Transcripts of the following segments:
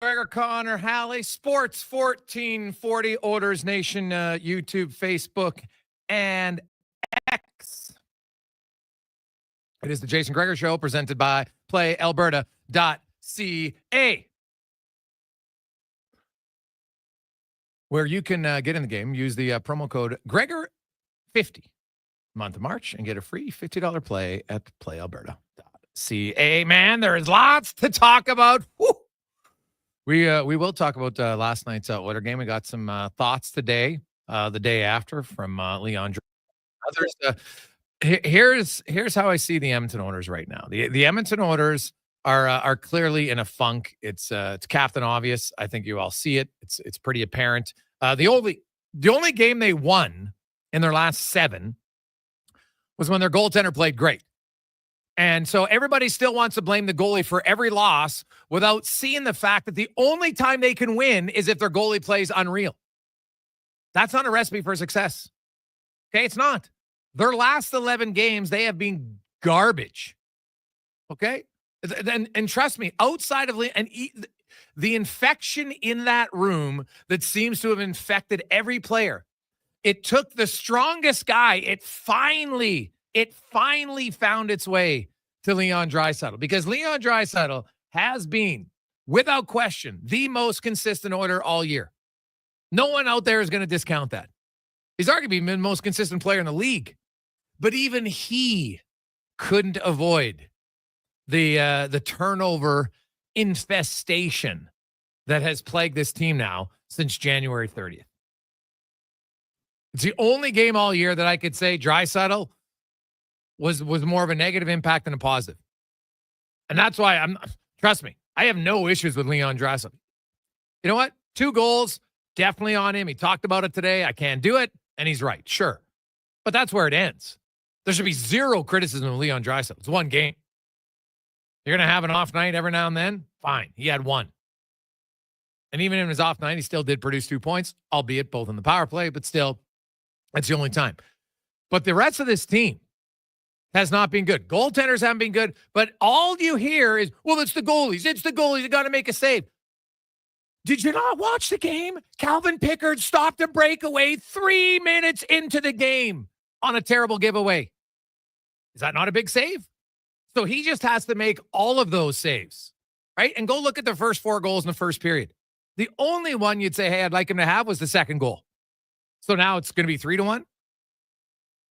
Gregor, Connor Halley, Sports 1440, Oilers Nation, YouTube, Facebook, and X. It is the Jason Gregor Show, presented by PlayAlberta.ca, where you can get in the game. Use the promo code Gregor50 month of March and get a free $50 play at PlayAlberta.ca. Man, there is lots to talk about. Woo! We will talk about last night's Oilers game. We got some thoughts today, the day after, from Leon. Others. Here's how I see the Edmonton Oilers right now. The Edmonton Oilers are clearly in a funk. It's Captain Obvious. I think you all see it. It's pretty apparent. The only game they won in their last 7 was when their goaltender played great. And so everybody still wants to blame the goalie for every loss without seeing the fact that the only time they can win is if their goalie plays unreal. That's not a recipe for success. Okay, it's not. Their last 11 games, they have been garbage. Okay? And trust me, outside of the infection in that room that seems to have infected every player, it took the strongest guy. It finally found its way to Leon Draisaitl, because Leon Draisaitl has been, without question, the most consistent Oiler all year. No one out there is going to discount that. He's arguably the most consistent player in the league. But even he couldn't avoid the turnover infestation that has plagued this team now since January 30th. It's the only game all year that I could say Draisaitl was more of a negative impact than a positive. And that's why trust me, I have no issues with Leon Draisaitl. You know what? 2 goals, definitely on him. He talked about it today. I can't do it. And he's right. Sure. But that's where it ends. There should be 0 criticism of Leon Draisaitl. It's 1 game. You're going to have an off night every now and then? Fine. He had 1. And even in his off night, he still did produce 2 points, albeit both in the power play, but still, that's the only time. But the rest of this team has not been good. Goaltenders haven't been good, but all you hear is, well, it's the goalies. It's the goalies. You got to make a save. Did you not watch the game? Calvin Pickard stopped a breakaway 3 minutes into the game on a terrible giveaway. Is that not a big save? So he just has to make all of those saves, right? And go look at the first 4 goals in the first period. The only one you'd say, hey, I'd like him to have was the second goal. So now it's going to be 3-1.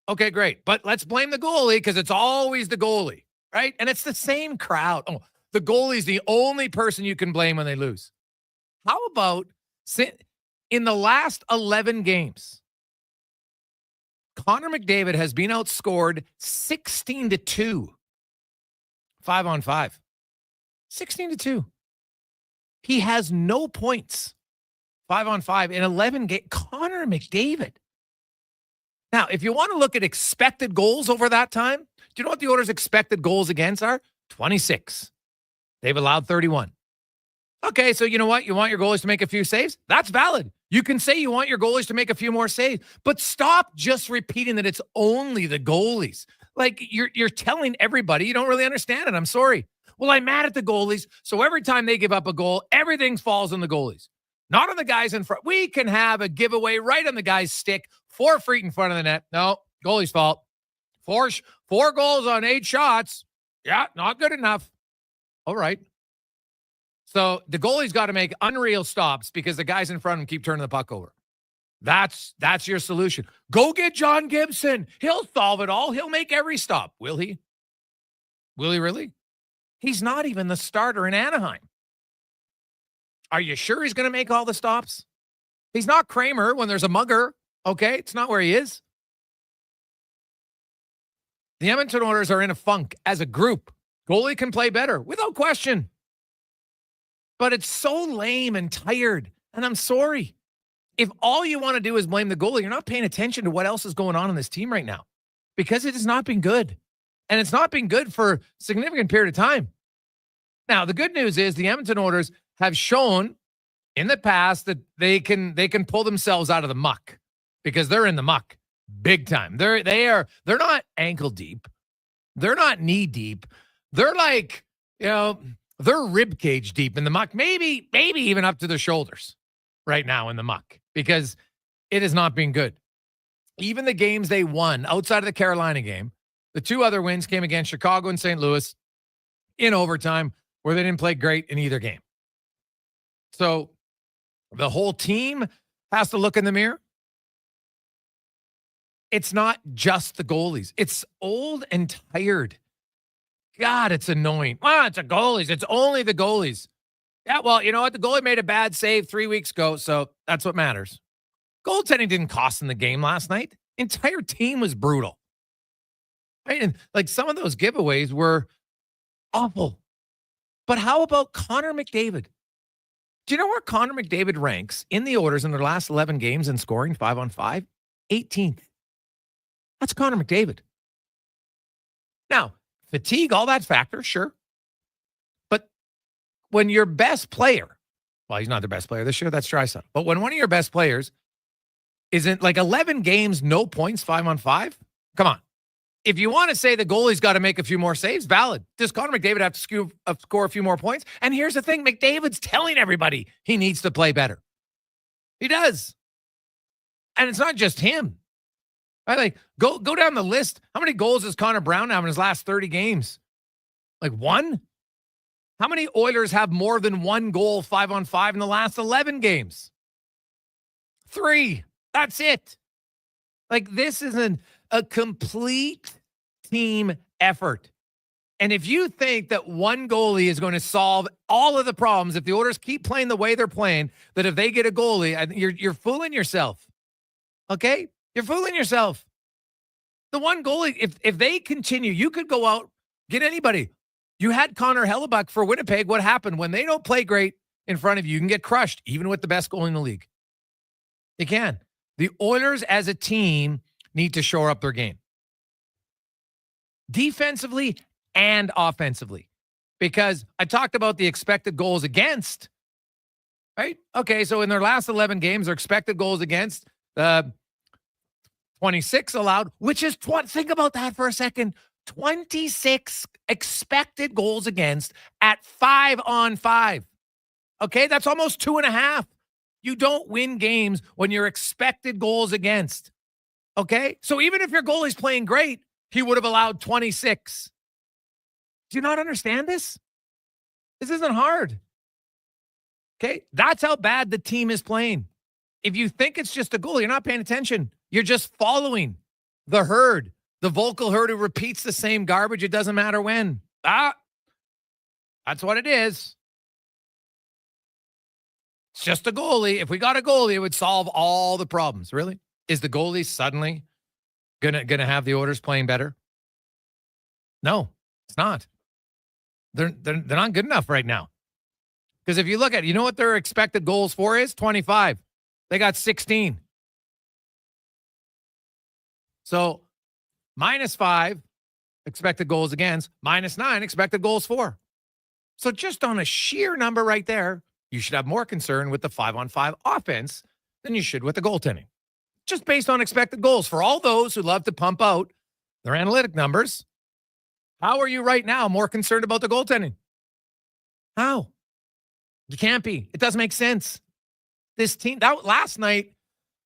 Okay, great. But let's blame the goalie, because it's always the goalie, right? And it's the same crowd. Oh, the goalie's the only person you can blame when they lose. How about in the last 11 games, Connor McDavid has been outscored 16-2, 5-on-5, 16-2. He has no points, 5-on-5 in 11 games. Connor McDavid. Now, if you want to look at expected goals over that time, do you know what the Oilers' expected goals against are? 26. They've allowed 31. Okay, so you know what? You want your goalies to make a few saves? That's valid. You can say you want your goalies to make a few more saves, but stop just repeating that it's only the goalies. Like, you're telling everybody you don't really understand it. I'm sorry. Well, I'm mad at the goalies, so every time they give up a goal, everything falls on the goalies. Not on the guys in front. We can have a giveaway right on the guy's stick, 4 feet in front of the net. No, goalie's fault. 4 goals on 8 shots. Yeah, not good enough. All right. So the goalie's got to make unreal stops because the guys in front of him keep turning the puck over. That's your solution. Go get John Gibson. He'll solve it all. He'll make every stop. Will he? Will he really? He's not even the starter in Anaheim. Are you sure he's going to make all the stops? He's not Kramer when there's a mugger. Okay, it's not where he is. The Edmonton Oilers are in a funk as a group. Goalie can play better, without question. But it's so lame and tired, and I'm sorry. If all you want to do is blame the goalie, you're not paying attention to what else is going on in this team right now, because it has not been good. And it's not been good for a significant period of time. Now, the good news is the Edmonton Oilers have shown in the past that they can pull themselves out of the muck, because they're in the muck big time. They're not ankle deep. They're not knee deep. They're like, They're rib cage deep in the muck, maybe even up to their shoulders right now in the muck because it has not been good. Even the games they won outside of the Carolina game, the two other wins came against Chicago and St. Louis in overtime where they didn't play great in either game. So the whole team has to look in the mirror. It's not just the goalies. It's old and tired. God, it's annoying. Well, it's the goalies. It's only the goalies. Yeah, well, you know what? The goalie made a bad save 3 weeks ago, so that's what matters. Goaltending didn't cost them the game last night. Entire team was brutal. Right? And like some of those giveaways were awful. But how about Connor McDavid? Do you know where Connor McDavid ranks in the orders in their last 11 games in scoring 5-on-5? 18th. That's Connor McDavid. Now, fatigue, all that factor, sure. But when your best player, well, he's not the best player this year, that's Draisaitl. But when one of your best players isn't like 11 games, no points, 5-on-5, come on. If you want to say the goalie's got to make a few more saves, valid. Does Connor McDavid have to score a few more points? And here's the thing, McDavid's telling everybody he needs to play better. He does. And it's not just him. Right? Like, go down the list. How many goals does Connor Brown have in his last 30 games? Like one? How many Oilers have more than one goal 5-on-5 in the last 11 games? 3. That's it. Like, this isn't a complete team effort. And if you think that one goalie is going to solve all of the problems, if the Oilers keep playing the way they're playing, that if they get a goalie, you're fooling yourself. Okay? You're fooling yourself. The one goalie, if they continue, you could go out, get anybody. You had Connor Hellebuyck for Winnipeg. What happened? When they don't play great in front of you, you can get crushed, even with the best goalie in the league. You can. The Oilers as a team need to shore up their game. Defensively and offensively. Because I talked about the expected goals against, right? Okay, so in their last 11 games, their expected goals against, 26 allowed, which is, think about that for a second, 26 expected goals against at 5-on-5. Okay, that's almost 2.5. You don't win games when you're expected goals against. Okay, so even if your goalie's playing great, he would have allowed 26. Do you not understand this? This isn't hard. Okay, that's how bad the team is playing. If you think it's just a goal, you're not paying attention. You're just following the herd, the vocal herd who repeats the same garbage. It doesn't matter when. That's what it is. It's just a goalie. If we got a goalie, it would solve all the problems. Really? Is the goalie suddenly gonna have the Oilers playing better? No, it's not. They're not good enough right now. Because if you look at it, you know what their expected goals for is? 25. They got 16. So -5 expected goals against, -9 expected goals for. So just on a sheer number right there, you should have more concern with the 5-on-5 offense than you should with the goaltending. Just based on expected goals. For all those who love to pump out their analytic numbers, how are you right now more concerned about the goaltending? How? You can't be. It doesn't make sense. This team, that last night,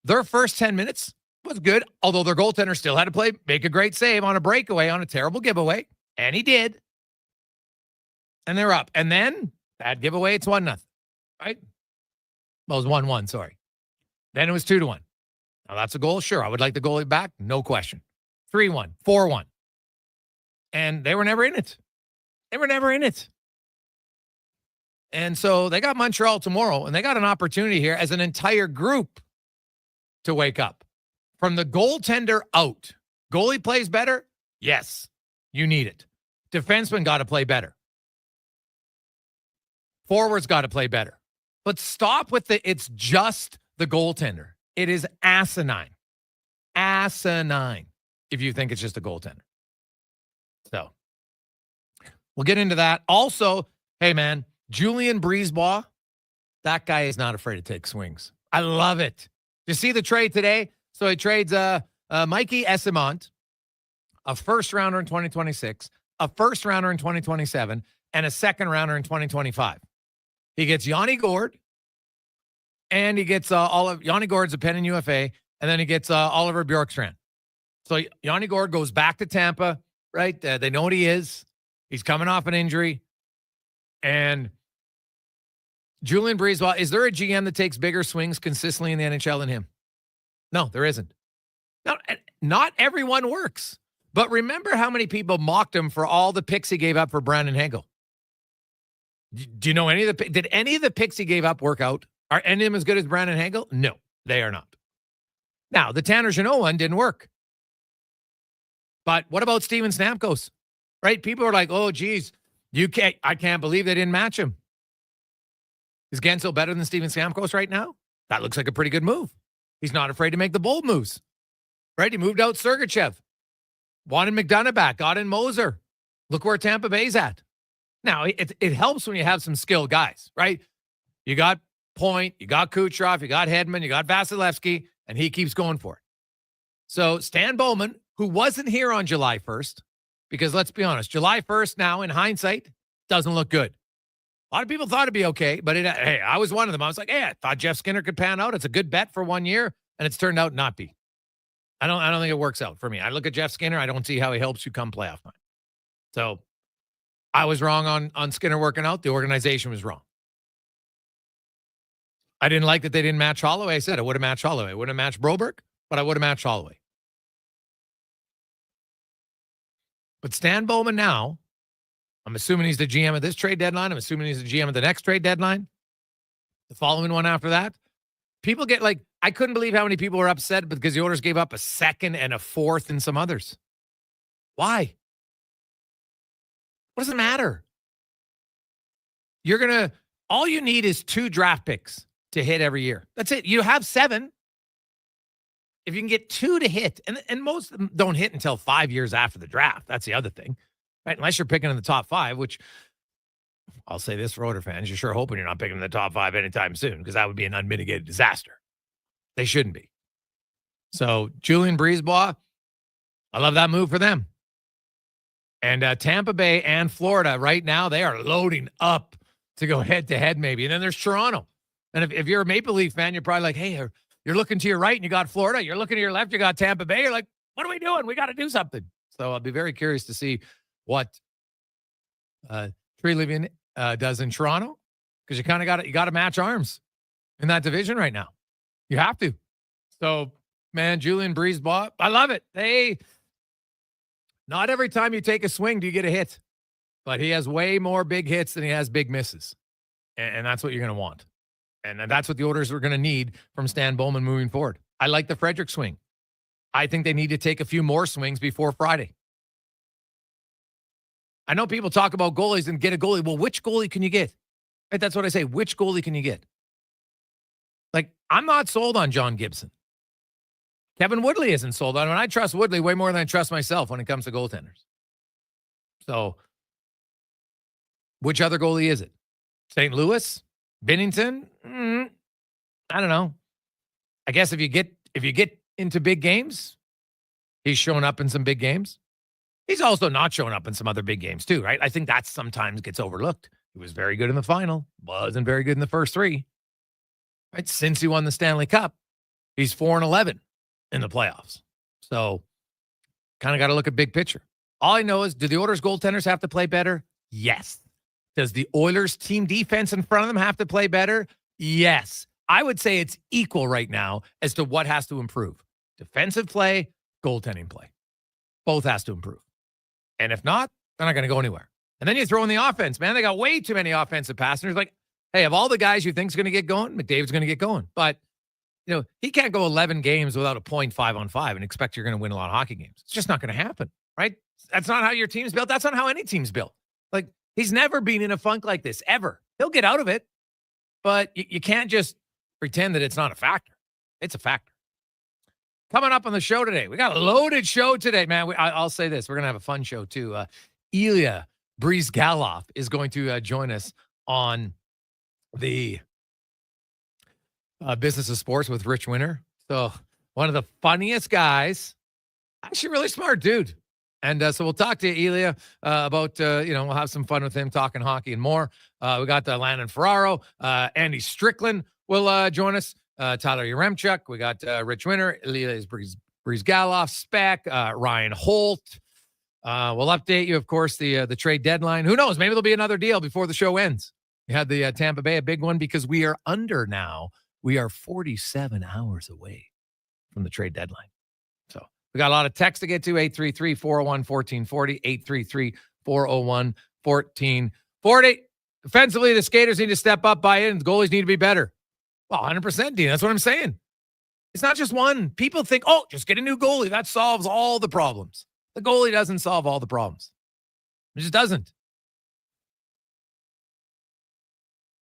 their first 10 minutes was good, although their goaltender still had to make a great save on a breakaway on a terrible giveaway, and he did. And they're up. And then, bad giveaway, it's 1-0, right? Well, it was 1-1, sorry. Then it was 2-1. Now, that's a goal. Sure, I would like the goalie back. No question. 3-1, 4-1. And they were never in it. They were never in it. And so they got Montreal tomorrow, and they got an opportunity here as an entire group to wake up. From the goaltender out. Goalie plays better? Yes. You need it. Defenseman got to play better. Forwards got to play better. But stop with it's just the goaltender. It is asinine. Asinine if you think it's just a goaltender. So we'll get into that. Also, hey, man, Julien Brisebois, that guy is not afraid to take swings. I love it. You see the trade today? So he trades Mikey Esimont, a first-rounder in 2026, a first-rounder in 2027, and a second rounder in 2025. He gets Yanni Gord, and he gets Yanni Gord's a Penn UFA, and then he gets Oliver Bjorkstrand. So Yanni Gord goes back to Tampa, right? They know what he is. He's coming off an injury. And Julien BriseBois, is there a GM that takes bigger swings consistently in the NHL than him? No, there isn't. Not everyone works. But remember how many people mocked him for all the picks he gave up for Brandon Hagel? Do you know did any of the picks he gave up work out? Are any of them as good as Brandon Hagel? No, they are not. Now, the Tanner Jeannot one didn't work. But what about Steven Stamkos? Right? People are like, oh, geez, I can't believe they didn't match him. Is Gensel better than Steven Stamkos right now? That looks like a pretty good move. He's not afraid to make the bold moves. Right? He moved out Sergachev. Wanted McDonough back. Got in Moser. Look where Tampa Bay's at. Now, it helps when you have some skilled guys, right? You got Point, you got Kucherov, you got Hedman, you got Vasilevsky, and he keeps going for it. So Stan Bowman, who wasn't here on July 1st, because let's be honest, July 1st now, in hindsight, doesn't look good. A lot of people thought it'd be okay, but hey, I was one of them. I was like, hey, I thought Jeff Skinner could pan out. It's a good bet for 1 year, and it's turned out not be. I don't think it works out for me. I look at Jeff Skinner, I don't see how he helps you come playoff time. So I was wrong on Skinner working out. The organization was wrong. I didn't like that they didn't match Holloway. I said I would have matched Holloway. I wouldn't have matched Broberg, but I would have matched Holloway. But Stan Bowman now, I'm assuming he's the GM of this trade deadline. I'm assuming he's the GM of the next trade deadline. The following one after that. People get like, I couldn't believe how many people were upset because the Oilers gave up a second and a fourth and some others. Why? What does it matter? All you need is 2 draft picks to hit every year. That's it. You have 7. If you can get 2 to hit, and most of them don't hit until 5 years after the draft. That's the other thing, right? Unless you're picking in the top 5, which I'll say this for Oilers fans, you're sure hoping you're not picking in the top 5 anytime soon, because that would be an unmitigated disaster. They shouldn't be. So Julien BriseBois, I love that move for them. And Tampa Bay and Florida right now, they are loading up to go head-to-head maybe. And then there's Toronto. And if you're a Maple Leaf fan, you're probably like, hey, you're looking to your right and you got Florida. You're looking to your left, you got Tampa Bay. You're like, what are we doing? We got to do something. So I'll be very curious to see what Treliving does in Toronto, because you kind of got to match arms in that division right now. You have to. So, man, Julien BriseBois, I love it. Not every time you take a swing do you get a hit, but he has way more big hits than he has big misses. And that's what you're going to want. And that's what the Oilers are going to need from Stan Bowman moving forward. I like the Frederick swing. I think they need to take a few more swings before Friday. I know people talk about goalies and get a goalie. Well, which goalie can you get? Right, that's what I say. Which goalie can you get? Like, I'm not sold on John Gibson. Kevin Woodley isn't sold on him. And I trust Woodley way more than I trust myself when it comes to goaltenders. So, which other goalie is it? St. Louis? Binnington? I don't know. I guess if you get into big games, he's shown up in some big games. He's also not showing up in some other big games too, right? I think that sometimes gets overlooked. He was very good in the final, wasn't very good in the first 3. Right? Since he won the Stanley Cup, he's 4-11 in the playoffs. So kind of got to look at big picture. All I know is, do the Oilers goaltenders have to play better? Yes. Does the Oilers team defense in front of them have to play better? Yes. I would say it's equal right now as to what has to improve. Defensive play, goaltending play. Both has to improve. And if not, they're not going to go anywhere. And then you throw in the offense, man. They got way too many offensive passengers. Like, hey, of all the guys you think is going to get going, McDavid's going to get going. But, he can't go 11 games without a .5 on 5 and expect you're going to win a lot of hockey games. It's just not going to happen, right? That's not how your team's built. That's not how any team's built. Like, he's never been in a funk like this, ever. He'll get out of it, but you can't just pretend that it's not a factor. It's a factor. Coming up on the show today, we got a loaded show today, man. I'll say this. We're going to have a fun show, too. Ilya Bryzgalov is going to join us on the Business of Sports with Rich Winter. So one of the funniest guys, actually really smart dude. And so we'll talk to Ilya about, we'll have some fun with him talking hockey and more. We got Landon Ferraro, Andy Strickland will join us, Tyler Yaremchuk. We got Rich Winter, Ilya Bryzgalov, Speck, Ryan Holt. We'll update you, of course, the trade deadline. Who knows? Maybe there'll be another deal before the show ends. We had the Tampa Bay, a big one, because we are under now. We are 47 hours away from the trade deadline. So we got a lot of text to get to, 833-401-1440, 833-401-1440. Defensively, the skaters need to step up by it, and the goalies need to be better. Well, 100%, Dean. That's what I'm saying. It's not just one. People think, just get a new goalie. That solves all the problems. The goalie doesn't solve all the problems. It just doesn't.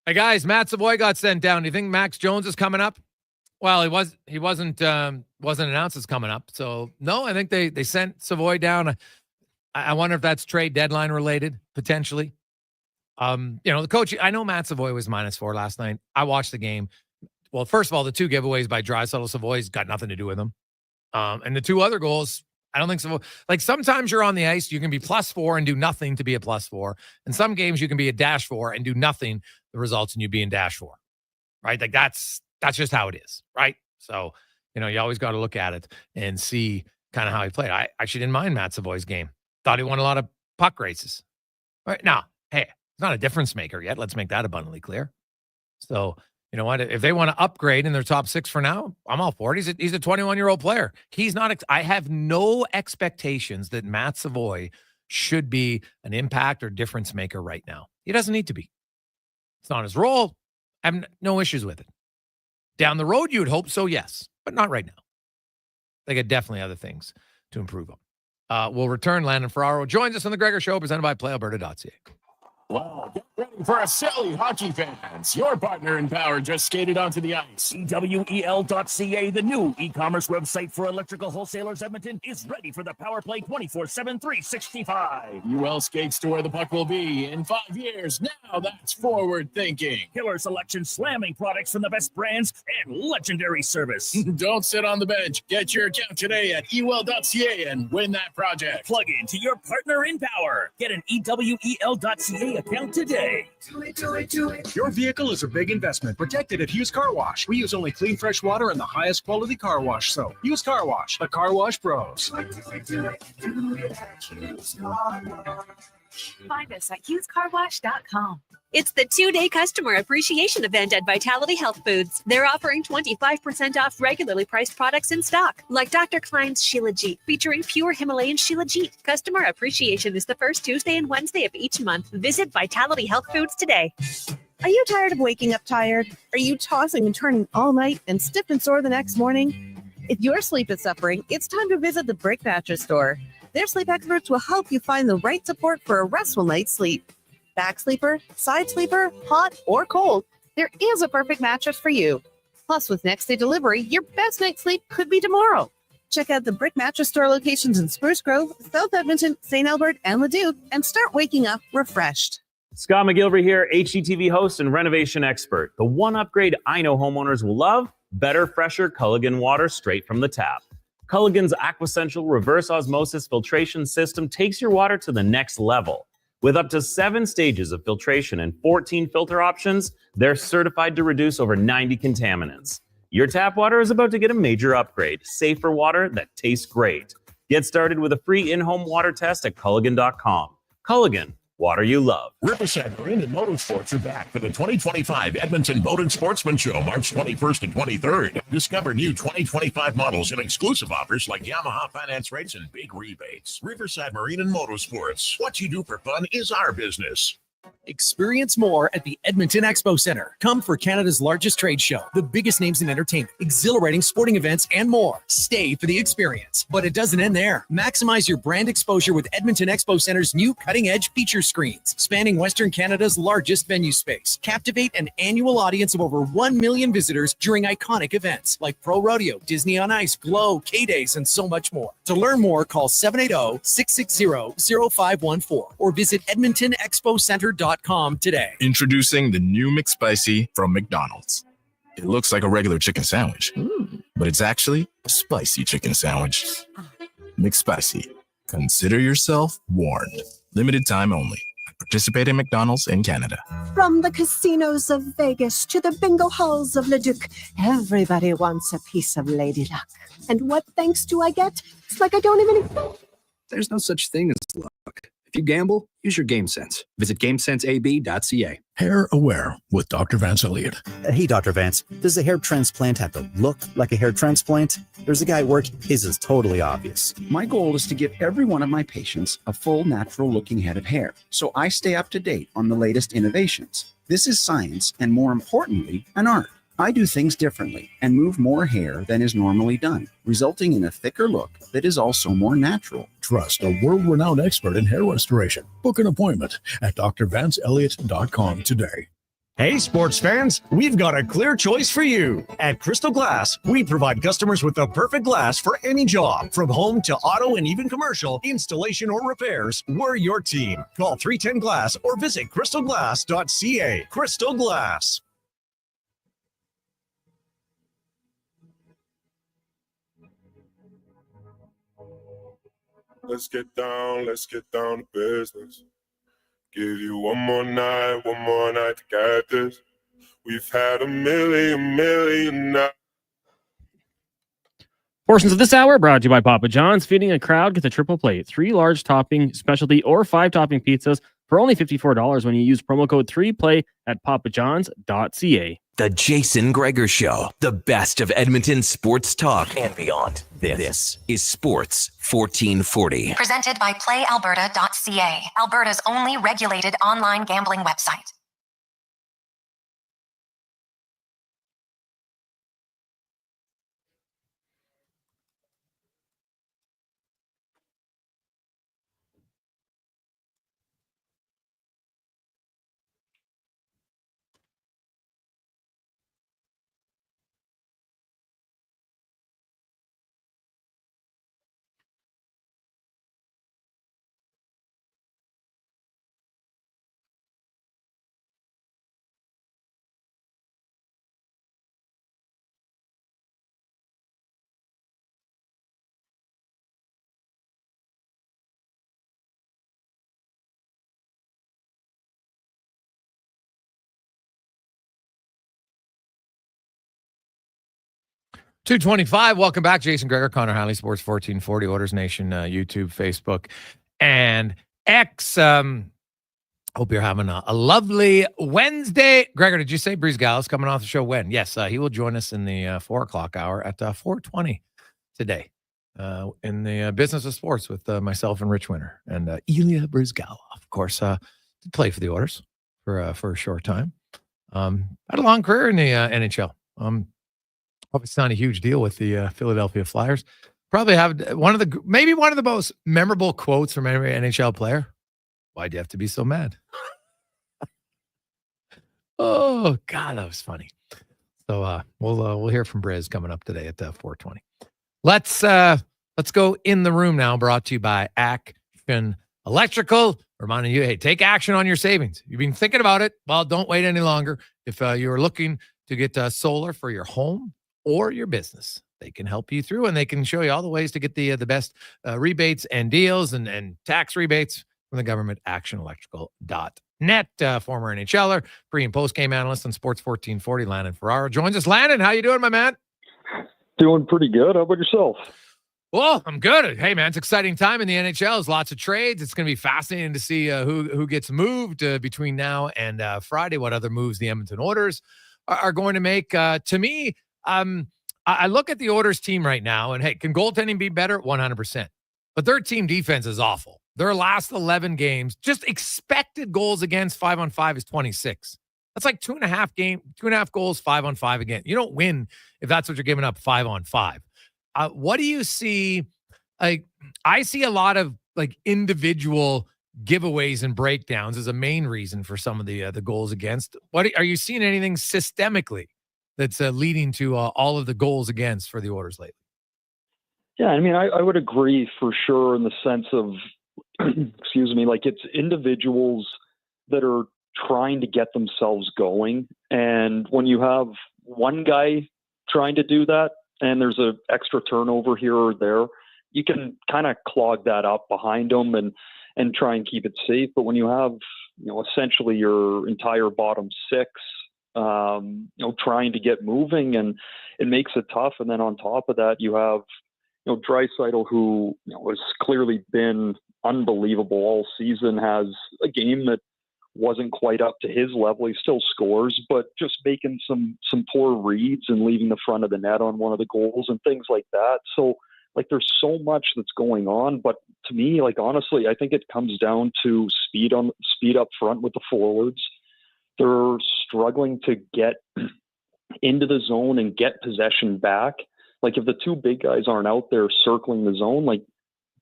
Hey, guys, Matt Savoy got sent down. Do you think Max Jones is coming up? Well, he wasn't announced as coming up. So, no, I think they sent Savoy down. I wonder if that's trade deadline related, potentially. The coach, I know Matt Savoy was -4 last night. I watched the game. Well, first of all, the 2 giveaways by Draisaitl, Savoy's got nothing to do with them. And the 2 other goals, I don't think so. Like, sometimes you're on the ice, you can be +4 and do nothing to be a +4. In some games, you can be a -4 and do nothing that results in you being -4. Right? Like, that's just how it is. Right? So, you always got to look at it and see kind of how he played. I actually didn't mind Matt Savoy's game. Thought he won a lot of puck races. All right. Now, hey, he's not a difference maker yet. Let's make that abundantly clear. So, you know what? If they want to upgrade in their top 6 for now, I'm all for it. He's a 21-year-old player. He's not. I have no expectations that Matt Savoy should be an impact or difference maker right now. He doesn't need to be. It's not his role. I have no issues with it. Down the road, you would hope so, yes, but not right now. They got definitely other things to improve on. We'll return. Landon Ferraro joins us on the Gregor Show, presented by PlayAlberta.ca. Well, get ready for a silly hockey fans. Your partner in power just skated onto the ice. EWEL.ca, the new e-commerce website for electrical wholesalers Edmonton, is ready for the power play 24/7, 365. UL skates to where the puck will be in 5 years. Now that's forward thinking. Killer selection, slamming products from the best brands, and legendary service. Don't sit on the bench. Get your account today at EWEL.ca and win that project. Plug into your partner in power. Get an EWEL.ca account today. Do it. Your vehicle is a big investment. Protect it at Hughes Car Wash. We use only clean, fresh water and the highest quality car wash soap. Hughes Car Wash, the car wash pros. Find us at hughescarwash.com. It's the 2-day customer appreciation event at Vitality Health Foods. They're offering 25% off regularly priced products in stock, like Dr. Klein's Shilajit, featuring pure Himalayan Shilajit. Customer appreciation is the first Tuesday and Wednesday of each month. Visit Vitality Health Foods today. Are you tired of waking up tired? Are you tossing and turning all night and stiff and sore the next morning? If your sleep is suffering, it's time to visit the Brick Mattress Store. Their sleep experts will help you find the right support for a restful night's sleep. Back sleeper, side sleeper, hot or cold, there is a perfect mattress for you. Plus, with next day delivery, your best night's sleep could be tomorrow. Check out the Brick Mattress Store locations in Spruce Grove, South Edmonton, St. Albert, and Leduc, and start waking up refreshed. Scott McGilvery here, HGTV host and renovation expert. The one upgrade I know homeowners will love: better, fresher Culligan water straight from the tap. Culligan's Aquasential reverse osmosis filtration system takes your water to the next level. With up to 7 stages of filtration and 14 filter options, they're certified to reduce over 90 contaminants. Your tap water is about to get a major upgrade. Safer water that tastes great. Get started with a free in-home water test at Culligan.com. Culligan, water you love. Riverside Marine and Motorsports are back for the 2025 Edmonton Boat and Sportsman Show, March 21st and 23rd. Discover new 2025 models and exclusive offers like Yamaha finance rates and big rebates. Riverside Marine and Motorsports. What you do for fun is our business. Experience more at the Edmonton Expo Center. Come for Canada's largest trade show, the biggest names in entertainment, exhilarating sporting events, and more. Stay for the experience. But it doesn't end there. Maximize your brand exposure with Edmonton Expo Center's new cutting-edge feature screens, spanning Western Canada's largest venue space. Captivate an annual audience of over 1 million visitors during iconic events like Pro Rodeo, Disney on Ice, Glow, K-Days, and so much more. To learn more, call 780-660-0514 or visit EdmontonExpoCenter.com today. Introducing the new McSpicy from McDonald's. It looks like a regular chicken sandwich, but it's actually a spicy chicken sandwich. McSpicy, Consider yourself warned. Limited time only. Participate in McDonald's in Canada. From the casinos of Vegas to the bingo halls of Leduc, everybody wants a piece of Lady Luck. And what thanks do I get? It's like I don't even exist. There's no such thing as luck. If you gamble, use your game sense. Visit GameSenseAB.ca. Hair Aware with Dr. Vance Elliott. Hey, Dr. Vance, does a hair transplant have to look like a hair transplant? There's a guy at work, his is totally obvious. My goal is to give every one of my patients a full, natural-looking head of hair, so I stay up to date on the latest innovations. This is science, and more importantly, an art. I do things differently and move more hair than is normally done, resulting in a thicker look that is also more natural. Trust a world-renowned expert in hair restoration. Book an appointment at drvanceelliott.com today. Hey, sports fans, we've got a clear choice for you. At Crystal Glass, we provide customers with the perfect glass for any job. From home to auto and even commercial, installation or repairs, we're your team. Call 310 Glass or visit crystalglass.ca. Crystal Glass. Let's get down to business. Give you one more night to get this. We've had a million nights. Portions of this hour brought to you by Papa John's. Feeding a crowd, get the triple plate. 3 large topping, specialty, or 5 topping pizzas for only $54 when you use promo code 3play at papajohns.ca. The Jason Gregor Show, the best of Edmonton sports talk and beyond. This is Sports 1440. Presented by PlayAlberta.ca, Alberta's only regulated online gambling website. $225. Welcome back. Jason Gregor, Connor Halley, Sports 1440, Oilers Nation, YouTube, Facebook, and X. Hope you're having a lovely Wednesday. Gregor, did you say Bryzgalov's coming off the show when? Yes, he will join us in the 4 o'clock hour at 4:20 today in the business of sports with myself and Rich Winter. And Ilya Bryzgalov, of course, did play for the Oilers for a short time. Had a long career in the NHL. Hope it's not a huge deal with the Philadelphia Flyers. Probably have one of the most memorable quotes from every NHL player. Why'd you have to be so mad? Oh God, that was funny. So we'll hear from Briz coming up today at 4:20. Let's go in the room now. Brought to you by Action Electrical. Reminding you, hey, take action on your savings. You've been thinking about it. Well, don't wait any longer. If you're looking to get solar for your home or your business, they can help you through, and they can show you all the ways to get the best rebates and deals and tax rebates from the government. ActionElectrical.net. Former NHLer, pre- and post-game analyst on Sports 1440, Landon Ferraro joins us. Landon, how you doing, my man? Doing pretty good. How about yourself? Well, I'm good. Hey, man, it's an exciting time in the NHL. There's lots of trades. It's going to be fascinating to see who gets moved between now and Friday, what other moves the Edmonton Oilers are going to make. To me, I look at the Oilers team right now, and hey, can goaltending be better? 100%. But their team defense is awful. Their last 11 games, just expected goals against 5-on-5 is 26. That's like 2.5 goals, 5-on-5 again. You don't win if that's what you're giving up 5-on-5. What do you see? Like, I see a lot of like individual giveaways and breakdowns as a main reason for some of the goals against. What are you seeing anything systemically that's leading to all of the goals against for the Oilers lately? Yeah, I mean, I would agree for sure in the sense of, excuse me, like it's individuals that are trying to get themselves going. And when you have one guy trying to do that and there's an extra turnover here or there, you can kind of clog that up behind them and try and keep it safe. But when you have, essentially your entire bottom six, trying to get moving, and it makes it tough. And then on top of that, you have, Draisaitl, who has clearly been unbelievable all season, has a game that wasn't quite up to his level. He still scores, but just making some poor reads and leaving the front of the net on one of the goals and things like that. So, there's so much that's going on. But to me, honestly, I think it comes down to speed up front with the forwards. They're struggling to get into the zone and get possession back. If the two big guys aren't out there circling the zone,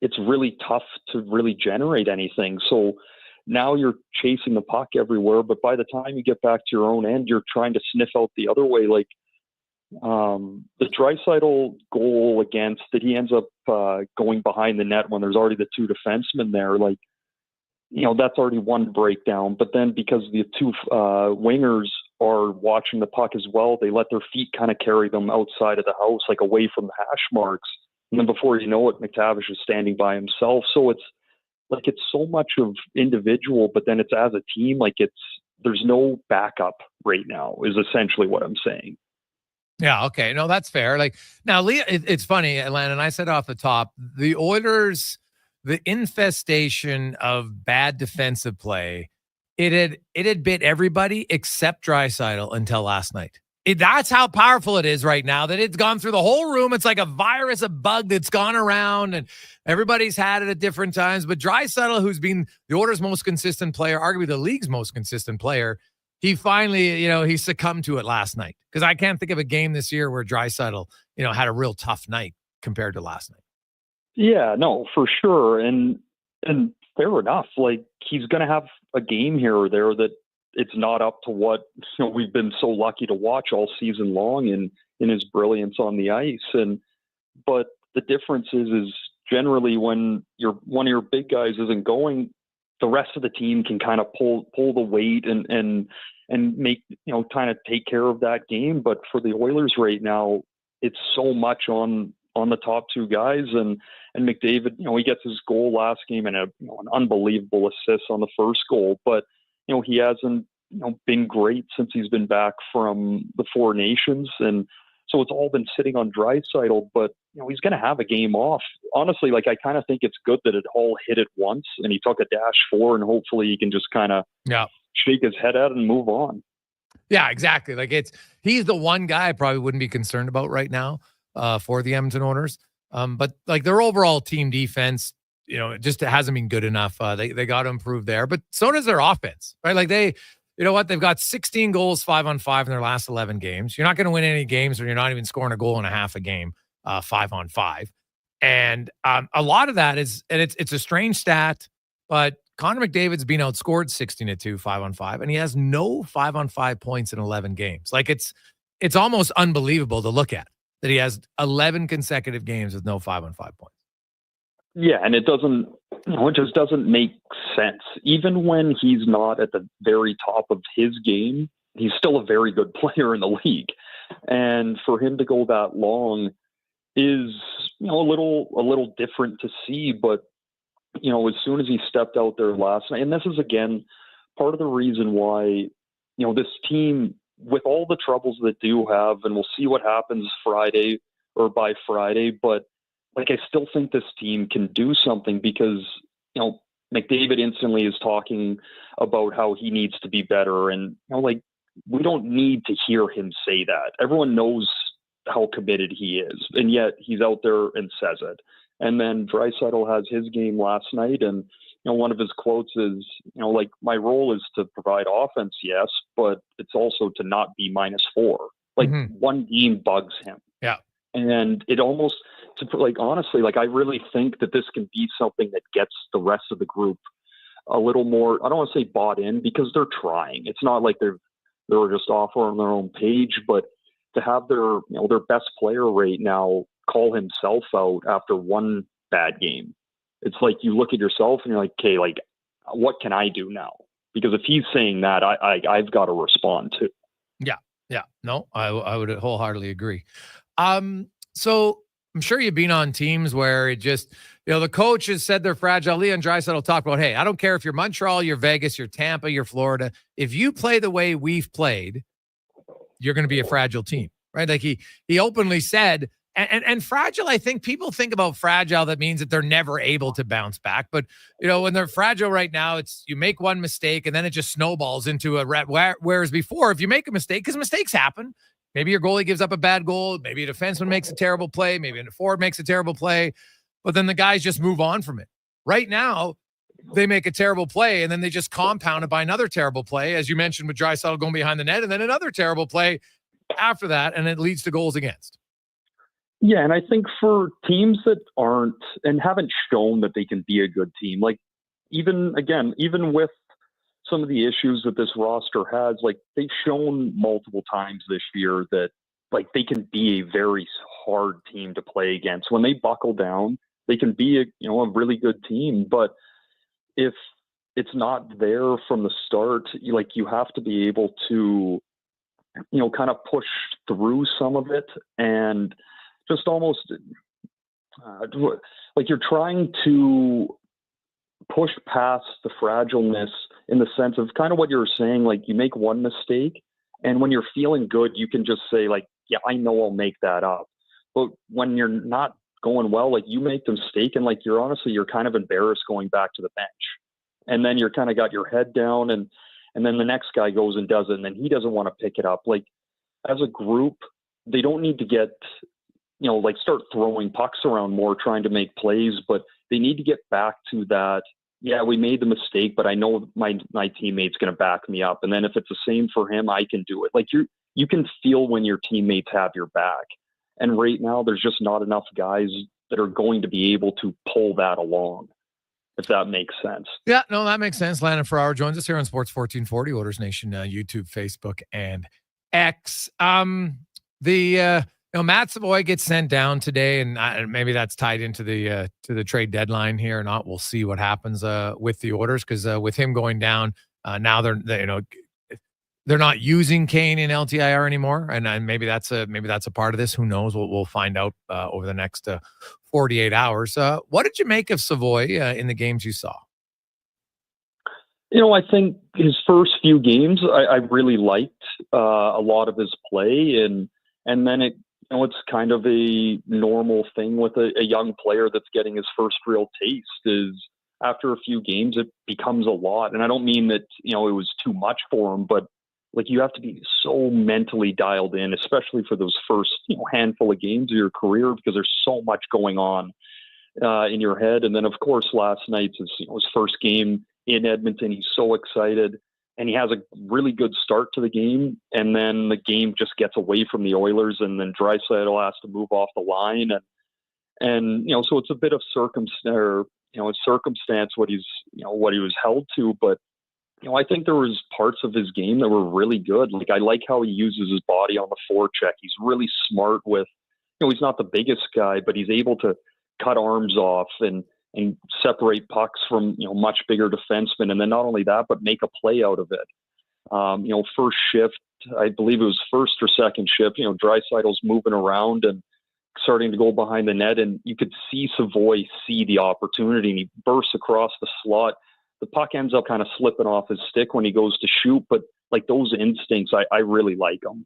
it's really tough to really generate anything. So now you're chasing the puck everywhere, but by the time you get back to your own end, you're trying to sniff out the other way. The Draisaitl goal against that, he ends up going behind the net when there's already the two defensemen there. That's already one breakdown. But then because the two wingers are watching the puck as well, they let their feet kind of carry them outside of the house, away from the hash marks. And then before you know it, McTavish is standing by himself. So it's so much of individual, but then it's as a team. There's no backup right now is essentially what I'm saying. Yeah, okay. No, that's fair. Now, Leah, it's funny, Landon, I said off the top, the Oilers, the infestation of bad defensive play, it had bit everybody except Draisaitl until last night. That's how powerful it is right now, that it's gone through the whole room. It's like a virus, a bug that's gone around, and everybody's had it at different times. But Draisaitl, who's been the Oilers' most consistent player, arguably the league's most consistent player, he finally, he succumbed to it last night. Because I can't think of a game this year where Draisaitl, had a real tough night compared to last night. Yeah, no, for sure. And fair enough. He's going to have a game here or there that it's not up to what we've been so lucky to watch all season long in his brilliance on the ice. But the difference is generally when one of your big guys isn't going, the rest of the team can kind of pull the weight and make, kind of take care of that game. But for the Oilers right now, it's so much on the top two guys, and McDavid, he gets his goal last game and an unbelievable assist on the first goal, but he hasn't been great since he's been back from the Four Nations, and so it's all been sitting on Draisaitl. But he's going to have a game off. Honestly, I kind of think it's good that it all hit at once, and he took a -4, and hopefully he can just kind of shake his head at it and move on. Yeah, exactly. He's the one guy I probably wouldn't be concerned about right now for the Edmonton Oilers. But their overall team defense, it just hasn't been good enough. They got to improve there, but so does their offense, right? They've got 16 goals 5-on-5 in their last 11 games. You're not going to win any games where you're not even scoring a goal and a half a game 5-on-5. And a lot of that is, and it's a strange stat, but Connor McDavid's been outscored 16-2 5-on-5, and he has no 5-on-5 points in 11 games. It's almost unbelievable to look at that he has 11 consecutive games with no 5-on-5 points. Yeah, and it just doesn't make sense. Even when he's not at the very top of his game, he's still a very good player in the league. And for him to go that long is, a little different to see. But, as soon as he stepped out there last night, and this is, again, part of the reason why, this team, with all the troubles that do have, and we'll see what happens Friday or by Friday, but I still think this team can do something because, McDavid instantly is talking about how he needs to be better. And, we don't need to hear him say that. Everyone knows how committed he is, and yet he's out there and says it. And then Draisaitl has his game last night, and, one of his quotes is, my role is to provide offense, yes, but it's also to not be -4. One game bugs him. Yeah. And it almost, honestly, I really think that this can be something that gets the rest of the group a little more, I don't want to say bought in, because they're trying. It's not like they're just off on their own page, but to have their best player right now call himself out after one bad game. It's you look at yourself and you're like, okay, what can I do now? Because if he's saying that, I've got to respond too. Yeah. No, I would wholeheartedly agree. So I'm sure you've been on teams where it just, the coach has said they're fragile. Leon Draisaitl talked about, hey, I don't care if you're Montreal, you're Vegas, you're Tampa, you're Florida. If you play the way we've played, you're going to be a fragile team, right? Like he openly said, and fragile, I think people think about fragile, that means that they're never able to bounce back. But, when they're fragile right now, it's you make one mistake and then it just snowballs into a rat. Whereas before, if you make a mistake, because mistakes happen, maybe your goalie gives up a bad goal, maybe a defenseman makes a terrible play, maybe a forward makes a terrible play, but then the guys just move on from it. Right now, they make a terrible play and then they just compound it by another terrible play, as you mentioned with Draisaitl going behind the net, and then another terrible play after that, and it leads to goals against. Yeah, and I think for teams that aren't and haven't shown that they can be a good team, like even with some of the issues that this roster has, like they've shown multiple times this year that like they can be a very hard team to play against. When they buckle down, they can be a really good team. But if it's not there from the start, like you have to be able to, kind of push through some of it and just almost like you're trying to push past the fragileness in the sense of kind of what you were saying, like you make one mistake and when you're feeling good, you can just say like, yeah, I know I'll make that up. But when you're not going well, like you make the mistake and like you're kind of embarrassed going back to the bench. And then you're kind of got your head down and then the next guy goes and does it and then he doesn't want to pick it up. Like as a group, they don't need to get, like start throwing pucks around more, trying to make plays, but they need to get back to that. Yeah, we made the mistake, but I know my teammate's going to back me up. And then if it's the same for him, I can do it. Like you can feel when your teammates have your back. And right now there's just not enough guys that are going to be able to pull that along, if that makes sense. Yeah, no, that makes sense. Landon Ferraro joins us here on Sports 1440, Oilers Nation, YouTube, Facebook, and X. Matt Savoy gets sent down today, and maybe that's tied into the to the trade deadline here or not. We'll see what happens with the Oilers, because with him going down, now they're not using Kane in LTIR anymore, and maybe that's a part of this. Who knows? We'll find out over the next 48 hours. What did you make of Savoy in the games you saw? I think his first few games, I really liked a lot of his play, and then it's kind of a normal thing with a young player that's getting his first real taste is after a few games, it becomes a lot. And I don't mean that, it was too much for him, but like you have to be so mentally dialed in, especially for those first handful of games of your career, because there's so much going on in your head. And then, of course, last night's his first game in Edmonton. He's so excited, and he has a really good start to the game. And then the game just gets away from the Oilers, and then Draisaitl has to move off the line, and so it's a bit of circumstance what he was held to, but. I think there was parts of his game that were really good. Like I like how he uses his body on the forecheck. He's really smart with, he's not the biggest guy, but he's able to cut arms off and separate pucks from, much bigger defensemen. And then not only that, but make a play out of it. First shift, I believe it was first or second shift, Draisaitl's moving around and starting to go behind the net. And you could see Savoy see the opportunity, and he bursts across the slot. The puck ends up kind of slipping off his stick when he goes to shoot, but like those instincts, I really like them.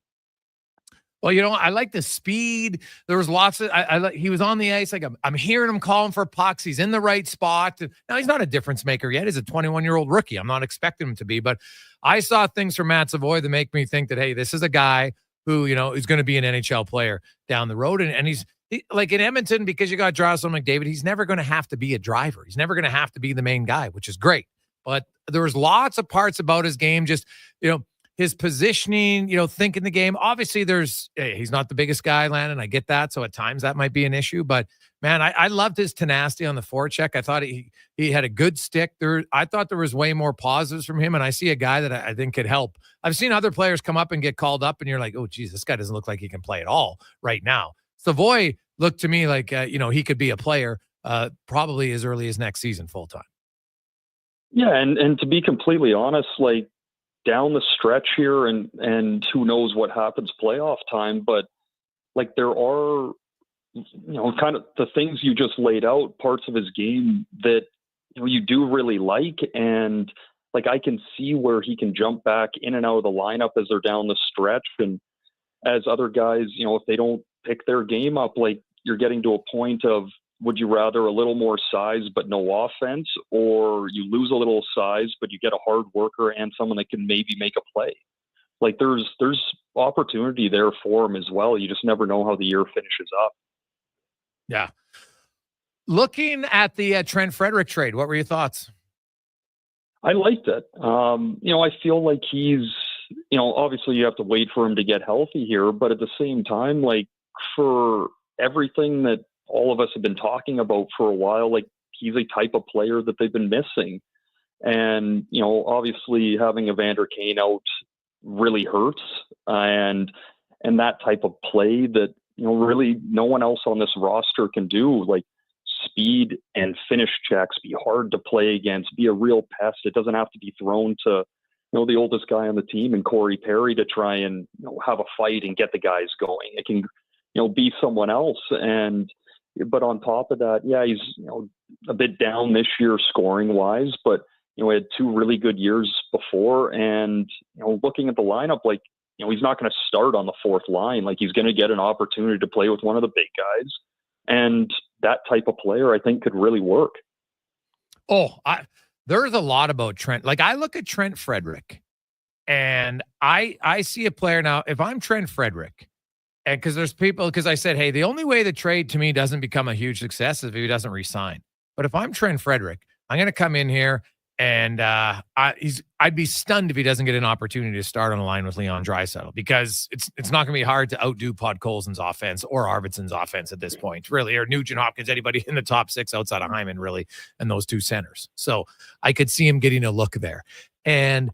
Well, I like the speed. There was lots of, he was on the ice. Like I'm hearing him calling for pucks. He's in the right spot. Now he's not a difference maker yet. He's a 21-year-old rookie. I'm not expecting him to be, but I saw things from Matt Savoy that make me think that, hey, this is a guy who, is going to be an NHL player down the road. And he's, like in Edmonton, because you got Draisaitl McDavid, he's never going to have to be a driver. He's never going to have to be the main guy, which is great. But there was lots of parts about his game, just, his positioning, thinking the game. Obviously, he's not the biggest guy, Landon. I get that. So at times that might be an issue. But, man, I loved his tenacity on the forecheck. I thought he had a good stick. I thought there was way more positives from him, and I see a guy that I think could help. I've seen other players come up and get called up, and you're like, oh, geez, this guy doesn't look like he can play at all right now. Savoy looked to me like, he could be a player probably as early as next season full-time. Yeah, and to be completely honest, like down the stretch here, and who knows what happens playoff time, but like there are kind of the things you just laid out, parts of his game that you do really like, and like I can see where he can jump back in and out of the lineup as they're down the stretch, and as other guys, if they don't pick their game up, like you're getting to a point of, would you rather a little more size but no offense, or you lose a little size but you get a hard worker and someone that can maybe make a play? Like there's opportunity there for him as well. You just never know how the year finishes up. Yeah. Looking at the Trent Frederic trade, what were your thoughts? I liked it. I feel like he's, obviously you have to wait for him to get healthy here, but at the same time, like for everything that all of us have been talking about for a while, like he's a type of player that they've been missing. And, obviously having Evander Kane out really hurts, and that type of play that, really no one else on this roster can do. Like speed and finish checks, be hard to play against, be a real pest. It doesn't have to be thrown to, the oldest guy on the team and Corey Perry to try and have a fight and get the guys going. It can, be someone else. But on top of that, yeah, he's, a bit down this year scoring wise, but, he had 2 really good years before. And, looking at the lineup, like, he's not going to start on the 4th line. Like he's going to get an opportunity to play with one of the big guys. And that type of player, I think, could really work. There's a lot about Trent. Like I look at Trent Frederic and I see a player now. If I'm Trent Frederic, and because I said, hey, the only way the trade to me doesn't become a huge success is if he doesn't resign. But if I'm Trent Frederic, I'm going to come in here and I'd be stunned if he doesn't get an opportunity to start on a line with Leon Draisaitl, because it's not going to be hard to outdo Podkolzin's offense or Arvidsson's offense at this point, really, or Nugent Hopkins, anybody in the top 6 outside of Hyman, really, and those 2 centers. So I could see him getting a look there. And,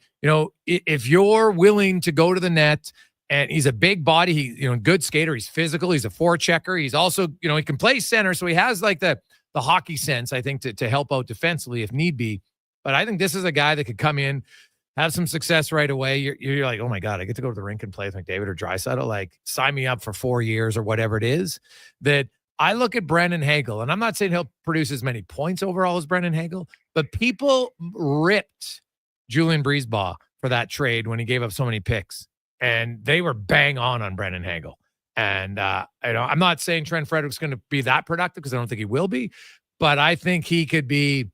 if you're willing to go to the net, and he's a big body, he, good skater, he's physical, he's a forechecker. He's also, he can play center. So he has like the hockey sense, I think, to help out defensively if need be. But I think this is a guy that could come in, have some success right away. You're like, oh my God, I get to go to the rink and play with McDavid or Draisaitl. Like, sign me up for 4 years or whatever it is. That I look at Brendan Hagel, and I'm not saying he'll produce as many points overall as Brendan Hagel, but people ripped Julien Brisebois for that trade when he gave up so many picks, and they were bang on Brendan Hagel. And I'm not saying Trent Frederic's going to be that productive, because I don't think he will be, but I think he could be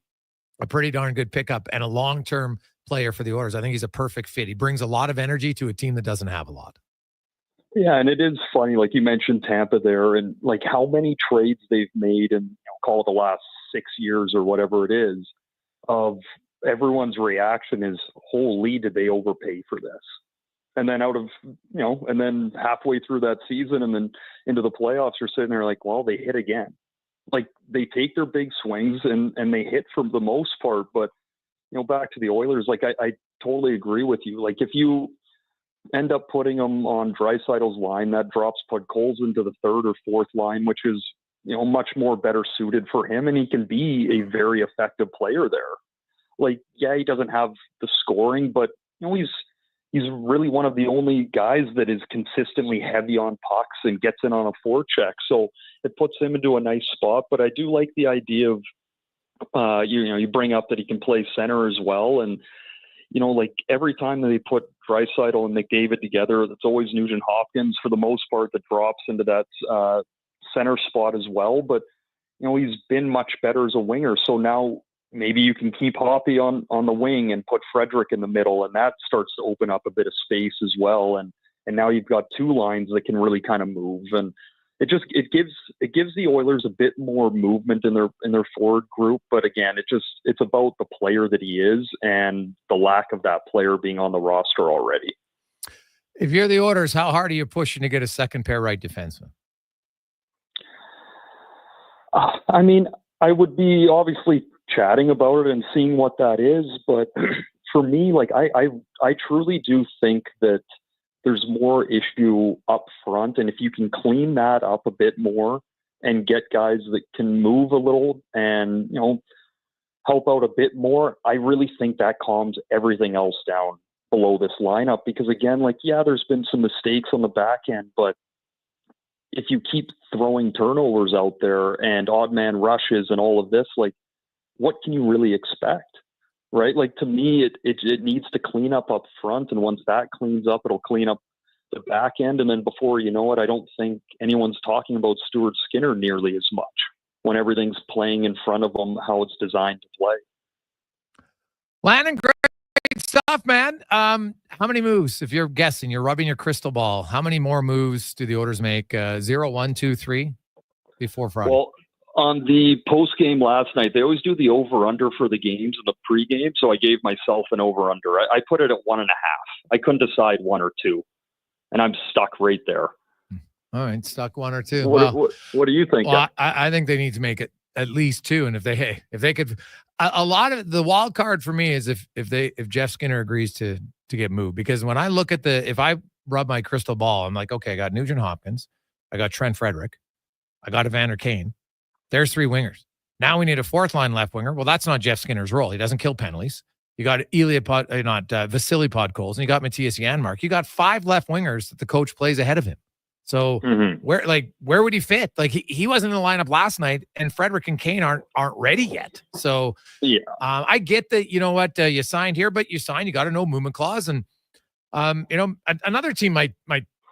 a pretty darn good pickup and a long-term player for the Oilers. I think he's a perfect fit. He brings a lot of energy to a team that doesn't have a lot. Yeah, and it is funny, like you mentioned Tampa there, and like how many trades they've made in, call it the last 6 years or whatever it is, of everyone's reaction is, holy, did they overpay for this? And then and then halfway through that season and then into the playoffs, you're sitting there like, well, they hit again. Like they take their big swings and they hit for the most part. But, back to the Oilers, like I totally agree with you. Like if you end up putting them on Draisaitl's line, that drops Podkolzin into the 3rd or 4th line, which is, much more better suited for him. And he can be a very effective player there. Like, yeah, he doesn't have the scoring, but, he's really one of the only guys that is consistently heavy on pucks and gets in on a forecheck. So it puts him into a nice spot. But I do like the idea of, you bring up that he can play center as well. And, like every time that they put Draisaitl and McDavid together, it's always Nugent Hopkins for the most part that drops into that center spot as well. But, he's been much better as a winger. So now maybe you can keep Hoppy on the wing and put Frederic in the middle, and that starts to open up a bit of space as well. And now you've got 2 lines that can really kind of move, and it gives the Oilers a bit more movement in their forward group. But again, it's about the player that he is and the lack of that player being on the roster already. If you're the Oilers, how hard are you pushing to get a second pair right defenseman? I mean, I would be obviously chatting about it and seeing what that is. But for me, like I truly do think that there's more issue up front. And if you can clean that up a bit more and get guys that can move a little and, help out a bit more, I really think that calms everything else down below this lineup. Because again, like, yeah, there's been some mistakes on the back end, but if you keep throwing turnovers out there and odd man rushes and all of this, like, what can you really expect? Right? Like, to me, it needs to clean up front. And once that cleans up, it'll clean up the back end. And then before you know it, I don't think anyone's talking about Stuart Skinner nearly as much when everything's playing in front of them, how it's designed to play. Landon, great stuff, man. How many moves, if you're guessing, you're rubbing your crystal ball, how many more moves do the Oilers make? 0, 1, 2, 3 before Friday? Well, on the post game last night, they always do the over-under for the games in the pregame, so I gave myself an over-under. I put it at 1.5. I couldn't decide 1 or 2, and I'm stuck right there. All right, stuck 1 or 2. What do you think? Well, I think they need to make it at least 2, and if they could, a lot of the wild card for me is if Jeff Skinner agrees to get moved, because when I look at if I rub my crystal ball, I'm like, okay, I got Nugent Hopkins, I got Trent Frederick, I got Evander Kane. There's 3 wingers. Now we need a 4th line left winger. Well, that's not Jeff Skinner's role. He doesn't kill penalties. You got Vasily Podkolzin, and you got Matthias Janmark. You got 5 left wingers that the coach plays ahead of him. So where would he fit? Like he wasn't in the lineup last night, and Frederick and Kane aren't ready yet. So I get that. You know what, you signed here, but you got a no movement clause, and another team might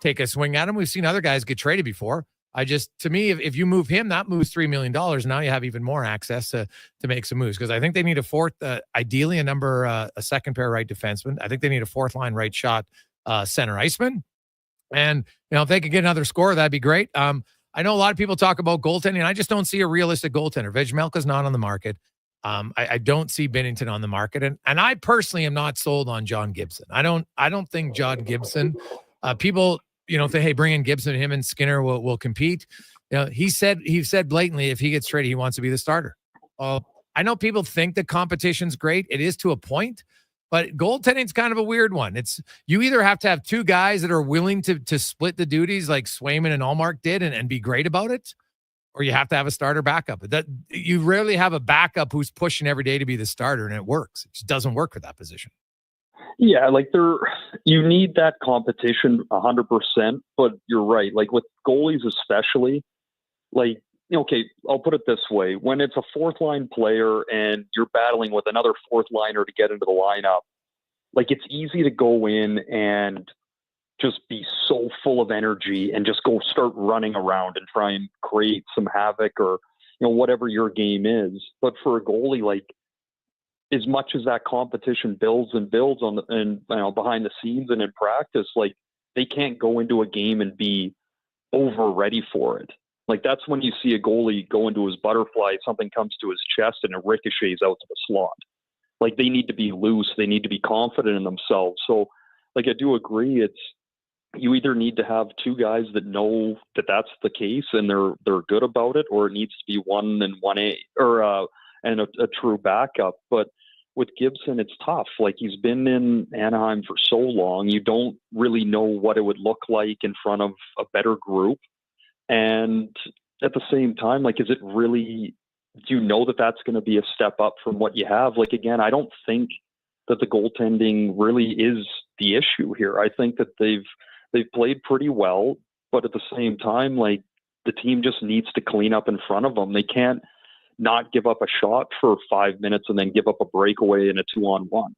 take a swing at him. We've seen other guys get traded before. To me, if you move him, that moves $3 million. Now you have even more access to make some moves, because I think they need a 4th, ideally a second pair right defenseman. I think they need a 4th line right shot center iceman. And, if they could get another scorer, that'd be great. I know a lot of people talk about goaltending, and I just don't see a realistic goaltender. Vejmelka's not on the market. I don't see Binnington on the market. And I personally am not sold on John Gibson. I don't think John Gibson, people, think, hey, bring in Gibson, him and Skinner will compete. He said blatantly, if he gets traded, he wants to be the starter. I know people think the competition's great. It is to a point. But goaltending's kind of a weird one. You either have to have 2 guys that are willing to split the duties like Swayman and Allmark did and be great about it, or you have to have a starter backup. You rarely have a backup who's pushing every day to be the starter, and it works. It just doesn't work for that position. Yeah, like you need that competition 100%, but you're right. Like with goalies especially, like, okay, I'll put it this way. When it's a 4th line player and you're battling with another 4th liner to get into the lineup, like it's easy to go in and just be so full of energy and just go start running around and try and create some havoc or, whatever your game is. But for a goalie, like as much as that competition builds and builds behind the scenes and in practice, like they can't go into a game and be over ready for it. Like that's when you see a goalie go into his butterfly, something comes to his chest and it ricochets out to the slot. Like they need to be loose. They need to be confident in themselves. So like, I do agree. You either need to have 2 guys that know that that's the case and they're good about it, or it needs to be 1 and 1A or, and a true backup. But with Gibson, it's tough. Like he's been in Anaheim for so long. You don't really know what it would look like in front of a better group. And at the same time, like, is it really, do you know that that's going to be a step up from what you have? Like, again, I don't think that the goaltending really is the issue here. I think that they've played pretty well, but at the same time, like the team just needs to clean up in front of them. They can't not give up a shot for 5 minutes and then give up a breakaway in a 2-on-1.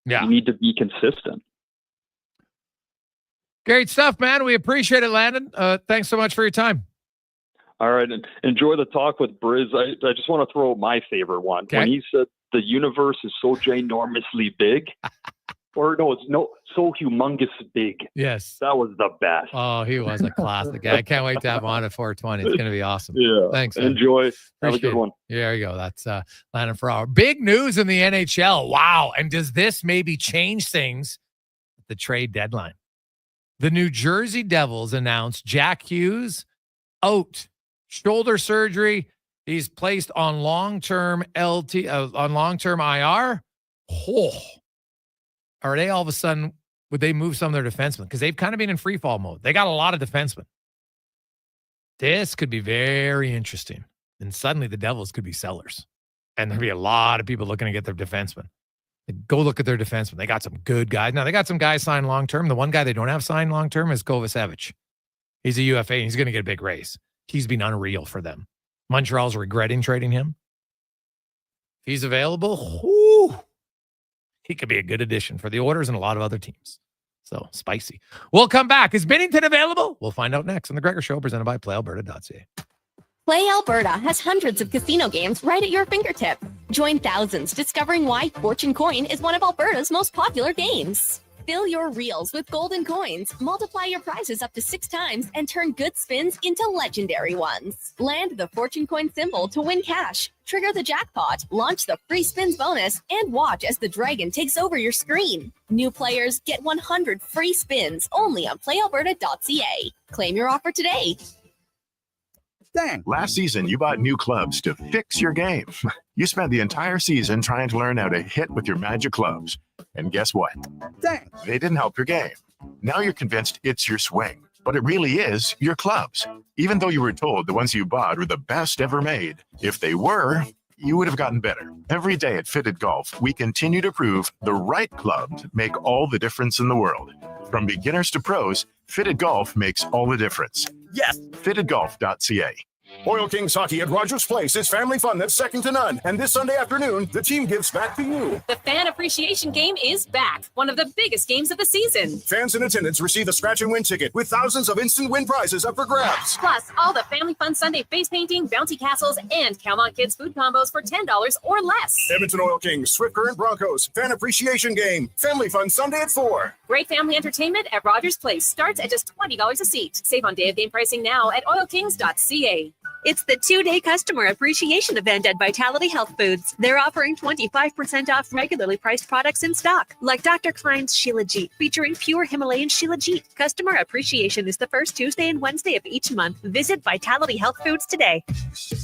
Yeah. You need to be consistent. Great stuff, man. We appreciate it, Landon. Thanks so much for your time. All right. And enjoy the talk with Briz. I just want to throw out my favorite one. Okay. When he said the universe is so ginormously big, or no, it's so humongous big. Yes. That was the best. Oh, he was a classic. I can't wait to have him on at 420. It's going to be awesome. Yeah. Thanks. Man. Enjoy. Have a Appreciate good one. it. There you go. That's Landon Ferraro. Big news in the NHL. Wow. And does this maybe change things at the trade deadline? The New Jersey Devils announced Jack Hughes out, shoulder surgery. He's placed on long-term IR. Oh. Are they all of a sudden, would they move some of their defensemen? Because they've kind of been in free fall mode. They got a lot of defensemen. This could be very interesting. And suddenly the Devils could be sellers. And there'll be a lot of people looking to get their defensemen. Go look at their defensemen. They got some good guys. Now, they got some guys signed long-term. The one guy they don't have signed long-term is Kovacevic. He's a UFA, and he's going to get a big raise. He's been unreal for them. Montreal's regretting trading him. If he's available, he could be a good addition for the Oilers and a lot of other teams. So, spicy. We'll come back. Is Binnington available? We'll find out next on The Gregor Show, presented by PlayAlberta.ca. Play Alberta has hundreds of casino games right at your fingertip. Join thousands discovering why Fortune Coin is one of Alberta's most popular games. Fill your reels with golden coins, multiply your prizes up to 6 times, and turn good spins into legendary ones. Land the Fortune Coin symbol to win cash, trigger the jackpot, launch the free spins bonus, and watch as the dragon takes over your screen. New players get 100 free spins only on PlayAlberta.ca. Claim your offer today. Dang. Last season, you bought new clubs to fix your game. You spent the entire season trying to learn how to hit with your magic clubs. And guess what? Dang. They didn't help your game. Now you're convinced it's your swing, but it really is your clubs. Even though you were told the ones you bought were the best ever made, if they were, you would have gotten better. Every day at Fitted Golf, we continue to prove the right clubs make all the difference in the world. From beginners to pros, Fitted Golf makes all the difference. Yes, fittedgolf.ca. Oil Kings Hockey at Rogers Place is family fun that's second to none. And this Sunday afternoon, the team gives back to you. The Fan Appreciation Game is back, one of the biggest games of the season. Fans in attendance receive a scratch and win ticket with thousands of instant win prizes up for grabs. Plus, all the Family Fun Sunday face painting, bouncy castles, and Calmont Kids food combos for $10 or less. Edmonton Oil Kings, Swift Current Broncos, Fan Appreciation Game. Family Fun Sunday at 4. Great family entertainment at Rogers Place starts at just $20 a seat. Save on day of game pricing now at oilkings.ca. It's the 2-day customer appreciation event at Vitality Health Foods. They're offering 25% off regularly priced products in stock, like Dr. Klein's Shilajit, featuring pure Himalayan Shilajit. Customer appreciation is the first Tuesday and Wednesday of each month. Visit Vitality Health Foods today.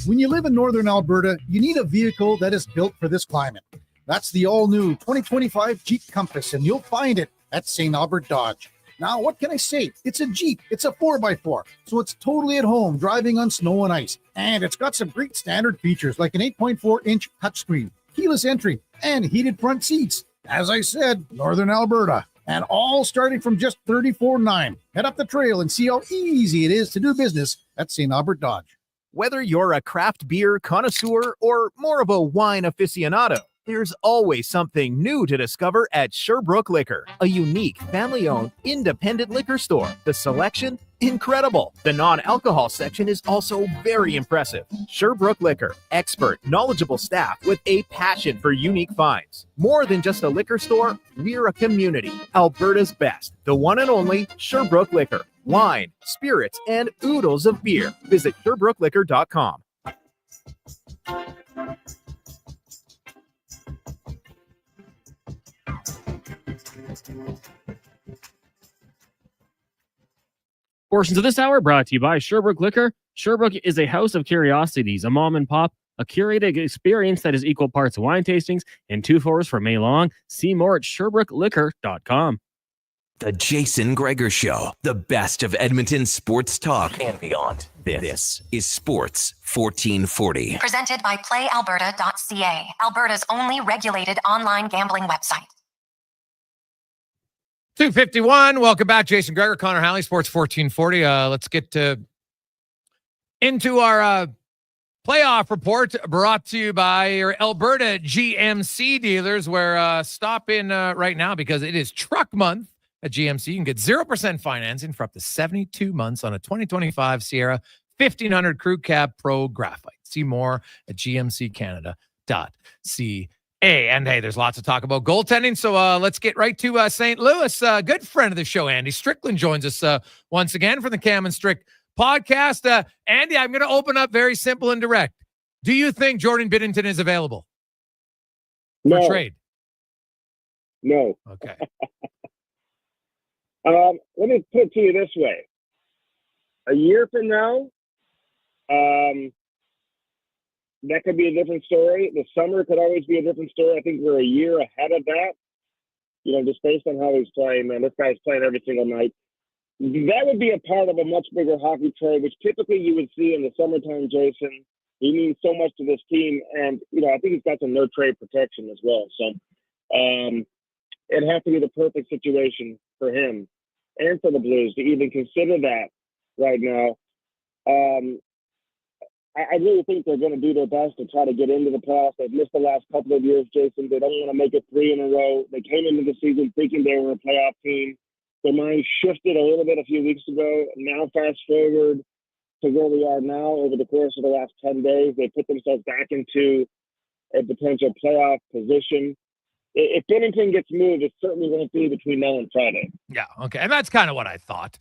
When you live in northern Alberta, you need a vehicle that is built for this climate. That's the all-new 2025 Jeep Compass, and you'll find it at St. Albert Dodge. Now, what can I say? It's a Jeep. It's a 4x4, so it's totally at home driving on snow and ice. And it's got some great standard features like an 8.4-inch touchscreen, keyless entry, and heated front seats. As I said, Northern Alberta. And all starting from just $34,900. Head up the trail and see how easy it is to do business at St. Albert Dodge. Whether you're a craft beer connoisseur or more of a wine aficionado, there's always something new to discover at Sherbrooke Liquor, a unique family-owned independent liquor store. The selection, incredible. The non-alcohol section is also very impressive. Sherbrooke Liquor, expert, knowledgeable staff with a passion for unique finds. More than just a liquor store, we're a community. Alberta's best, the one and only Sherbrooke Liquor. Wine, spirits, and oodles of beer. Visit SherbrookeLiquor.com. Portions of this hour brought to you by Sherbrooke Liquor. Sherbrooke is a house of curiosities, a mom and pop, a curated experience that is equal parts wine tastings and 2-4s for May long. See more at SherbrookeLiquor.com. The Jason Gregor Show, the best of Edmonton sports talk and beyond. This is Sports 1440. Presented by PlayAlberta.ca, Alberta's only regulated online gambling website. 2:51. Welcome back, Jason Gregor, Connor Halley, Sports 1440. Let's get into our playoff report brought to you by your Alberta GMC dealers, where stop in right now because it is truck month at GMC. You can get 0% financing for up to 72 months on a 2025 Sierra 1500 Crew Cab Pro Graphite. See more at gmccanada.ca. And hey, there's lots to talk about goaltending. So let's get right to St. Louis. Good friend of the show, Andy Strickland, joins us once again from the Cam and Strick podcast. Andy, I'm going to open up very simple and direct. Do you think Jordan Binnington is available for trade? No. Okay. Let me put it to you this way. A year from now, that could be a different story. The summer could always be a different story. I think we're a year ahead of that. You know, just based on how he's playing, man, this guy's playing every single night. That would be a part of a much bigger hockey trade, which typically you would see in the summertime, Jason. He means so much to this team. And, you know, I think he's got some no trade protection as well. So it'd have to be the perfect situation for him and for the Blues to even consider that right now. I really think they're going to do their best to try to get into the playoffs. They've missed the last couple of years, Jason. They don't want to make it 3 in a row. They came into the season thinking they were a playoff team. Their mind shifted a little bit a few weeks ago. Now, fast forward to where we are now over the course of the last 10 days, they put themselves back into a potential playoff position. If Bennington gets moved, it certainly won't be between now and Friday. Yeah, okay. And that's kind of what I thought.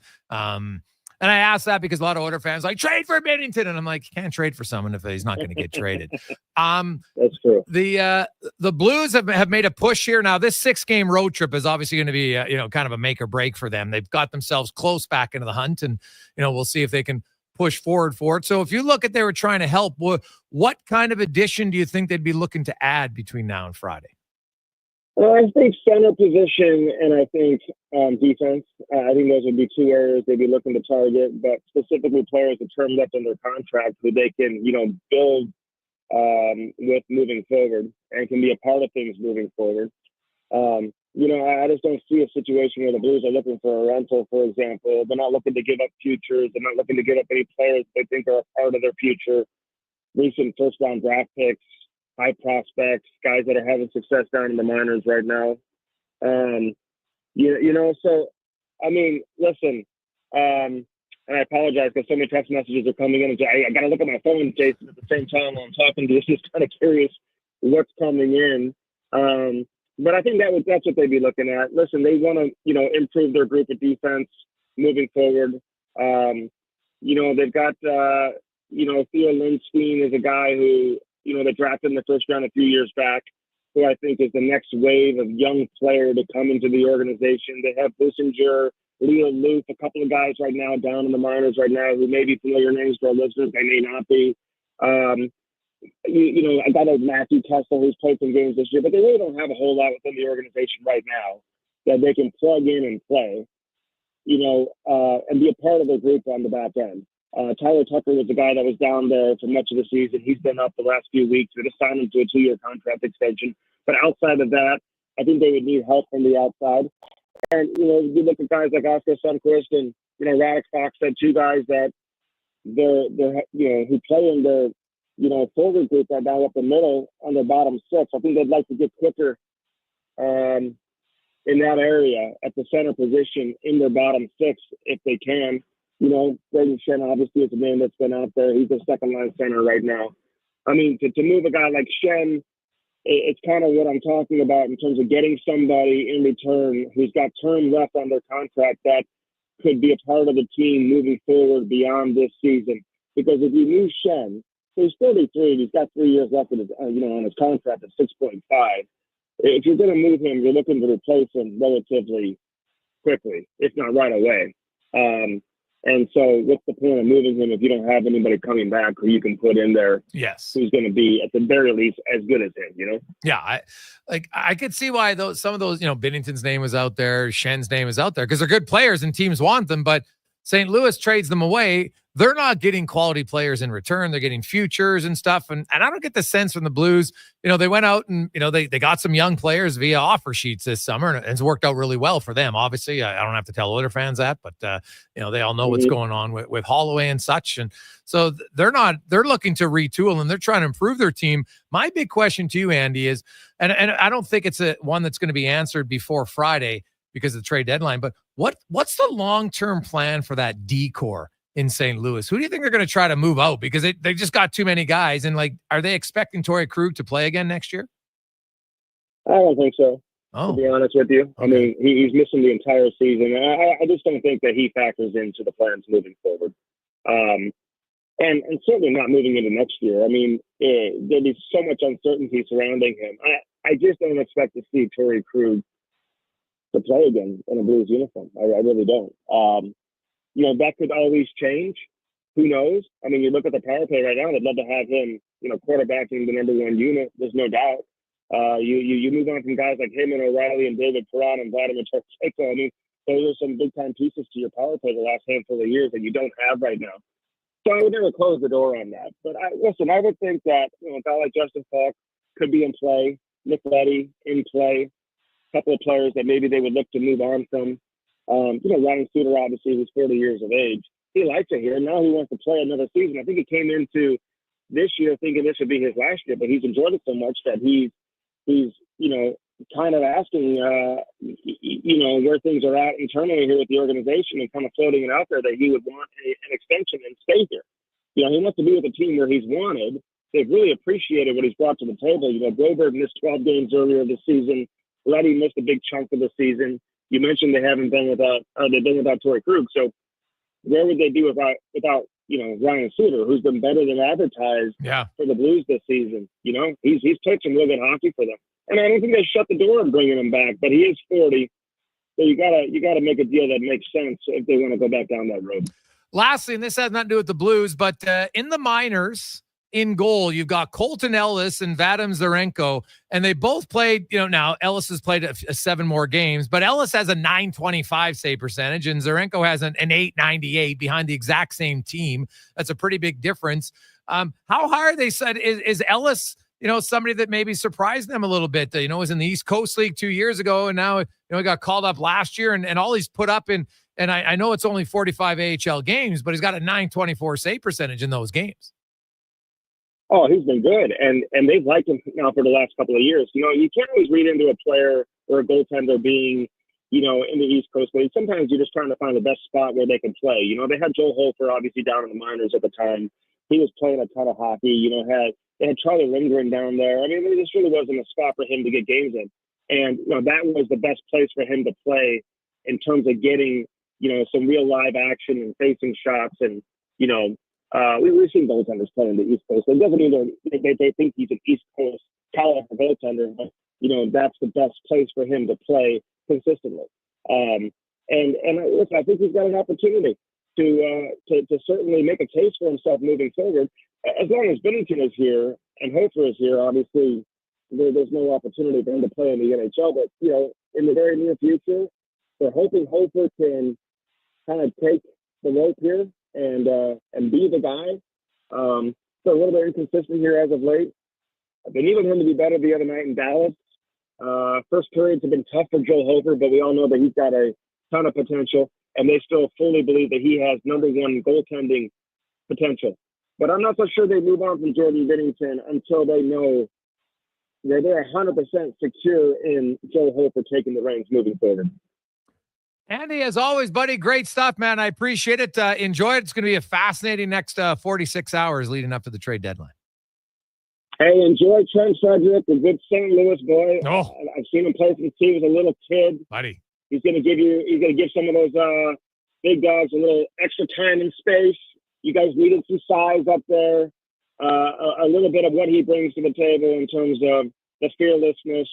And I asked that because a lot of Oilers fans like, trade for Bennington. And I'm like, you can't trade for someone if he's not going to get traded. That's true. The Blues have made a push here. Now, this 6-game road trip is obviously going to be, kind of a make or break for them. They've got themselves close back into the hunt, and, we'll see if they can push forward for it. So if you look at they were trying to help, what kind of addition do you think they'd be looking to add between now and Friday? Well, I think center position and I think defense. I think those would be 2 areas they'd be looking to target, but specifically players that termed up in their contract who they can, build with moving forward and can be a part of things moving forward. I just don't see a situation where the Blues are looking for a rental, for example. They're not looking to give up futures. They're not looking to give up any players they think are a part of their future. Recent first-round draft picks, high prospects, guys that are having success down in the minors right now. So, I mean, listen, and I apologize because so many text messages are coming in. I got to look at my phone, Jason, at the same time while I'm talking to you. Just kind of curious what's coming in. But I think that's what they'd be looking at. Listen, they want to, improve their group of defense moving forward. They've got, Theo Lindstein is a guy who, they drafted in the first round a few years back, who I think is the next wave of young player to come into the organization. They have Bussinger, Leo Luth, a couple of guys right now down in the minors right now who may be familiar names to our listeners. They may not be. I got a Matthew Kessler who's played some games this year, but they really don't have a whole lot within the organization right now that they can plug in and play, and be a part of the group on the back end. Tyler Tucker was the guy that was down there for much of the season. He's been up the last few weeks. They just signed him to a 2-year contract extension. But outside of that, I think they would need help from the outside. And, you look at guys like Oscar Sundquist and, Radek Fox said 2 guys that they're who play in the, forward group right now up the middle on their bottom 6. I think they'd like to get quicker in that area at the center position in their bottom 6 if they can. Braden Shen obviously is a man that's been out there. He's a second-line center right now. I mean, to move a guy like Shen, it's kind of what I'm talking about in terms of getting somebody in return who's got term left on their contract that could be a part of the team moving forward beyond this season. Because if you move Shen, he's 33 and he's got 3 years left on his contract at 6.5. If you're going to move him, you're looking to replace him relatively quickly, if not right away. And so what's the point of moving him if you don't have anybody coming back who you can put in there? Yes. Who's going to be at the very least as good as him, Yeah. I could see why some of those, Bennington's name was out there. Shen's name is out there because they're good players and teams want them, but St. Louis trades them away. They're not getting quality players in return. They're getting futures and stuff. And I don't get the sense from the Blues, they went out and, they got some young players via offer sheets this summer, and it's worked out really well for them. Obviously, I don't have to tell Oilers fans that, but, they all know what's going on with Holloway and such. And so they're looking to retool and they're trying to improve their team. My big question to you, Andy, is, and I don't think it's one that's going to be answered before Friday because of the trade deadline, but what's the long-term plan for that D-core in St. Louis? Who do you think they're going to try to move out? Because they just got too many guys. And are they expecting Torrey Krug to play again next year? I don't think so, to be honest with you. Okay. I mean, he's missing the entire season. I just don't think that he factors into the plans moving forward. And certainly not moving into next year. I mean, there'll be so much uncertainty surrounding him. I just don't expect to see Torrey Krug to play again in a Blues uniform. I really don't. That could always change. Who knows? I mean, you look at the power play right now, they'd love to have him, quarterbacking the number 1 unit. There's no doubt. You move on from guys like him and O'Reilly and David Perron and Vladimir Tarasenko. I mean, those are some big-time pieces to your power play the last handful of years that you don't have right now. So I would never close the door on that. But I would think that, a guy like Justin Falk could be in play, Nick Leddy in play, a couple of players that maybe they would look to move on from. Ryan Suter, obviously, who's 40 years of age. he likes it here. Now he wants to play another season. I think he came into this year thinking this would be his last year, but he's enjoyed it so much that he's kind of asking, where things are at internally here with the organization and kind of floating it out there that he would want an extension and stay here. He wants to be with a team where he's wanted. They've really appreciated what he's brought to the table. Broberg missed 12 games earlier this season. Letty missed a big chunk of the season. You mentioned they've been without Torrey Krug. So where would they be without Ryan Suter, who's been better than advertised for the Blues this season? He's played some real good hockey for them. And I don't think they shut the door on bringing him back, but he is 40. So you gotta make a deal that makes sense if they want to go back down that road. Lastly, and this has nothing to do with the Blues, but in the minors, in goal, you've got Colton Ellis and Vadim Zarenko, and they both played, now Ellis has played 7 more games, but Ellis has a .925 save percentage, and Zarenko has an .898 behind the exact same team. That's a pretty big difference. How high are they said? Is Ellis, somebody that maybe surprised them a little bit? Was in the East Coast League 2 years ago, and now, he got called up last year, and all he's put up in, and I know it's only 45 AHL games, but he's got a .924 save percentage in those games. Oh, he's been good, and they've liked him now for the last couple of years. You can't always read into a player or a goaltender being, in the East Coast League. Sometimes you're just trying to find the best spot where they can play. They had Joe Holfer obviously down in the minors at the time. He was playing a ton of hockey. They had Charlie Lindgren down there. I mean, this really wasn't a spot for him to get games in, and that was the best place for him to play in terms of getting some real live action and facing shots and we've seen goaltenders play in the East Coast. It doesn't mean they think he's an East Coast caliber goaltender, but that's the best place for him to play consistently. And listen, I think he's got an opportunity to certainly make a case for himself moving forward. As long as Binnington is here and Hofer is here, obviously there's no opportunity for him to play in the NHL. But in the very near future, they're hoping Hofer can kind of take the rope here and be the guy. So a little bit inconsistent here as of late. They needed him to be better the other night in Dallas. First periods have been tough for Joe Hofer, but we all know that he's got a ton of potential, and they still fully believe that he has number one goaltending potential. But I'm not so sure they move on from Jordan Binnington until they know that they're 100% secure in Joe Hofer taking the reins moving forward. Andy, as always, buddy, great stuff, man. I appreciate it. Enjoy it. It's going to be a fascinating next 46 hours leading up to the trade deadline. Hey, enjoy Trent Frederick, a good St. Louis boy. Oh. I've seen him play for the team as a little kid. Buddy. He's going to give some of those big dogs a little extra time and space. You guys needed some size up there. A little bit of what he brings to the table in terms of the fearlessness,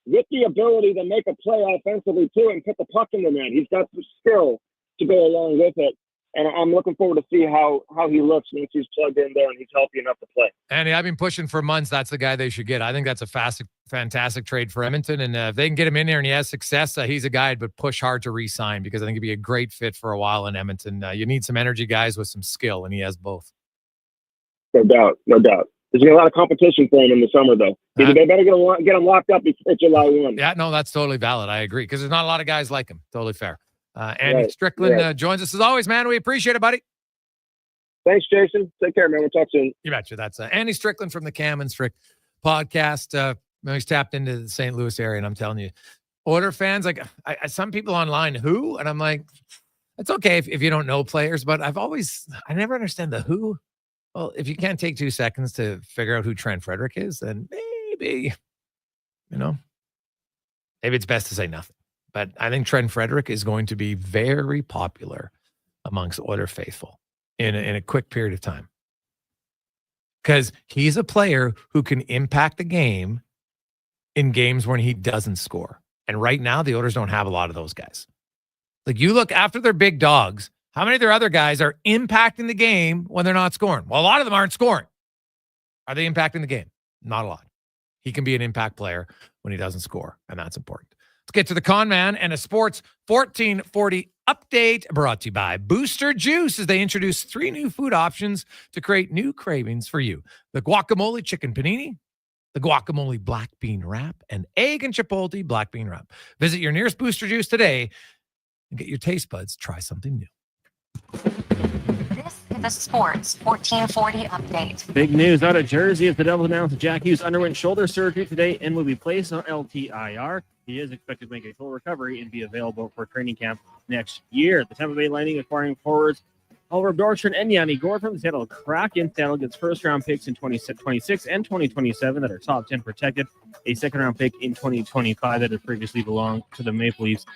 with the ability to make a play offensively too and put the puck in the net. He's got the skill to go along with it. And I'm looking forward to see how he looks once he's plugged in there and he's healthy enough to play. Andy, I've been pushing for months. That's the guy they should get. I think that's a fantastic trade for Edmonton. And if they can get him in there and he has success, he's a guy I'd push hard to re-sign because I think he'd be a great fit for a while in Edmonton. You need some energy guys with some skill, and he has both. No doubt. There's going to be a lot of competition for him in the summer, though. They better get him locked up before July 1. Yeah, no, that's totally valid. I agree, because there's not a lot of guys like him. Totally fair. Andy Strickland joins us as always, man. We appreciate it, buddy. Thanks, Jason. Take care, man. We'll talk soon. You betcha. That's Andy Strickland from the Cam and Strick podcast. He's tapped into the St. Louis area, and I'm telling you, Oiler fans, like some people online, who? And I'm like, it's okay if you don't know players, but I never understand the who. Well, if you can't take 2 seconds to figure out who Trent Frederick is, then maybe it's best to say nothing. But I think Trent Frederick is going to be very popular amongst Oiler faithful in a quick period of time. Because he's a player who can impact the game in games when he doesn't score. And right now, the Oilers don't have a lot of those guys. Like, you look after their big dogs, how many of their other guys are impacting the game when they're not scoring? Well, a lot of them aren't scoring. Are they impacting the game? Not a lot. He can be an impact player when he doesn't score, and that's important. Let's get to the Con Man and a Sports 1440 update brought to you by Booster Juice as they introduce 3 new food options to create new cravings for you. The guacamole chicken panini, the guacamole black bean wrap, and egg and chipotle black bean wrap. Visit your nearest Booster Juice today and get your taste buds try something new. This is the Sports 1440 update. Big news out of Jersey as the Devils announced Jack Hughes underwent shoulder surgery today and will be placed on LTIR. He is expected to make a full recovery and be available for training camp next year. The Tampa Bay Lightning acquiring forwards Oliver Bjorkstrand and Yanni Gourde from the Seattle Kraken. Seattle gets first-round picks in 2026 and 2027 that are top 10 protected. A second-round pick in 2025 that had previously belonged to the Maple Leafs.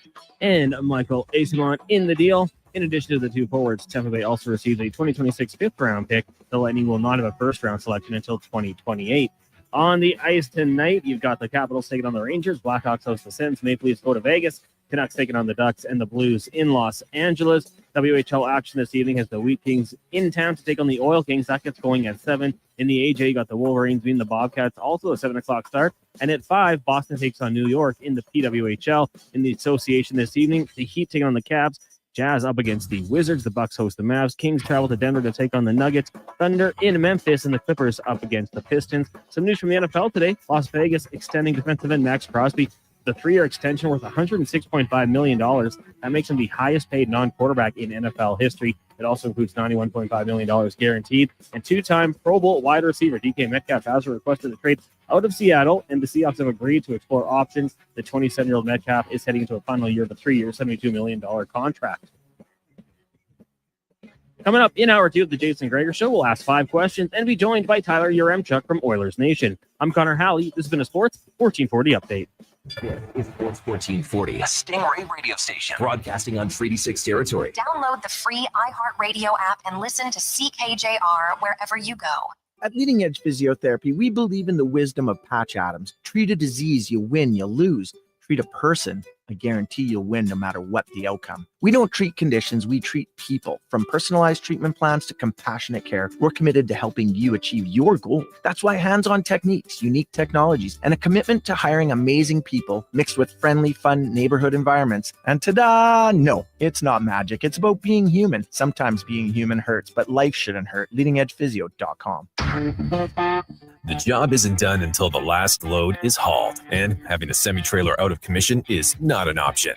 And Michael Eyssimont in the deal. In addition to the two forwards, Tampa Bay also received a 2026 fifth-round pick. The Lightning will not have a first-round selection until 2028. On the ice tonight, you've got the Capitals taking on the Rangers. Blackhawks host the Sens. Maple Leafs go to Vegas. Canucks taking on the Ducks and the Blues in Los Angeles. WHL action this evening has the Wheat Kings in town to take on the Oil Kings. That gets going at 7. In the AJ, you got the Wolverines beating the Bobcats, also a 7 o'clock start. And at 5, Boston takes on New York in the PWHL. In the association this evening, the Heat taking on the Cavs. Jazz up against the Wizards. The Bucks host the Mavs. Kings travel to Denver to take on the Nuggets. Thunder in Memphis, and the Clippers up against the Pistons. Some news from the NFL today. Las Vegas extending defensive end Max Crosby the 3-year extension worth $106.5 million. That makes him the highest paid non-quarterback in NFL history. It also includes $91.5 million guaranteed. And two-time Pro Bowl wide receiver DK Metcalf has requested a trade out of Seattle, and the Seahawks have agreed to explore options. The 27-year-old Metcalf is heading into a final year of a 3-year, $72 million contract. Coming up in hour 2 of the Jason Gregor Show, we'll ask 5 questions and be joined by Tyler Yaremchuk from Oilers Nation. I'm Connor Halley. This has been a Sports 1440 update. It's Sports 1440, a Stingray radio station broadcasting on Treaty 6 territory. Download the free iHeartRadio app and listen to CKJR wherever you go. At Leading Edge Physiotherapy, we believe in the wisdom of Patch Adams. Treat a disease, you win, you lose. Treat a person, I guarantee you'll win no matter what the outcome. We don't treat conditions, we treat people. From personalized treatment plans to compassionate care, we're committed to helping you achieve your goal. That's why hands-on techniques, unique technologies, and a commitment to hiring amazing people mixed with friendly, fun neighborhood environments. And ta-da! No, it's not magic. It's about being human. Sometimes being human hurts, but life shouldn't hurt. LeadingEdgePhysio.com. The job isn't done until the last load is hauled, and having a semi-trailer out of commission is not an option.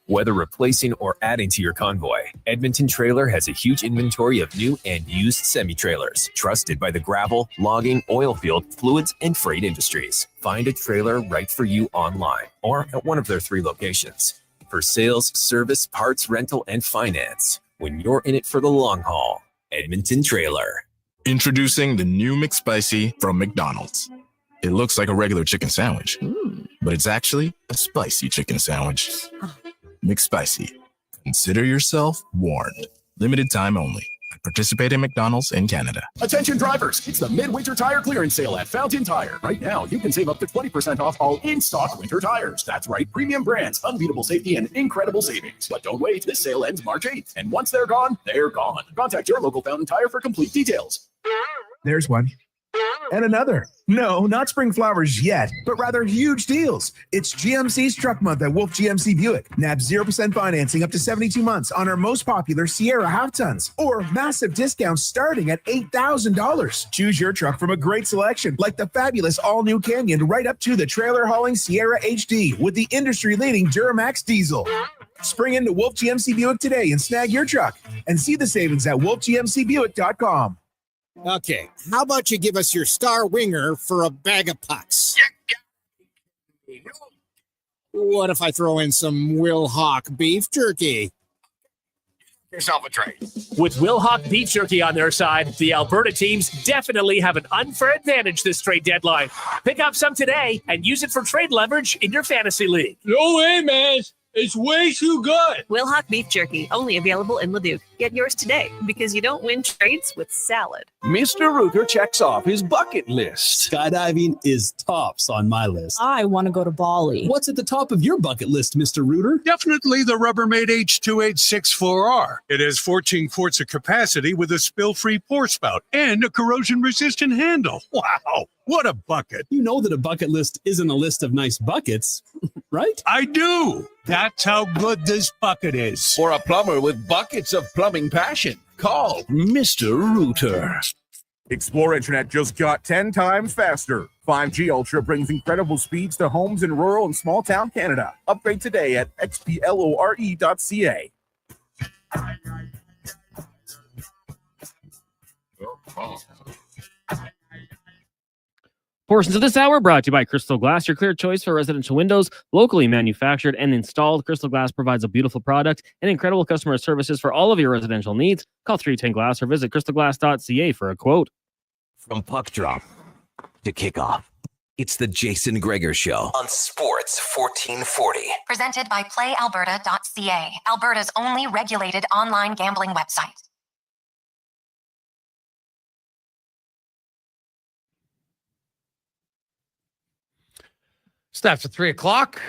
Whether replacing or adding to your convoy, Edmonton Trailer has a huge inventory of new and used semi-trailers, trusted by the gravel, logging, oil field, fluids, and freight industries. Find a trailer right for you online or at one of their 3 locations. For sales, service, parts, rental, and finance, when you're in it for the long haul, Edmonton Trailer. Introducing the new McSpicy from McDonald's. It looks like a regular chicken sandwich, but it's actually a spicy chicken sandwich. McSpicy. Consider yourself warned. Limited time only. Participate in McDonald's in Canada. Attention drivers, it's the midwinter tire clearance sale at Fountain Tire. Right now, you can save up to 20% off all in-stock winter tires. That's right, premium brands, unbeatable safety, and incredible savings. But don't wait, this sale ends March 8th. And once they're gone, they're gone. Contact your local Fountain Tire for complete details. There's one. And another. No, not spring flowers yet, but rather huge deals. It's GMC's Truck Month at Wolf GMC Buick. Nab 0% financing up to 72 months on our most popular Sierra half-tons, or massive discounts starting at $8,000. Choose your truck from a great selection, like the fabulous all-new Canyon, right up to the trailer-hauling Sierra HD with the industry-leading Duramax diesel. Spring into Wolf GMC Buick today and snag your truck, and see the savings at wolfgmcbuick.com. Okay, how about you give us your star winger for a bag of pucks? What if I throw in some Will Hawk beef jerky? Yourself a trade. With Will Hawk beef jerky on their side, the Alberta teams definitely have an unfair advantage this trade deadline. Pick up some today and use it for trade leverage in your fantasy league. No way, man. It's way too good. Will Hawk beef jerky, only available in Leduc. Get yours today, because you don't win trades with salad. Mr. Ruther checks off his bucket list. Skydiving is tops on my list. I want to go to Bali. What's at the top of your bucket list, Mr. Ruther? Definitely the Rubbermaid H2864R. It has 14 quarts of capacity with a spill-free pour spout and a corrosion-resistant handle. Wow, what a bucket. You know that a bucket list isn't a list of nice buckets, right? I do. That's how good this bucket is. For a plumber with buckets of plumbing passion, call Mr. Ruther. Explore Internet just got 10 times faster. 5G Ultra brings incredible speeds to homes in rural and small town Canada. Upgrade today at xplore.ca. Portions of this hour brought to you by Crystal Glass, your clear choice for residential windows, locally manufactured and installed. Crystal Glass provides a beautiful product and incredible customer services for all of your residential needs. Call 310 Glass or visit crystalglass.ca for a quote. From puck drop to kickoff, it's the Jason Gregor Show on Sports 1440. Presented by PlayAlberta.ca, Alberta's only regulated online gambling website. Starts at 3 o'clock.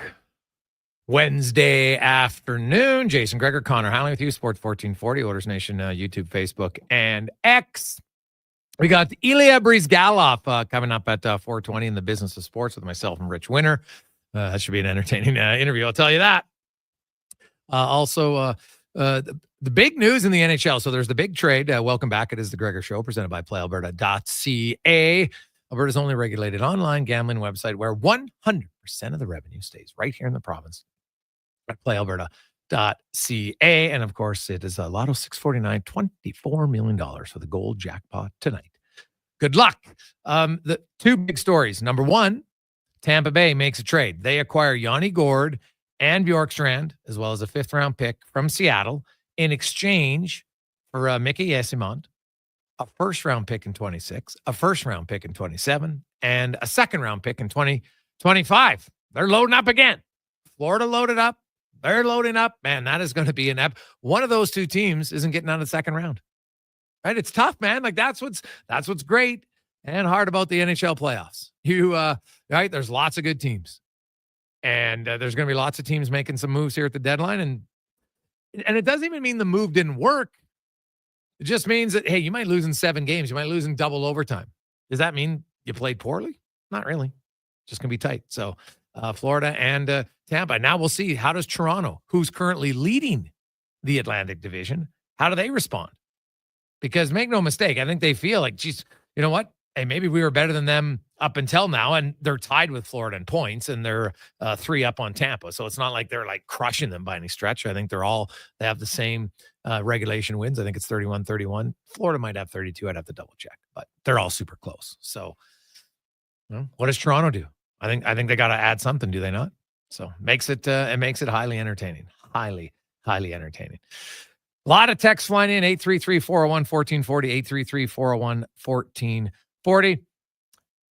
Wednesday afternoon. Jason Gregor, Connor Halley with you, Sports 1440, Oilers Nation, YouTube, Facebook, and X. We got Ilya Bryzgalov coming up at 4:20 in the Business of Sports with myself and Rich Winter. That should be an entertaining interview, I'll tell you that. Also, the big news in the NHL. So there's the big trade. Welcome back. It is the Gregor Show presented by PlayAlberta.ca. Alberta's only regulated online gambling website where 100% of the revenue stays right here in the province at PlayAlberta.ca. And of course, it is Lotto 649, $24 million for the gold jackpot tonight. Good luck. The two big stories. Number one, Tampa Bay makes a trade. They acquire Yanni Gourde and Bjorkstrand, as well as a 5th-round pick from Seattle in exchange for Mickey Esimont, a 1st-round pick in 26, a 1st-round pick in 27, and a 2nd-round pick in 2025. They're loading up again. Florida loaded up. They're loading up. Man, that is going to be an one of those two teams isn't getting out of the 2nd round. Right? It's tough, man. Like that's what's great and hard about the NHL playoffs. Right? There's lots of good teams. And there's going to be lots of teams making some moves here at the deadline. And it doesn't even mean the move didn't work. It just means that, hey, you might lose in 7 games. You might lose in double overtime. Does that mean you played poorly? Not really. It's just going to be tight. So Florida and Tampa. Now we'll see. How does Toronto, who's currently leading the Atlantic Division, how do they respond? Because make no mistake, I think they feel like, geez, you know what? Hey, maybe we were better than them up until now, and they're tied with Florida in points, and they're 3 up on Tampa. So it's not like they're like crushing them by any stretch. I think they have the same regulation wins. I think it's 31-31. Florida might have 32. I'd have to double check, but they're all super close. So what does Toronto do? I think they got to add something, do they not? So it makes it highly entertaining. Highly entertaining. A lot of texts flying in, 833-401-1440, 833-401-1440.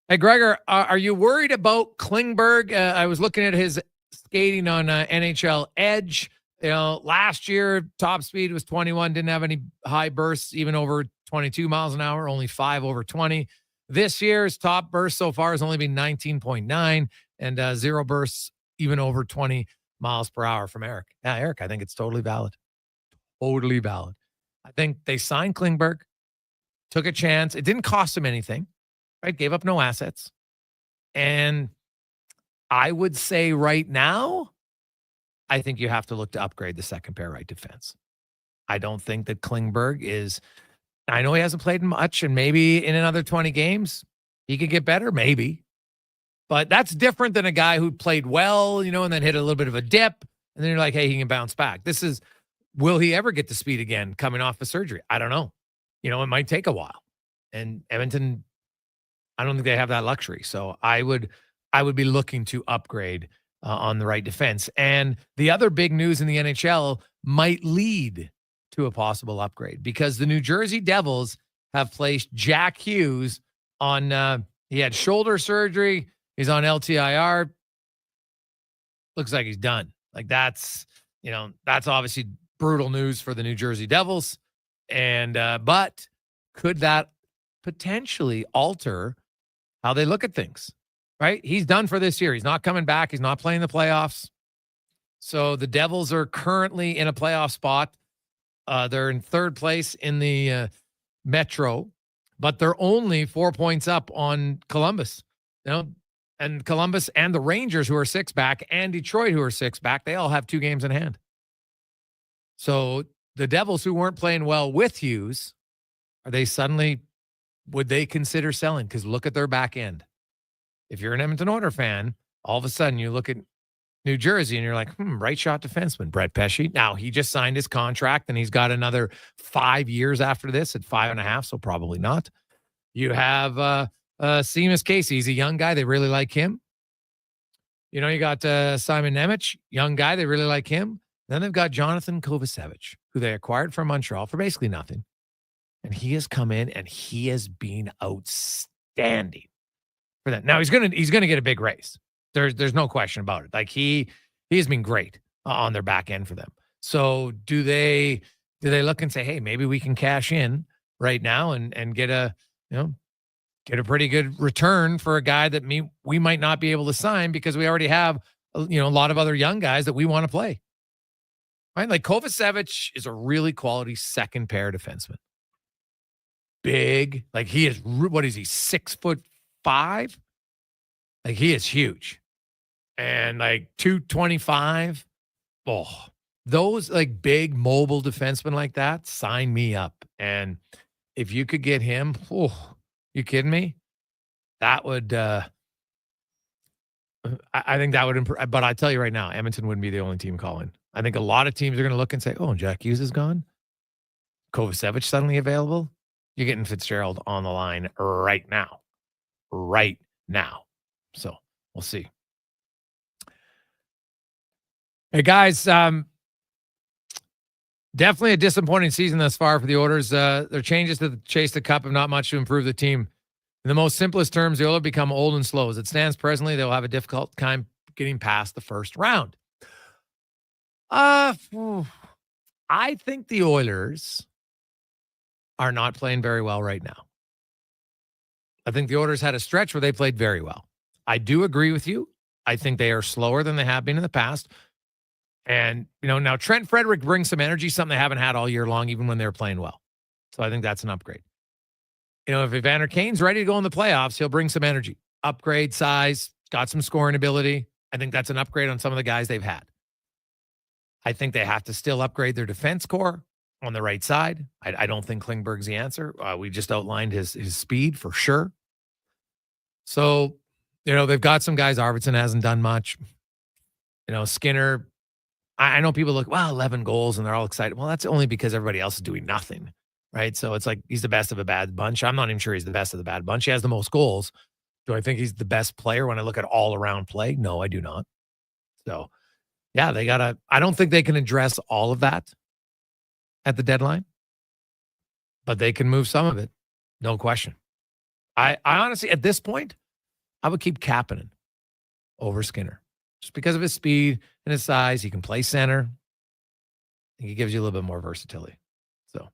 Hey, Gregor, are you worried about Klingberg? I was looking at his skating on NHL Edge. Last year, top speed was 21, didn't have any high bursts, even over 22 miles an hour, only 5 over 20. This year's top burst so far has only been 19.9 and 0 bursts, even over 20 miles per hour from Eric. Yeah, Eric, I think it's totally valid. Totally valid. I think they signed Klingberg, took a chance. It didn't cost him anything, right? Gave up no assets. And I would say right now, I think you have to look to upgrade the second pair right defense. I don't think that Klingberg is, I know he hasn't played much, and maybe in another 20 games, he could get better, maybe. But that's different than a guy who played well, and then hit a little bit of a dip, and then you're like, hey, he can bounce back. Will he ever get to speed again coming off the surgery? I don't know. It might take a while. And Edmonton, I don't think they have that luxury. So I would be looking to upgrade on the right defense. And the other big news in the NHL might lead to a possible upgrade because the New Jersey Devils have placed Jack Hughes on, he had shoulder surgery. He's on LTIR. Looks like he's done. Like that's obviously brutal news for the New Jersey Devils. And, but could that potentially alter how they look at things, right? He's done for this year. He's not coming back. He's not playing the playoffs. So the Devils are currently in a playoff spot. They're in 3rd place in the Metro, but they're only 4 points up on Columbus, and Columbus and the Rangers, who are 6 back, and Detroit, who are 6 back, they all have 2 games in hand. So the Devils, who weren't playing well with Hughes, would they consider selling? Because look at their back end. If you're an Edmonton Oilers fan, all of a sudden you look at New Jersey and you're like, right shot defenseman, Brett Pesce. Now, he just signed his contract and he's got another 5 years after this at 5.5, so probably not. You have Seamus Casey. He's a young guy. They really like him. You know, you got Simon Nemec, young guy. They really like him. Then they've got Jonathan Kovacevic, who they acquired from Montreal for basically nothing. And he has come in and he has been outstanding for them. Now he's gonna get a big raise. There's no question about it. Like he has been great on their back end for them. So do they look and say, hey, maybe we can cash in right now and get a pretty good return for a guy that we might not be able to sign because we already have a lot of other young guys that we want to play. Right? Like Kovacevic is a really quality second pair defenseman. Big, like he is. What is he? 6'5"? Like he is huge, and like 225. Oh, those like big mobile defensemen like that, sign me up. And if you could get him, oh, you kidding me? That would. I think that would improve. But I tell you right now, Edmonton wouldn't be the only team calling. I think a lot of teams are going to look and say, "Oh, Jack Hughes is gone. Kovacevic suddenly available." You're getting Fitzgerald on the line right now. Right now. So we'll see. Hey, guys, definitely a disappointing season thus far for the Oilers. Their changes to chase the cup have not much to improve the team. In the most simplest terms, the Oilers become old and slow. As it stands presently, they'll have a difficult time getting past the first round. I think the Oilers are not playing very well right now. I think the Oilers had a stretch where they played very well. I do agree with you. I think they are slower than they have been in the past. And, now Trent Frederick brings some energy, something they haven't had all year long, even when they're playing well. So I think that's an upgrade. If Evander Kane's ready to go in the playoffs, he'll bring some energy. Upgrade, size, got some scoring ability. I think that's an upgrade on some of the guys they've had. I think they have to still upgrade their defense core on the right side. I don't think Klingberg's the answer. We just outlined his speed for sure. So, they've got some guys. Arvidsson hasn't done much. Skinner, I know people look, 11 goals, and they're all excited. Well, that's only because everybody else is doing nothing, right? So it's like he's the best of a bad bunch. I'm not even sure he's the best of the bad bunch. He has the most goals. Do I think he's the best player when I look at all-around play? No, I do not. So, yeah, I don't think they can address all of that at the deadline, but they can move some of it. No question. I honestly, at this point, I would keep Kapanen over Skinner just because of his speed and his size. He can play center. He gives you a little bit more versatility. So,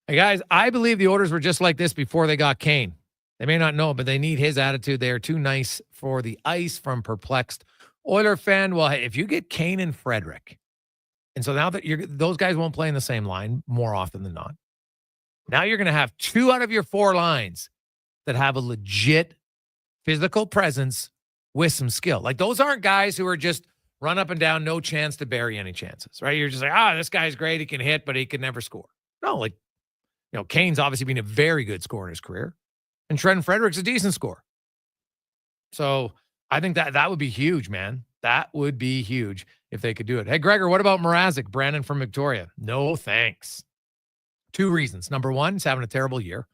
hey guys, I believe the Oilers were just like this before they got Kane. They may not know, but they need his attitude. They are too nice for the ice from perplexed Oiler fan. Well, hey, if you get Kane and Frederick, and so now that those guys won't play in the same line more often than not. Now you're going to have 2 out of your 4 lines that have a legit physical presence with some skill. Like those aren't guys who are just run up and down, no chance to bury any chances, right? You're just like, this guy's great. He can hit, but he can never score. No, Kane's obviously been a very good scorer in his career. And Trent Frederick's a decent scorer. So I think that would be huge, man. That would be huge if they could do it. Hey, Gregor, what about Mrazek? Brandon from Victoria. No, thanks. 2 reasons. Number 1, he's having a terrible year.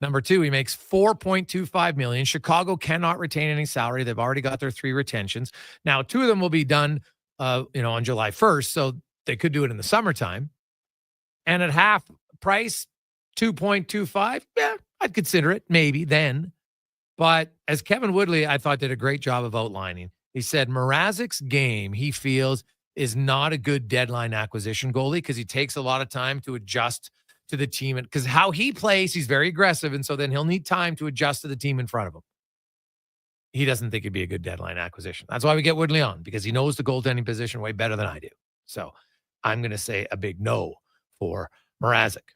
Number 2, he makes $4.25 million. Chicago cannot retain any salary. They've already got their 3 retentions. Now, 2 of them will be done, on July 1st. So they could do it in the summertime. And at half price, 2.25. Yeah, I'd consider it maybe then. But as Kevin Woodley, I thought, did a great job of outlining, he said Mrazek's game, he feels, is not a good deadline acquisition goalie because he takes a lot of time to adjust to the team. And because how he plays, he's very aggressive. And so then he'll need time to adjust to the team in front of him. He doesn't think it'd be a good deadline acquisition. That's why we get Woodley on, because he knows the goaltending position way better than I do. So I'm going to say a big no for Mrazek.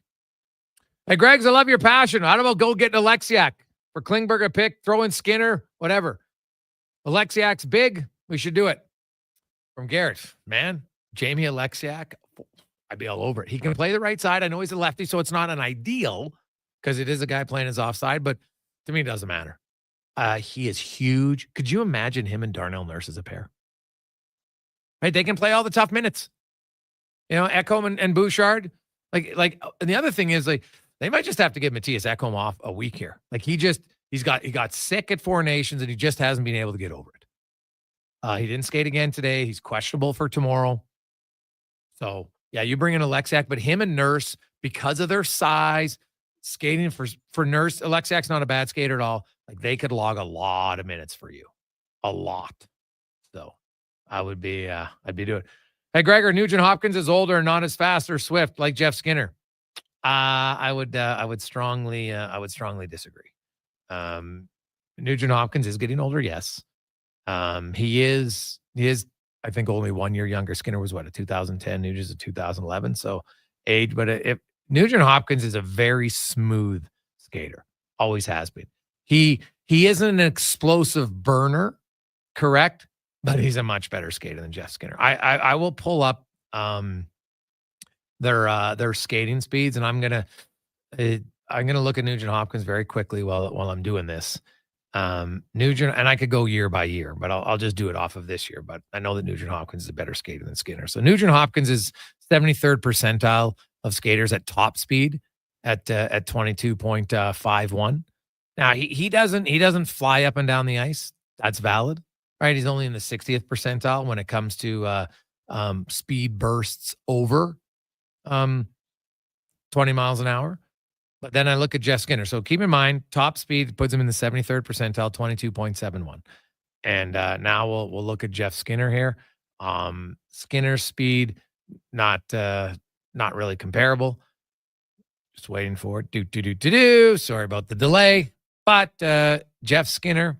Hey, Greggs, I love your passion. How about go get Alexiak for Klingberg a pick, throw in Skinner, whatever. Alexiak's big. We should do it. From Garrett, man, Jamie Alexiak, I'd be all over it. He can play the right side. I know he's a lefty, so it's not an ideal because it is a guy playing his offside, but to me, it doesn't matter. He is huge. Could you imagine him and Darnell Nurse as a pair? Right? They can play all the tough minutes. Ekholm and Bouchard, Like, and the other thing is, like, they might just have to give Matthias Ekholm off a week here. Like, he got sick at Four Nations and he just hasn't been able to get over it. He didn't skate again today. He's questionable for tomorrow. So yeah, you bring in Alexiak, but him and Nurse, because of their size, skating for Nurse, Alexiak's not a bad skater at all. Like, they could log a lot of minutes for you, a lot. So I'd be doing. Hey, Gregor, Nugent Hopkins is older and not as fast or swift like Jeff Skinner. I would strongly disagree. Nugent Hopkins is getting older, yes. He is, I think, only 1 year younger. Skinner was a 2010, Nugent's a 2011. So age, but if Nugent Hopkins is a very smooth skater, always has been. He isn't an explosive burner, correct? But he's a much better skater than Jeff Skinner. I will pull up their skating speeds, and I'm gonna look at Nugent Hopkins very quickly while I'm doing this. Nugent, and I could go year by year, but I'll just do it off of this year. But I know that Nugent Hopkins is a better skater than Skinner. So Nugent Hopkins is 73rd percentile of skaters at top speed at 22.51. Now he doesn't fly up and down the ice. That's valid, right? He's only in the 60th percentile when it comes to speed bursts over 20 miles an hour. But then I look at Jeff Skinner. So keep in mind, top speed puts him in the 73rd percentile, 22.71. And now we'll look at Jeff Skinner here. Skinner's speed, not really comparable. Just waiting for it. Sorry about the delay. But Jeff Skinner,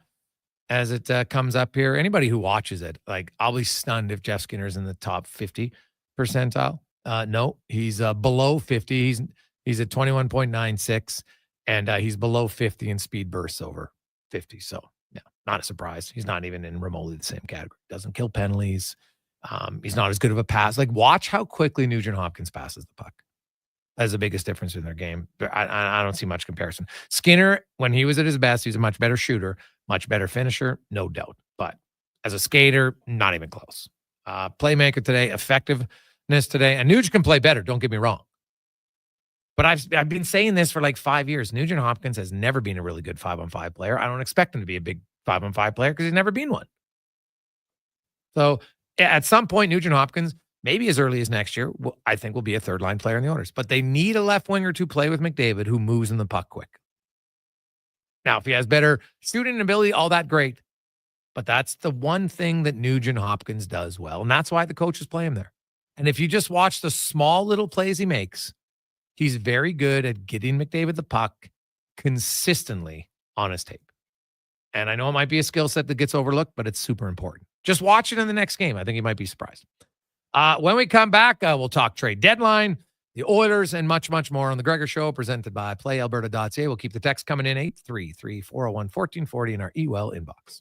as it comes up here, anybody who watches it, like, I'll be stunned if Jeff Skinner's in the top 50 percentile. No, he's below 50. He's at 21.96, and he's below 50 in speed bursts over 50. So, yeah, not a surprise. He's not even in remotely the same category. Doesn't kill penalties. He's not as good of a pass. Like, watch how quickly Nugent Hopkins passes the puck. That's the biggest difference in their game. I don't see much comparison. Skinner, when he was at his best, he's a much better shooter, much better finisher, no doubt. But as a skater, not even close. Playmaker today, effectiveness today, and Nugent can play better. Don't get me wrong. But I've been saying this for like 5 years. Nugent Hopkins has never been a really good 5-on-5 player. I don't expect him to be a big 5-on-5 player because he's never been one. So at some point, Nugent Hopkins, maybe as early as next year, I think will be a third-line player in the Oilers. But they need a left winger to play with McDavid who moves in the puck quick. Now, if he has better shooting ability, all that great. But that's the one thing that Nugent Hopkins does well. And that's why the coaches play him there. And if you just watch the small little plays he makes, he's very good at getting McDavid the puck consistently on his tape. And I know it might be a skill set that gets overlooked, but it's super important. Just watch it in the next game. I think you might be surprised. When we come back, we'll talk trade deadline, the Oilers, and much, much more on The Gregor Show, presented by PlayAlberta.ca. We'll keep the text coming in, 833-401-1440 in our eWell inbox.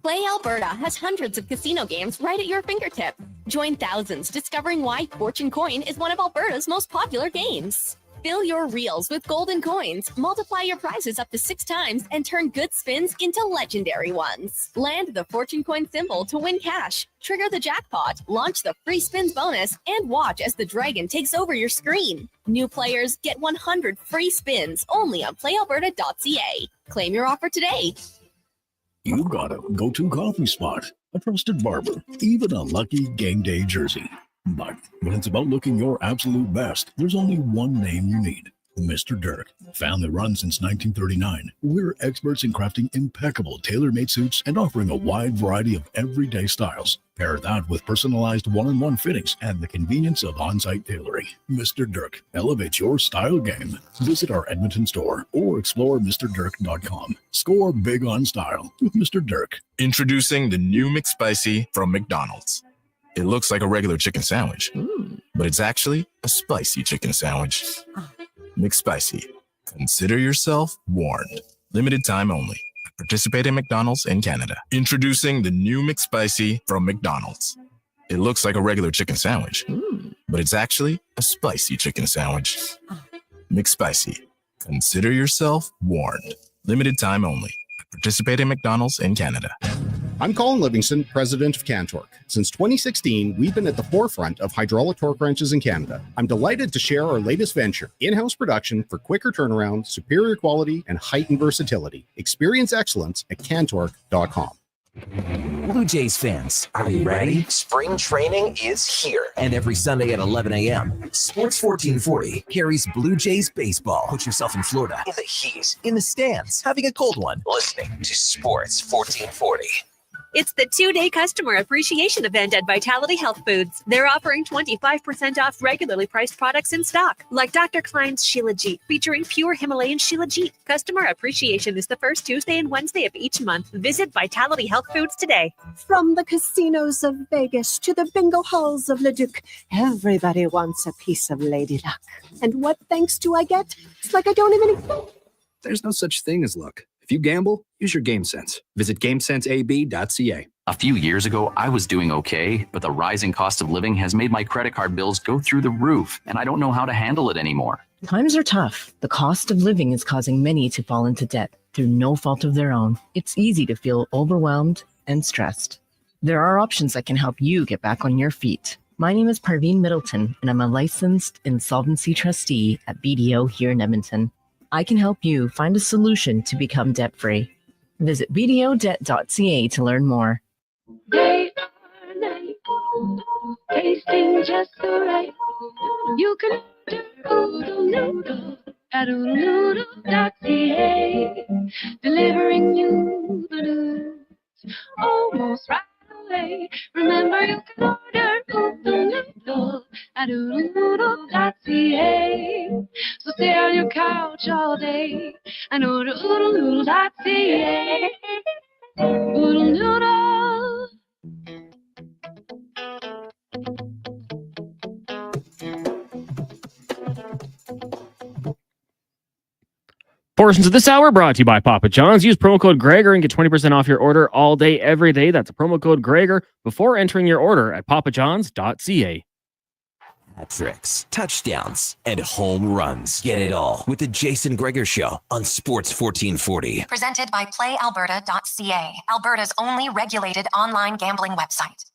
Play Alberta has hundreds of casino games right at your fingertip. Join thousands discovering why Fortune Coin is one of Alberta's most popular games. Fill your reels with golden coins, multiply your prizes up to 6 times, and turn good spins into legendary ones. Land the Fortune Coin symbol to win cash, trigger the jackpot, launch the free spins bonus, and watch as the dragon takes over your screen. New players get 100 free spins only on PlayAlberta.ca. Claim your offer today. You got a go-to coffee spot, a trusted barber, even a lucky game day jersey. But when it's about looking your absolute best, there's only one name you need: Mr. Dirk. Family run since 1939, we're experts in crafting impeccable tailor-made suits and offering a wide variety of everyday styles. Pair that with personalized one-on-one fittings and the convenience of on-site tailoring. Mr. Dirk elevates your style game. Visit our Edmonton store or explore MrDirk.com. Score big on style with Mr. Dirk. Introducing the new McSpicy from McDonald's. It looks like a regular chicken sandwich, but it's actually a spicy chicken sandwich. McSpicy. Consider yourself warned. Limited time only. Participate in McDonald's in Canada. Introducing the new McSpicy from McDonald's. It looks like a regular chicken sandwich, but it's actually a spicy chicken sandwich. McSpicy. Consider yourself warned. Limited time only. Participate in McDonald's in Canada. I'm Colin Livingston, president of Cantork. Since 2016, we've been at the forefront of hydraulic torque wrenches in Canada. I'm delighted to share our latest venture, in-house production for quicker turnaround, superior quality, and heightened versatility. Experience excellence at cantork.com. Blue Jays fans, are you ready? Spring training is here. And every Sunday at 11 a.m., Sports 1440 carries Blue Jays baseball. Put yourself in Florida, in the heat, in the stands, having a cold one, listening to Sports 1440. It's the 2-day customer appreciation event at Vitality Health Foods. They're offering 25% off regularly priced products in stock, like Dr. Klein's Shilajit, featuring pure Himalayan Shilajit. Customer appreciation is the first Tuesday and Wednesday of each month. Visit Vitality Health Foods today. From the casinos of Vegas to the bingo halls of Leduc, everybody wants a piece of Lady Luck. And what thanks do I get? It's like I don't even... There's no such thing as luck. If you gamble, use your game sense. Visit GameSenseAB.ca. A few years ago, I was doing okay, but the rising cost of living has made my credit card bills go through the roof, and I don't know how to handle it anymore. Times are tough. The cost of living is causing many to fall into debt through no fault of their own. It's easy to feel overwhelmed and stressed. There are options that can help you get back on your feet. My name is Parveen Middleton, and I'm a licensed insolvency trustee at BDO here in Edmonton. I can help you find a solution to become debt-free. Visit bdodebt.ca to learn more. Days are night, tasting just so right. You can order oodle noodle at oodlenoodle.ca, delivering you the news almost right away. Remember, you can order oodle noodle at oodlenoodle.ca. So stay on your couch all day and order oodlenoodle.ca. Oodle noodle. Portions of this hour brought to you by Papa John's. Use promo code Gregor and get 20% off your order all day, every day. That's a promo code Gregor before entering your order at papajohns.ca. Tricks, touchdowns, and home runs. Get it all with the Jason Gregor Show on Sports 1440. Presented by PlayAlberta.ca, Alberta's only regulated online gambling website.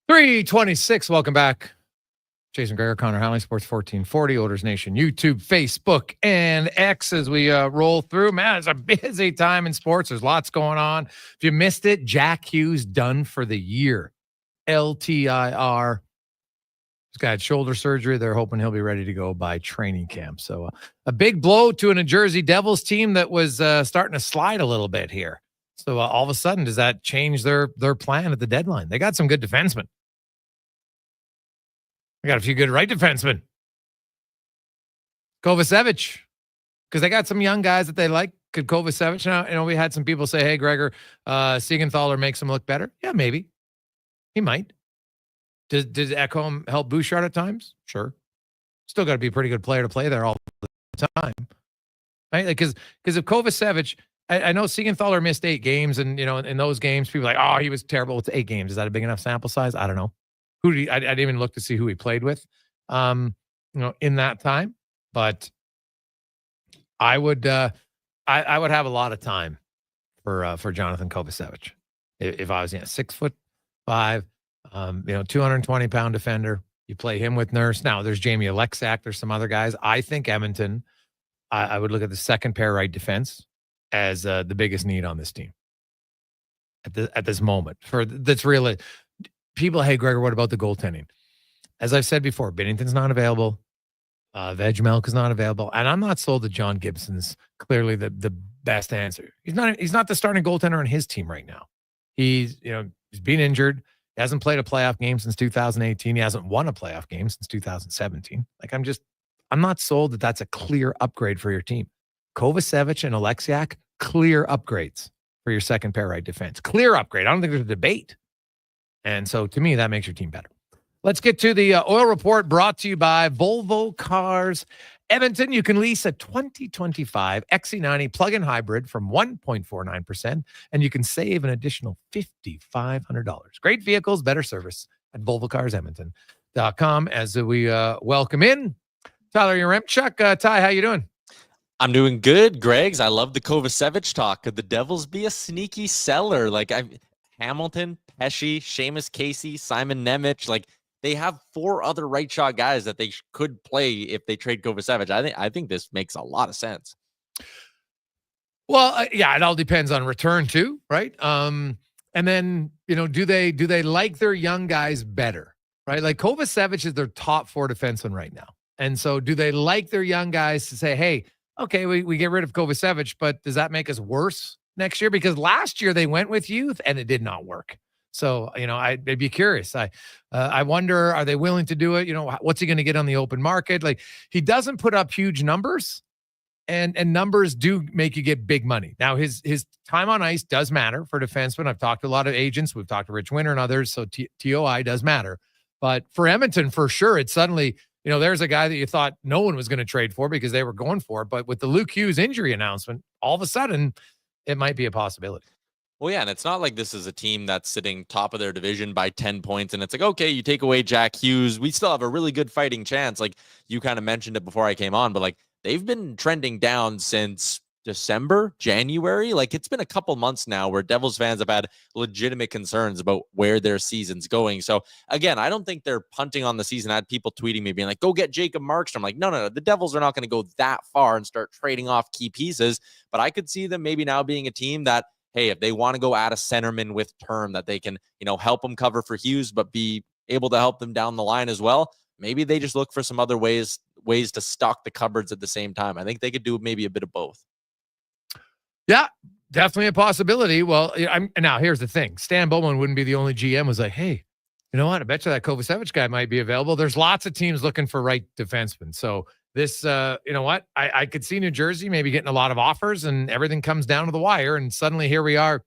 .326. Welcome back. Jason Gregor, Connor Halley, Sports 1440, Oilers Nation, YouTube, Facebook, and X as we roll through. Man, it's a busy time in sports. There's lots going on. If you missed it, Jack Hughes done for the year. LTIR. He's got shoulder surgery. They're hoping he'll be ready to go by training camp. So a big blow to a New Jersey Devils team that was starting to slide a little bit here. So all of a sudden, does that change their plan at the deadline? They got some good defensemen. They got a few good right defensemen. Kovacevic, because they got some young guys that they like. Could Kovacevic now? We had some people say, "Hey, Gregor, Siegenthaler makes him look better." Yeah, maybe he might. Did Ekholm help Bouchard at times? Sure. Still got to be a pretty good player to play there all the time, right? Because if Kovacevic. I know Siegenthaler missed 8 games, and in those games, people are like, "Oh, he was terrible." It's 8 games. Is that a big enough sample size? I don't know. I didn't even look to see who he played with, in that time. But I would I would have a lot of time for Jonathan Kovacevic if I was 6'5", 220-pound defender. You play him with Nurse. Now there's Jamie Alexak. There's some other guys. I think Edmonton. I would look at the second pair right defense as the biggest need on this team at this moment. That's really people. Hey, Gregor, what about the goaltending? As I've said before, Binnington's not available. Veg Milk is not available, and I'm not sold that John Gibson's clearly the best answer. He's not the starting goaltender on his team right now. He's been injured. He hasn't played a playoff game since 2018. He hasn't won a playoff game since 2017. Like I'm not sold that that's a clear upgrade for your team. Kovacevic and Alexiak, clear upgrades for your second pair right defense. Clear upgrade. I don't think there's a debate. And so to me, that makes your team better. Let's get to the oil report brought to you by Volvo Cars Edmonton. You can lease a 2025 XC90 plug-in hybrid from 1.49%, and you can save an additional $5,500. Great vehicles, better service at VolvoCarsEdmonton.com. As we welcome in Tyler Yaremchuk. Ty, how you doing? I'm doing good, Gregs. I love the Kovacevic talk. Could the Devils be a sneaky seller? Hamilton, Pesce, Seamus Casey, Simon Nemec, they have 4 other right shot guys that they could play if they trade Kovacevic. I think this makes a lot of sense. Well, it all depends on return too, right? And then, do they like their young guys better, right? Like Kovacevic is their top 4 defenseman right now. And so do they like their young guys to say, hey, okay, we get rid of Kovacevic, but does that make us worse next year? Because last year they went with youth and it did not work. So, I'd be curious. I wonder, are they willing to do it? What's he going to get on the open market? Like, he doesn't put up huge numbers, and numbers do make you get big money. Now, his time on ice does matter for defensemen. I've talked to a lot of agents. We've talked to Rich Winter and others. So TOI does matter. But for Edmonton, for sure, it's suddenly, there's a guy that you thought no one was going to trade for because they were going for it. But with the Luke Hughes injury announcement, all of a sudden, it might be a possibility. Well, yeah, and it's not like this is a team that's sitting top of their division by 10 points, and it's like, okay, you take away Jack Hughes, we still have a really good fighting chance. Like, you kind of mentioned it before I came on, but, they've been trending down since December, January. It's been a couple months now where Devils fans have had legitimate concerns about where their season's going. So, again, I don't think they're punting on the season. I had people tweeting me being like, go get Jacob Markstrom. Like, no. The Devils are not going to go that far and start trading off key pieces, but I could see them maybe now being a team that, hey, if they want to go add a centerman with term that they can, help them cover for Hughes, but be able to help them down the line as well, maybe they just look for some other ways to stock the cupboards at the same time. I think they could do maybe a bit of both. Yeah, definitely a possibility. Well, now here's the thing. Stan Bowman wouldn't be the only GM was like, hey, you know what? I bet you that Kovacevic guy might be available. There's lots of teams looking for right defensemen. So this, you know what? I could see New Jersey maybe getting a lot of offers and everything comes down to the wire. And suddenly here we are,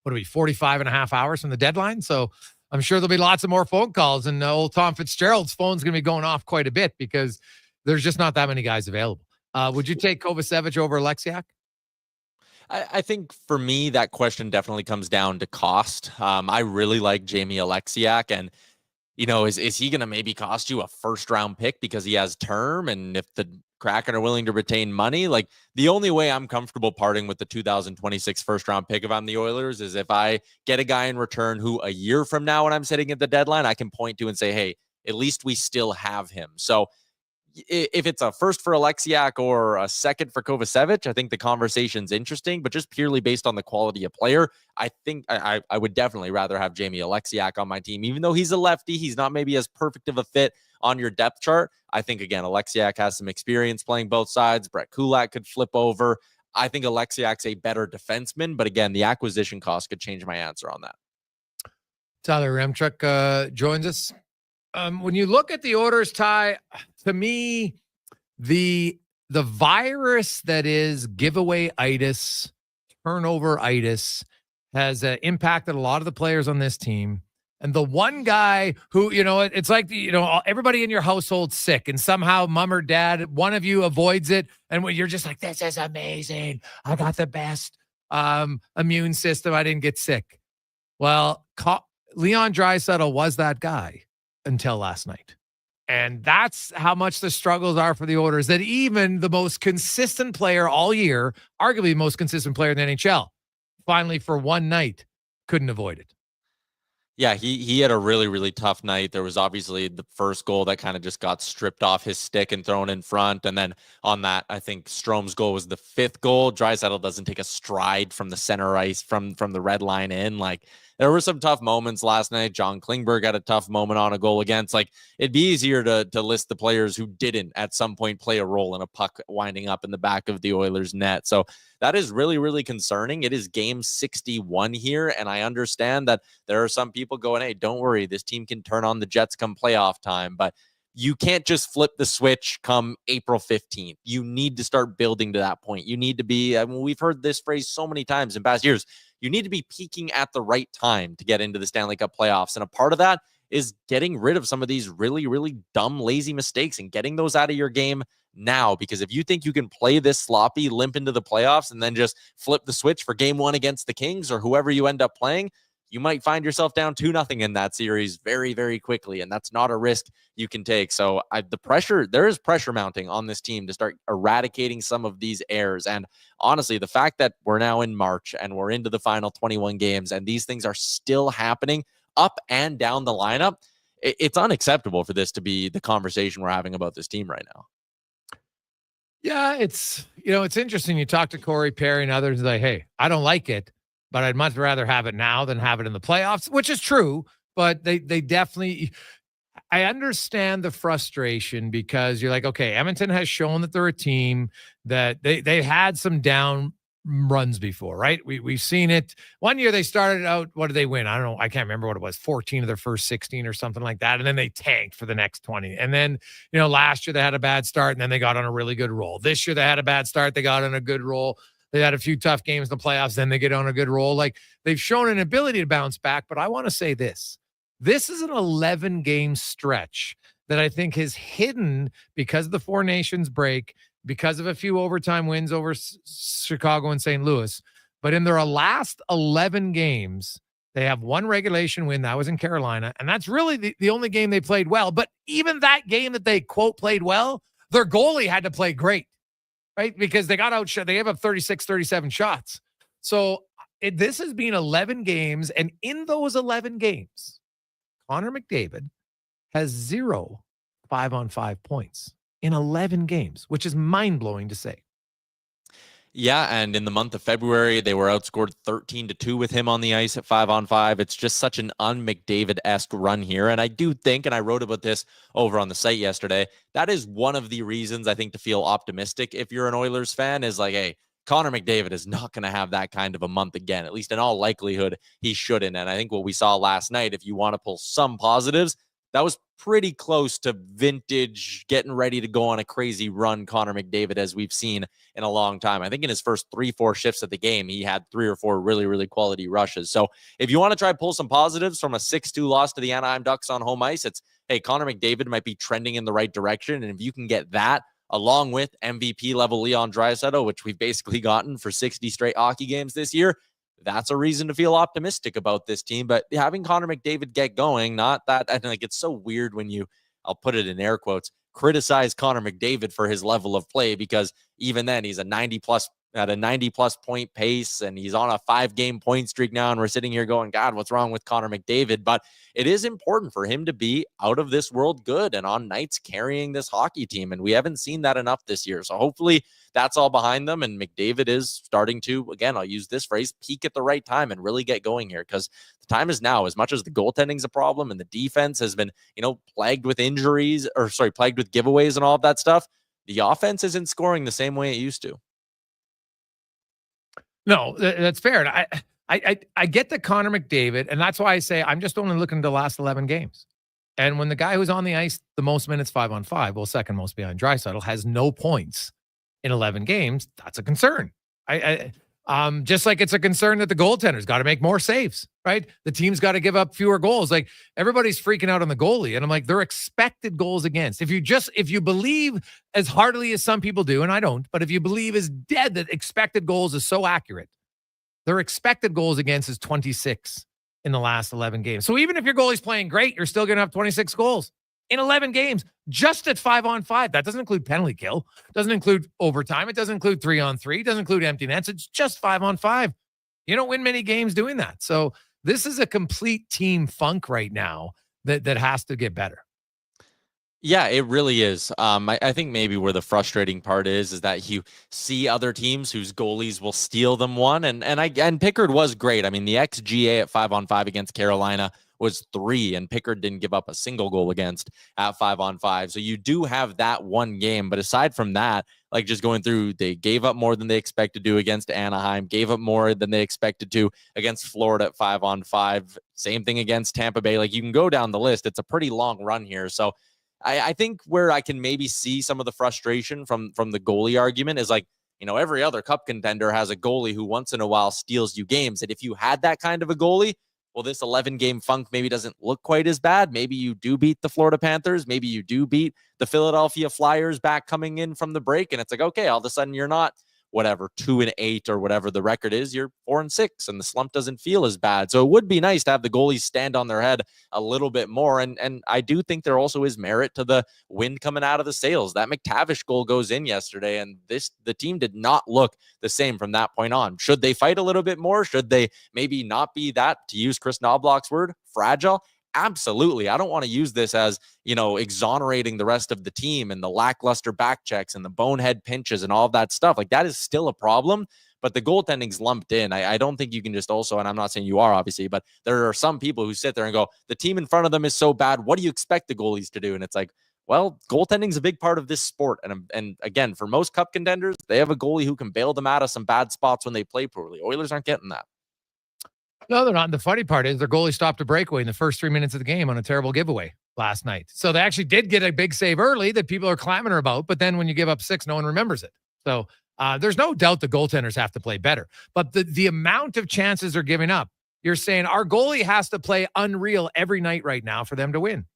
45 and a half hours from the deadline. So I'm sure there'll be lots of more phone calls, and old Tom Fitzgerald's phone's going to be going off quite a bit because there's just not that many guys available. Would you take Kovacevic over Alexiak? I think for me, that question definitely comes down to cost. I really like Jamie Alexiak, and is he going to maybe cost you a first-round pick because he has term? And if the Kraken are willing to retain money, the only way I'm comfortable parting with the 2026 first-round pick if I'm the Oilers is if I get a guy in return who a year from now when I'm sitting at the deadline, I can point to and say, hey, at least we still have him. So if it's a first for Alexiak or a second for Kovacevic, I think the conversation's interesting, but just purely based on the quality of player, I think I would definitely rather have Jamie Alexiak on my team. Even though he's a lefty, he's not maybe as perfect of a fit on your depth chart. I think, again, Alexiak has some experience playing both sides. Brett Kulak could flip over. I think Alexiak's a better defenseman, but again, the acquisition cost could change my answer on that. Tyler Yaremchuk joins us. When you look at the orders, Ty, to me, the virus that is giveaway-itis, turnover-itis, has impacted a lot of the players on this team. And the one guy who, it's like, everybody in your household's sick, and somehow mom or dad, one of you avoids it. And you're just like, this is amazing. I got the best immune system. I didn't get sick. Well, Leon Draisaitl was that guy until last night. And that's how much the struggles are for the Oilers, that even the most consistent player all year, arguably the most consistent player in the NHL, finally for one night couldn't avoid it. Yeah, he had a really, really tough night. There was obviously the first goal that kind of just got stripped off his stick and thrown in front. And then on that, I think Strome's goal was the 5th goal. Draisaitl doesn't take a stride from the center ice, from the red line in. Like, there were some tough moments last night. John Klingberg had a tough moment on a goal against. Like, it'd be easier to list the players who didn't at some point play a role in a puck winding up in the back of the Oilers' net. So that is really, really concerning. It is game 61 here, and I understand that there are some people going, hey, don't worry, this team can turn on the Jets come playoff time, but you can't just flip the switch come April 15th. You need to start building to that point. You need to be, I mean, we've heard this phrase so many times in past years, you need to be peaking at the right time to get into the Stanley Cup playoffs. And a part of that is getting rid of some of these really, really dumb, lazy mistakes and getting those out of your game now. Because if you think you can play this sloppy, limp into the playoffs and then just flip the switch for game 1 against the Kings or whoever you end up playing, you might find yourself down 2-0 in that series very, very quickly. And that's not a risk you can take. So there is pressure mounting on this team to start eradicating some of these errors. And honestly, the fact that we're now in March and we're into the final 21 games and these things are still happening up and down the lineup, it's unacceptable for this to be the conversation we're having about this team right now. Yeah, it's interesting. You talk to Corey Perry and others like, hey, I don't like it, but I'd much rather have it now than have it in the playoffs, which is true. But they definitely, I understand the frustration because you're like, okay, Edmonton has shown that they're a team that they had some down runs before, right? We've seen it. One year they started out, what did they win? I don't know. I can't remember what it was, 14 of their first 16 or something like that. And then they tanked for the next 20. And then, last year they had a bad start and then they got on a really good roll. This year they had a bad start. They got on a good roll. They had a few tough games in the playoffs. Then they get on a good roll. Like, they've shown an ability to bounce back. But I want to say this. This is an 11-game stretch that I think has hidden because of the Four Nations break, because of a few overtime wins over Chicago and St. Louis. But in their last 11 games, they have one regulation win. That was in Carolina. And that's really the only game they played well. But even that game that they, quote, played well, their goalie had to play great, right? Because they got outshot. They gave up 36, 37 shots. So this has been 11 games. And in those 11 games, Connor McDavid has 0 5-on-5 points in 11 games, which is mind-blowing to say. Yeah, and in the month of February, they were outscored 13-2 with him on the ice at 5-on-5. It's just such an un-McDavid-esque run here. And I do think, and I wrote about this over on the site yesterday, that is one of the reasons I think to feel optimistic if you're an Oilers fan is like, hey, Connor McDavid is not going to have that kind of a month again. At least in all likelihood, he shouldn't. And I think what we saw last night, if you want to pull some positives, that was pretty close to vintage, getting ready to go on a crazy run Connor McDavid as we've seen in a long time. I think in his first 3-4 shifts of the game, he had 3 or 4 really, really quality rushes. So if you want to try to pull some positives from a 6-2 loss to the Anaheim Ducks on home ice, it's, hey, Connor McDavid might be trending in the right direction. And if you can get that, along with MVP level Leon Draisaitl, which we've basically gotten for 60 straight hockey games this year, that's a reason to feel optimistic about this team. But having Connor McDavid get going, not that, I think it's so weird when you, I'll put it in air quotes, criticize Connor McDavid for his level of play, because even then he's at a 90 plus point pace and he's on a 5-game point streak now. And we're sitting here going, God, what's wrong with Connor McDavid? But it is important for him to be out of this world good and on nights carrying this hockey team. And we haven't seen that enough this year. So hopefully that's all behind them. And McDavid is starting to, again, I'll use this phrase, peak at the right time and really get going here, because the time is now. As much as the goaltending's a problem and the defense has been, plagued with injuries, plagued with giveaways and all of that stuff, the offense isn't scoring the same way it used to. No, that's fair. And I get the Connor McDavid, and that's why I say I'm just only looking at the last 11 games. And when the guy who's on the ice the most minutes 5-on-5, well, second most behind Draisaitl, has no points in 11 games, that's a concern. Just like it's a concern that the goaltender's got to make more saves, right? The team's got to give up fewer goals. Like, everybody's freaking out on the goalie, and I'm like, they're expected goals against. If you believe as heartily as some people do, and I don't, but if you believe as dead that expected goals is so accurate, their expected goals against is 26 in the last 11 games. So even if your goalie's playing great, you're still going to have 26 goals in 11 games, just at 5-on-5. That doesn't include penalty kill. Doesn't include overtime. It doesn't include 3-on-3. Doesn't include empty nets. It's just 5-on-5. You don't win many games doing that. So this is a complete team funk right now that has to get better. Yeah, it really is. I think maybe where the frustrating part is that you see other teams whose goalies will steal them one, and Pickard was great. I mean, the XGA at 5-on-5 against Carolina was 3, and Pickard didn't give up a single goal against at 5-on-5. So you do have that one game, but aside from that, like just going through, they gave up more than they expected to against Anaheim, gave up more than they expected to against Florida at 5-on-5. Same thing against Tampa Bay. Like you can go down the list. It's a pretty long run here. So I think where I can maybe see some of the frustration from the goalie argument is like, every other cup contender has a goalie who once in a while steals you games. And if you had that kind of a goalie, well, this 11-game funk maybe doesn't look quite as bad. Maybe you do beat the Florida Panthers. Maybe you do beat the Philadelphia Flyers back coming in from the break. And it's like, okay, all of a sudden you're not 2-8 or whatever the record is, you're 4-6 and the slump doesn't feel as bad. So it would be nice to have the goalies stand on their head a little bit more. And I do think there also is merit to the wind coming out of the sails. That McTavish goal goes in yesterday, and the team did not look the same from that point on. Should they fight a little bit more? Should they maybe not be that, to use Chris Knobloch's word, fragile? Absolutely. I don't want to use this as, exonerating the rest of the team and the lackluster back checks and the bonehead pinches and all of that stuff. Like that is still a problem, but the goaltending's lumped in. I don't think you can just also, and I'm not saying you are obviously, but there are some people who sit there and go, the team in front of them is so bad. What do you expect the goalies to do? And it's like, well, goaltending's a big part of this sport. And again, for most cup contenders, they have a goalie who can bail them out of some bad spots when they play poorly. Oilers aren't getting that. No, they're not. And the funny part is their goalie stopped a breakaway in the first 3 minutes of the game on a terrible giveaway last night. So they actually did get a big save early that people are clamoring about. But then when you give up 6, no one remembers it. So there's no doubt the goaltenders have to play better. But the amount of chances they're giving up, you're saying our goalie has to play unreal every night right now for them to win.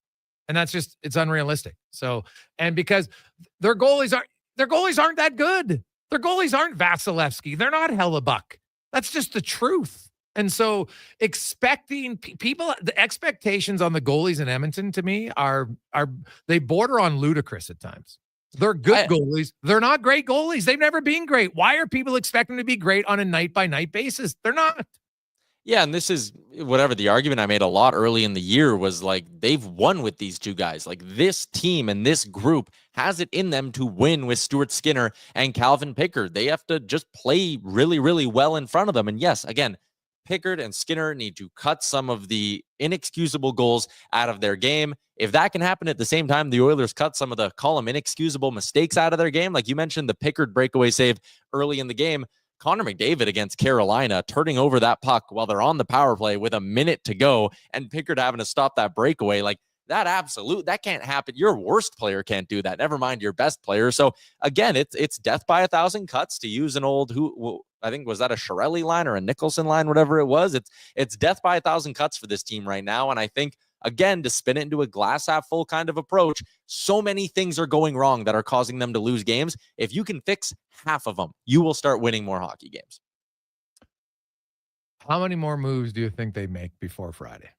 And that's just, it's unrealistic. So, and because their goalies aren't that good. Their goalies aren't Vasilevsky. They're not Hellebuck. That's just the truth. And so expecting people, the expectations on the goalies in Edmonton to me are they border on ludicrous at times. They're good goalies. They're not great goalies. They've never been great. Why are people expecting to be great on a night-by-night basis? They're not. Yeah, and this is whatever the argument I made a lot early in the year was like they've won with these two guys. Like this team and this group has it in them to win with Stuart Skinner and Calvin Pickard. They have to just play really, really well in front of them. And yes, again, Pickard and Skinner need to cut some of the inexcusable goals out of their game. If that can happen at the same time, the Oilers cut some of the, call them inexcusable mistakes out of their game. Like you mentioned, the Pickard breakaway save early in the game. Connor McDavid against Carolina, turning over that puck while they're on the power play with a minute to go, and Pickard having to stop that breakaway. Like that can't happen. Your worst player can't do that. Never mind your best player. So again, it's death by 1,000 cuts, to use an old I think, was that a Chiarelli line or a Nicholson line, whatever it was. It's death by 1,000 cuts for this team right now. And I think, again, to spin it into a glass half full kind of approach, so many things are going wrong that are causing them to lose games. If you can fix half of them, you will start winning more hockey games. How many more moves do you think they make before Friday?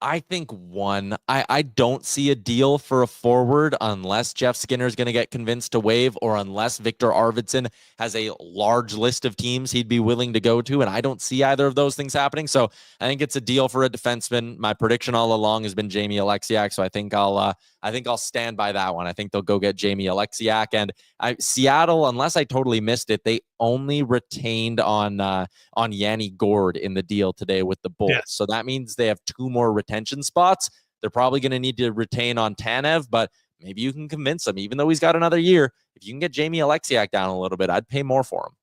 I think one. I don't see a deal for a forward unless Jeff Skinner is going to get convinced to waive, or unless Victor Arvidsson has a large list of teams he'd be willing to go to, and I don't see either of those things happening. So I think it's a deal for a defenseman. My prediction all along has been Jamie Alexiak, so I think I'll stand by that one. I think they'll go get Jamie Alexiak. And Seattle, unless I totally missed it, they only retained on Yanni Gourde in the deal today with the Bulls. Yeah. So that means they have 2 more retention spots. They're probably going to need to retain on Tanev, but maybe you can convince them, even though he's got another year. If you can get Jamie Alexiak down a little bit, I'd pay more for him.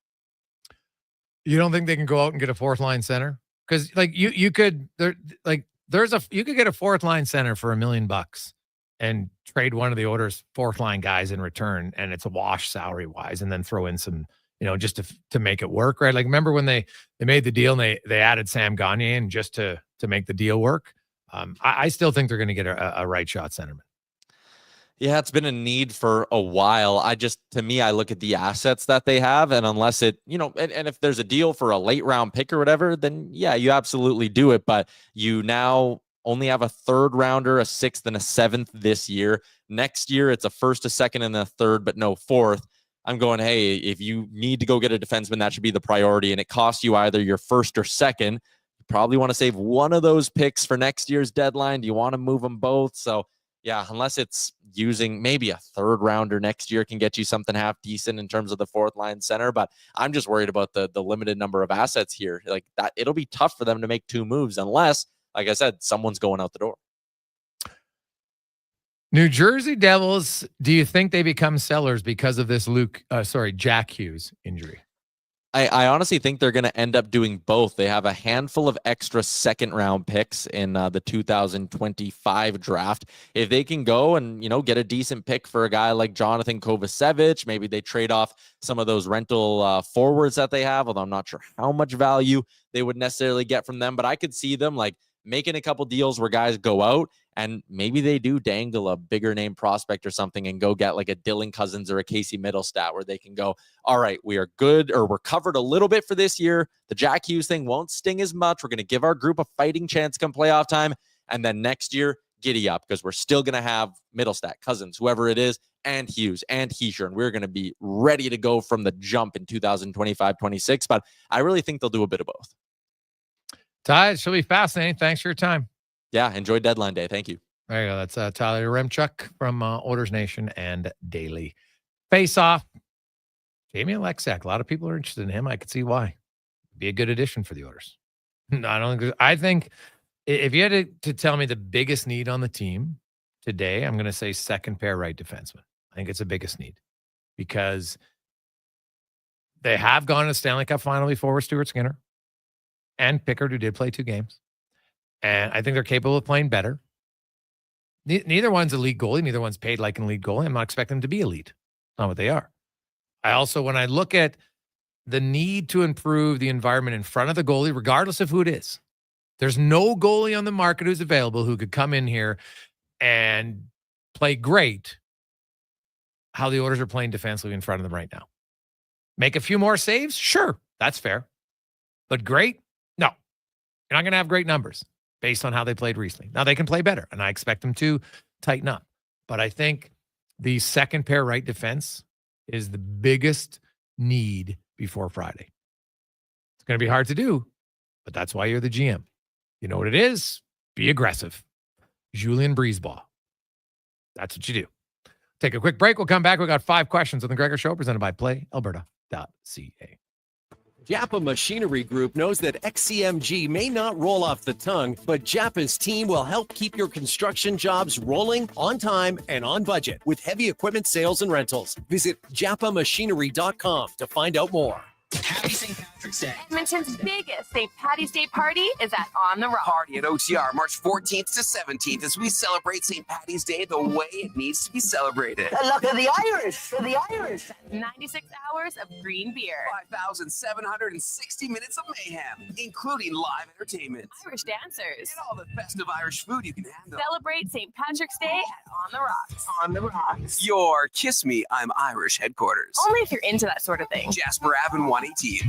You don't think they can go out and get a 4th-line center? Because like you could get a 4th-line center for $1 million and trade one of the Oilers' 4th-line guys in return, and it's a wash salary-wise, and then throw in some, just to make it work, right? Like, remember when they made the deal and they added Sam Gagner in just to make the deal work? I still think they're going to get a right shot centerman. Yeah, it's been a need for a while. To me, I look at the assets that they have, and unless it, and if there's a deal for a late round pick or whatever, then yeah, you absolutely do it. But you now only have a 3rd rounder, a 6th, and a 7th this year. Next year, it's a 1st, a 2nd, and a 3rd, but no 4th. I'm going, hey, if you need to go get a defenseman, that should be the priority, and it costs you either your 1st or 2nd. You probably want to save one of those picks for next year's deadline. Do you want to move them both? So, yeah, unless it's using maybe a 3rd rounder next year can get you something half decent in terms of the 4th line center. But I'm just worried about the limited number of assets here. Like that, it'll be tough for them to make 2 moves unless, like I said, someone's going out the door. New Jersey Devils, do you think they become sellers because of this Jack Hughes injury? I honestly think they're going to end up doing both. They have a handful of extra 2nd-round picks in the 2025 draft. If they can go and, get a decent pick for a guy like Jonathan Kovacevic, maybe they trade off some of those rental forwards that they have, although I'm not sure how much value they would necessarily get from them. But I could see them making a couple deals where guys go out and maybe they do dangle a bigger name prospect or something and go get like a Dylan Cousins or a Casey Middlestat where they can go, all right, we are good, or we're covered a little bit for this year. The Jack Hughes thing won't sting as much. We're going to give our group a fighting chance come playoff time. And then next year, giddy up, because we're still going to have Middlestat, Cousins, whoever it is, and Hughes and Heischer. And we're going to be ready to go from the jump in 2025-26. But I really think they'll do a bit of both. Ty, it should be fascinating. Thanks for your time. Yeah, enjoy deadline day. Thank you. There you go. That's Tyler Remchuk from Oilers Nation and Daily Face Off. Jamie Alexiak. A lot of people are interested in him. I could see why. Be a good addition for the Oilers. I think if you had to tell me the biggest need on the team today, I'm going to say 2nd pair right defenseman. I think it's the biggest need because they have gone to the Stanley Cup final before with Stuart Skinner and Pickard, who did play 2 games. And I think they're capable of playing better. Neither one's a league goalie. Neither one's paid like an elite goalie. I'm not expecting them to be elite. Not what they are. I also, when I look at the need to improve the environment in front of the goalie, regardless of who it is, there's no goalie on the market who's available who could come in here and play great how the Oilers are playing defensively in front of them right now. Make a few more saves? Sure, that's fair. But great? No. You're not going to have great numbers based on how they played recently. Now, they can play better, and I expect them to tighten up. But I think the 2nd pair right defense is the biggest need before Friday. It's going to be hard to do, but that's why you're the GM. You know what it is? Be aggressive. Julien Brisebois. That's what you do. Take a quick break. We'll come back. We got 5 questions on the Gregor Show presented by PlayAlberta.ca. Japa Machinery Group knows that XCMG may not roll off the tongue, but Japa's team will help keep your construction jobs rolling on time and on budget with heavy equipment sales and rentals. Visit japamachinery.com to find out more. Happy St. Patrick's Day. Edmonton's biggest St. Patty's Day party is at On the Rock. Party at OTR March 14th to 17th as we celebrate St. Patty's Day the way it needs to be celebrated. Look at the Irish. The Irish. 96 hours of green beer. 5,760 minutes of mayhem, including live entertainment. Irish dancers. And all the festive Irish food you can handle. Celebrate St. Patrick's Day at On the Rocks. On the Rocks. Your Kiss Me, I'm Irish headquarters. Only if you're into that sort of thing. Jasper Ave and 118.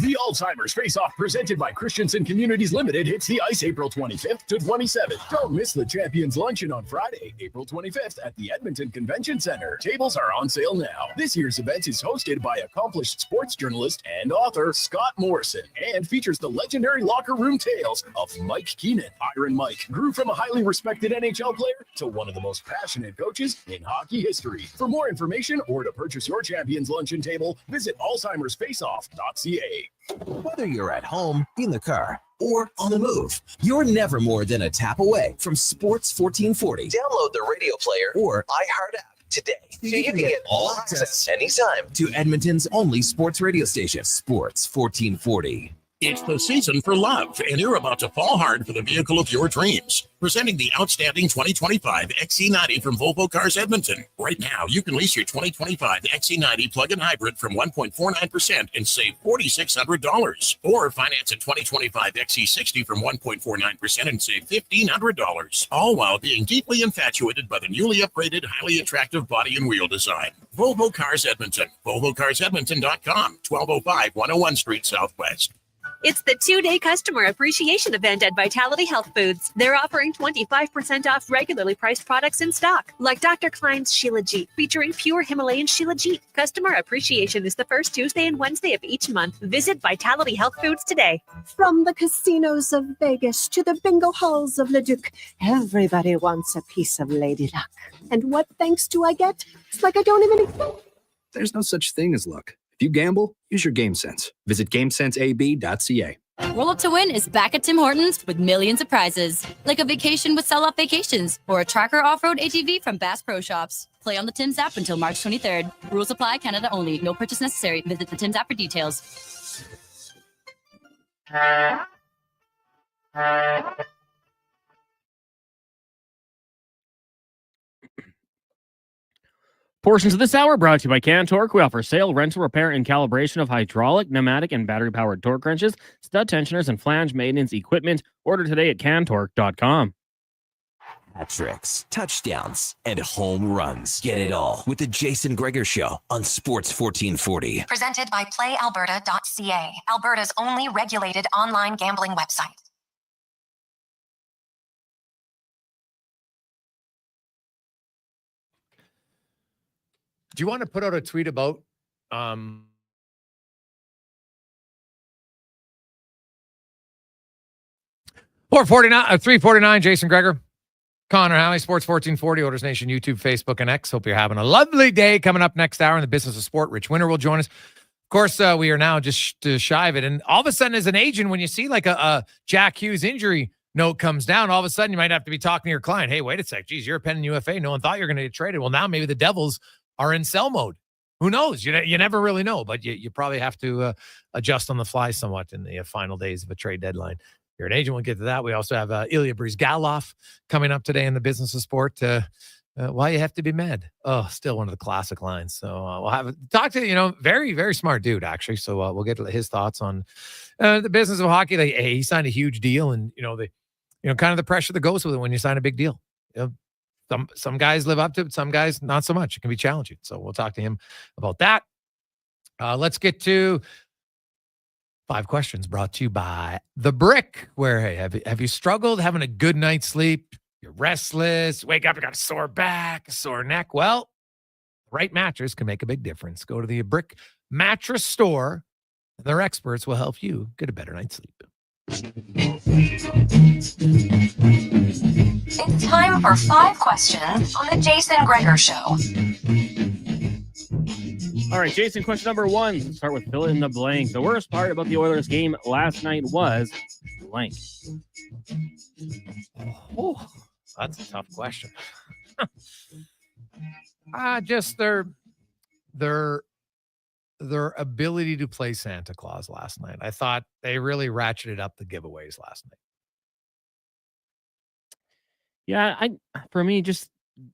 The Alzheimer's Face-Off presented by Christensen Communities Limited hits the ice April 25th to 27th. Don't miss the Champions Luncheon on Friday, April 25th at the Edmonton Convention Center. Tables are on sale now. This year's event is hosted by accomplished sports journalist and author Scott Morrison and features the legendary locker room tales of Mike Keenan. Iron Mike grew from a highly respected NHL player to one of the most passionate coaches in hockey history. For more information or to purchase your Champions Luncheon table, visit alzheimersfaceoff.ca. Whether you're at home, in the car, or on the move, you're never more than a tap away from Sports 1440. Download the radio player or iHeart app today so you can get all access anytime to Edmonton's only sports radio station, Sports 1440. It's the season for love, and you're about to fall hard for the vehicle of your dreams. Presenting the outstanding 2025 XC90 from Volvo Cars Edmonton. Right now, you can lease your 2025 XC90 plug-in hybrid from 1.49% and save $4,600. Or finance a 2025 XC60 from 1.49% and save $1,500. All while being deeply infatuated by the newly upgraded, highly attractive body and wheel design. Volvo Cars Edmonton. VolvoCarsEdmonton.com. 1205 101 Street Southwest. It's the 2-day customer appreciation event at Vitality Health Foods. They're offering 25% off regularly priced products in stock, like Dr. Klein's Shilajit, featuring pure Himalayan Shilajit. Customer appreciation is the first Tuesday and Wednesday of each month. Visit Vitality Health Foods today. From the casinos of Vegas to the bingo halls of Leduc, everybody wants a piece of Lady Luck. And what thanks do I get? It's like I don't even exist. There's no such thing as luck. If you gamble, use your game sense. Visit GameSenseAB.ca. Roll Up to Win is back at Tim Hortons with millions of prizes, like a vacation with Sell Off Vacations or a Tracker Off-Road ATV from Bass Pro Shops. Play on the Tim's app until March 23rd. Rules apply, Canada only. No purchase necessary. Visit the Tim's app for details. Portions of this hour brought to you by Cantork. We offer sale, rental, repair, and calibration of hydraulic, pneumatic, and battery-powered torque wrenches, stud tensioners, and flange maintenance equipment. Order today at cantork.com. Hat tricks, touchdowns, and home runs. Get it all with the Jason Gregor Show on Sports 1440. Presented by PlayAlberta.ca, Alberta's only regulated online gambling website. Do you want to put out a tweet about 349 Jason Gregor, Connor Halley, Sports 1440, Oilers Nation, YouTube, Facebook, and X. Hope you're having a lovely day. Coming up next hour in the business of sport, Rich Winter will join us. Of course, we are now just shy of it. And all of a sudden, as an agent, when you see like a Jack Hughes injury note comes down, all of a sudden you might have to be talking to your client. Hey, wait a sec. Geez, you're a pending UFA. No one thought you were going to get traded. Well, now maybe the Devils are in sell mode. Who knows? You never really know, but you probably have to adjust on the fly somewhat in the final days of a trade deadline. You're an agent. We'll get to that. We also have Ilya Bryzgalov coming up today in the business of sport. Why you have to be mad? Oh, still one of the classic lines. So we'll have talk to, very, very smart dude, actually. So we'll get his thoughts on the business of hockey. He signed a huge deal, and, kind of the pressure that goes with it when you sign a big deal. Some guys live up to it, some guys not so much. It can be challenging. So we'll talk to him about that. Let's get to 5 questions brought to you by The Brick, where, hey, have you struggled having a good night's sleep? You're restless, wake up, you got a sore back, a sore neck. Well, the right mattress can make a big difference. Go to the Brick Mattress Store. Their experts will help you get a better night's sleep. It's time for 5 questions on the Jason Gregor Show. All right, Jason, question number 1. Let's start with fill in the blank. The worst part about the Oilers game last night was blank. Oh, that's a tough question. Just their ability to play Santa Claus last night. I thought they really ratcheted up the giveaways last night. Yeah, for me, just,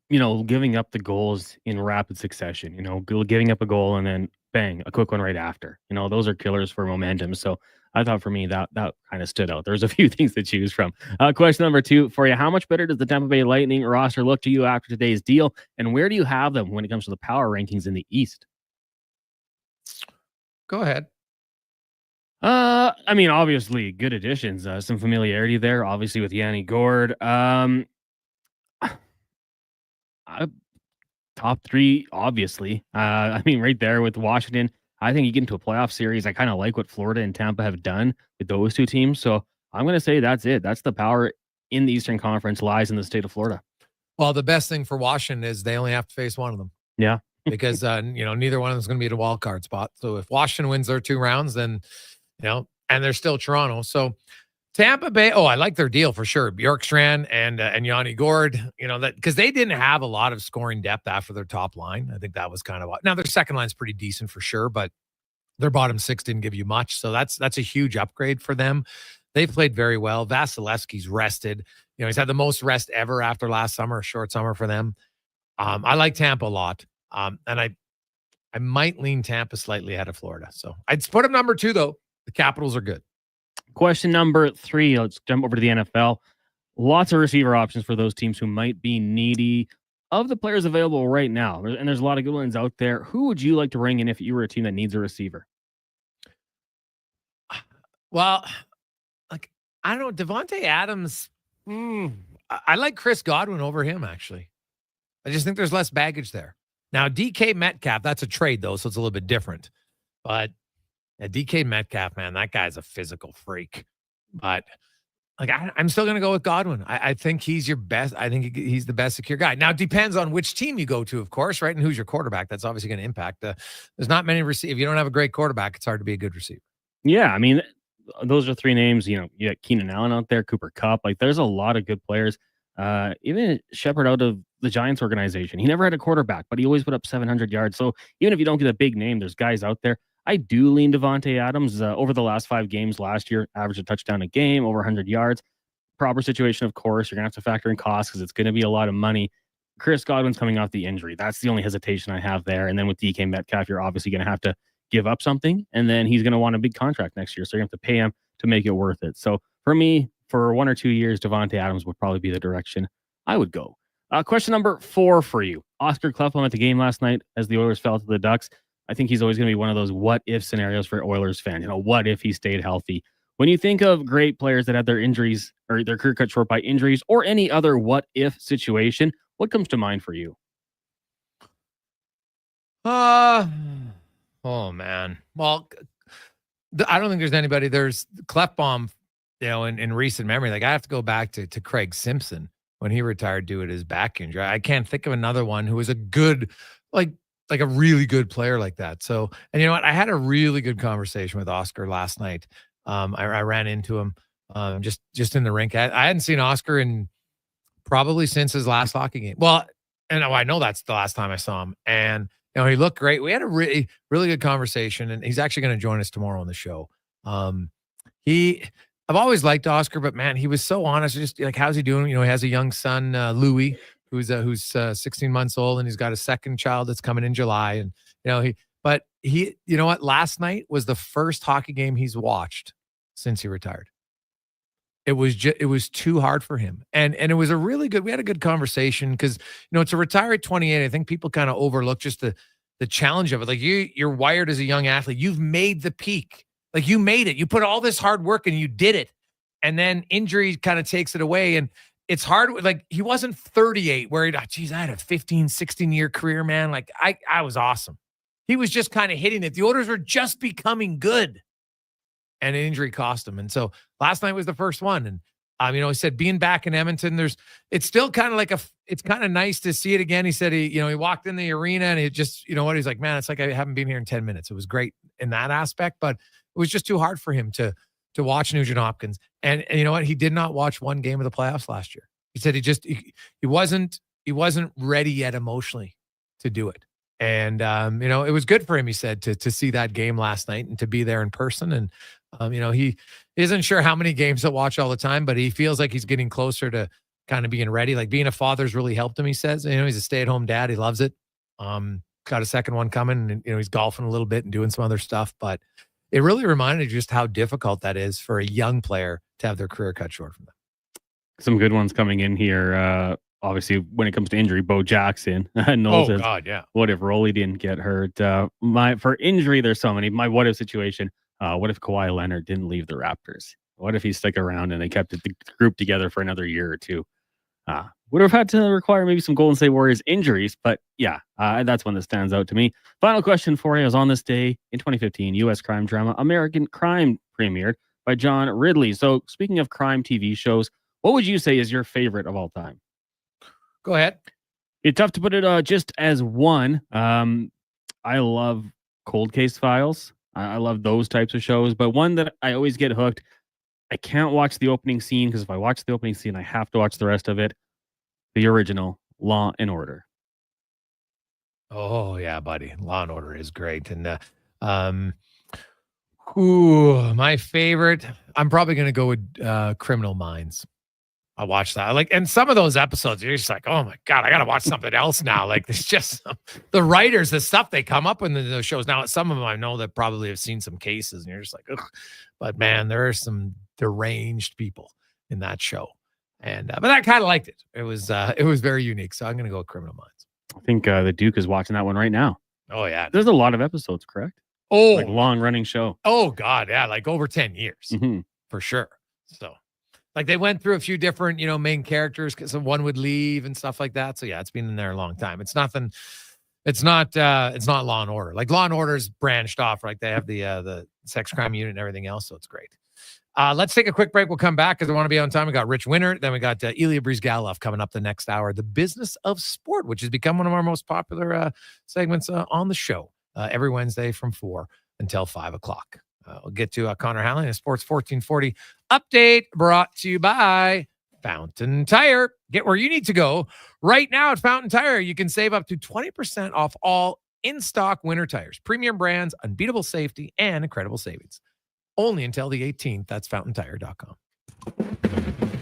giving up the goals in rapid succession, giving up a goal and then bang, a quick one right after. Those are killers for momentum. So I thought for me that kind of stood out. There's a few things to choose from. Question number 2 for you. How much better does the Tampa Bay Lightning roster look to you after today's deal? And where do you have them when it comes to the power rankings in the East? Go ahead. Obviously good additions, some familiarity there, obviously with Yanni Gourde. Top 3, obviously. Right there with Washington. I think you get into a playoff series. I kind of like what Florida and Tampa have done with those two teams. So I'm going to say that's it. That's the power in the Eastern Conference lies in the state of Florida. Well, the best thing for Washington is they only have to face one of them. Yeah. Because, neither one of them is going to be at a wild card spot. So if Washington wins their 2 rounds, then, and they're still Toronto. So Tampa Bay, I like their deal for sure. Bjorkstrand and Yanni Gourde, that because they didn't have a lot of scoring depth after their top line. I think that was kind of now their second line's pretty decent for sure, but their bottom 6 didn't give you much. So that's a huge upgrade for them. They played very well. Vasilevsky's rested. He's had the most rest ever after last summer, a short summer for them. I like Tampa a lot. And I might lean Tampa slightly ahead of Florida. So I'd put them number 2 though. The Capitals are good. Question number 3. Let's jump over to the NFL. Lots of receiver options for those teams who might be needy. Of the players available right now, and there's a lot of good ones out there, who would you like to bring in if you were a team that needs a receiver? Well, like, I don't know. Devontae Adams, I like Chris Godwin over him, actually. I just think there's less baggage there. Now, DK Metcalf, that's a trade, though, so it's a little bit different. But DK Metcalf, man, that guy's a physical freak. But like, I'm still going to go with Godwin. I think he's your best. I think he's the best secure guy. Now, it depends on which team you go to, of course, right? And who's your quarterback. That's obviously going to impact. There's not many receivers. If you don't have a great quarterback, it's hard to be a good receiver. Yeah, I mean, those are three names. You got Keenan Allen out there, Cooper Kupp. Like, there's a lot of good players. Even Shepard out of the Giants organization, he never had a quarterback, but he always put up 700 yards. So even if you don't get a big name, there's guys out there. I do lean Devontae Adams. Over the last 5 games last year, averaged a touchdown a game, over 100 yards. Proper situation, of course. You're going to have to factor in costs because it's going to be a lot of money. Chris Godwin's coming off the injury. That's the only hesitation I have there. And then with DK Metcalf, you're obviously going to have to give up something, and then he's going to want a big contract next year. So you're going to have to pay him to make it worth it. So for me, for 1 or 2 years, Devontae Adams would probably be the direction I would go. Question number 4 for you. Oscar Klefbom at the game last night as the Oilers fell to the Ducks. I think he's always going to be one of those what-if scenarios for Oilers fans. What if he stayed healthy? When you think of great players that had their injuries or their career cut short by injuries or any other what-if situation, what comes to mind for you? Oh, man. Well, I don't think there's anybody. There's Klefbom, in recent memory. Like, I have to go back to Craig Simpson when he retired due to his back injury. I can't think of another one who was a good, like a really good player like that. So, and you know what? I had a really good conversation with Oscar last night. I ran into him just in the rink. I hadn't seen Oscar in probably since his last hockey game. Well, and I know that's the last time I saw him. And he looked great. We had a really, really good conversation, and he's actually going to join us tomorrow on the show. I've always liked Oscar, but man, he was so honest. Just like, how's he doing? He has a young son, Louis, who's 16 months old, and he's got a second child that's coming in July. And he, you know what? Last night was the first hockey game he's watched since he retired. It was too hard for him. And it was we had a good conversation because, to retire at 28, I think people kind of overlook just the challenge of it. Like, you're wired as a young athlete. You've made the peak. Like, you made it. You put all this hard work and you did it. And then injury kind of takes it away. And it's hard. Like, he wasn't 38 where I had a 15, 16-year career, man. Like, I was awesome. He was just kind of hitting it. The Oilers were just becoming good. And an injury cost him. And so last night was the first one. And, he said being back in Edmonton, it's still kind of it's kind of nice to see it again. He said he walked in the arena and he just, he's like, man, it's like I haven't been here in 10 minutes. It was great in that aspect, but it was just too hard for him to watch Nugent Hopkins. And you know what? He did not watch one game of the playoffs last year. He said he wasn't ready yet emotionally to do it. And, it was good for him, he said, to see that game last night and to be there in person. And, he isn't sure how many games he'll watch all the time, but he feels like he's getting closer to kind of being ready. Like, being a father's really helped him, he says. He's a stay-at-home dad. He loves it. Got a second one coming, and, he's golfing a little bit and doing some other stuff. But it really reminded you just how difficult that is for a young player to have their career cut short from them. Some good ones coming in here. Obviously, when it comes to injury, Bo Jackson. Noel says, God, yeah. What if Rolly didn't get hurt? For injury, there's so many. My what if situation. What if Kawhi Leonard didn't leave the Raptors? What if he stuck around and they kept the group together for another year or two? Would have had to require maybe some Golden State Warriors injuries, but yeah, that's one that stands out to me. Final question for you is on this day in 2015, U.S. crime drama American Crime premiered by John Ridley. So speaking of crime TV shows, what would you say is your favorite of all time? Go ahead. It's tough to put it just as one. I love Cold Case Files. I love those types of shows, but one that I always get hooked. I can't watch the opening scene because if I watch the opening scene, I have to watch the rest of it. The original Law and Order. Oh yeah, buddy. Law and Order is great. And my favorite, I'm probably going to go with Criminal Minds. I watched that. And some of those episodes, you're just like, oh my God, I got to watch something else now. Like, there's just the writers, the stuff they come up with in those shows. Now, some of them I know that probably have seen some cases and you're just like, ugh. But man, there are some deranged people in that show. And, but I kind of liked it. It was very unique. So I'm going to go with Criminal Minds. I think the Duke is watching that one right now. Oh yeah. There's a lot of episodes, correct? Oh, like long running show. Oh God, yeah, like over 10 years for sure. So, like they went through a few different, main characters because one would leave and stuff like that. So yeah, it's been in there a long time. It's nothing. It's not Law and Order. Like Law and Order's branched off. Like they have the sex crime unit and everything else. So it's great. Let's take a quick break. We'll come back because I want to be on time. We got Rich Winter. Then we got Ilya Bryzgalov coming up the next hour. The Business of Sport, which has become one of our most popular segments on the show every Wednesday from 4 until 5 o'clock. We'll get to Connor Halley and a Sports 1440 update brought to you by Fountain Tire. Get where you need to go. Right now at Fountain Tire, you can save up to 20% off all in-stock winter tires, premium brands, unbeatable safety, and incredible savings. Only until the 18th. That's fountaintire.com.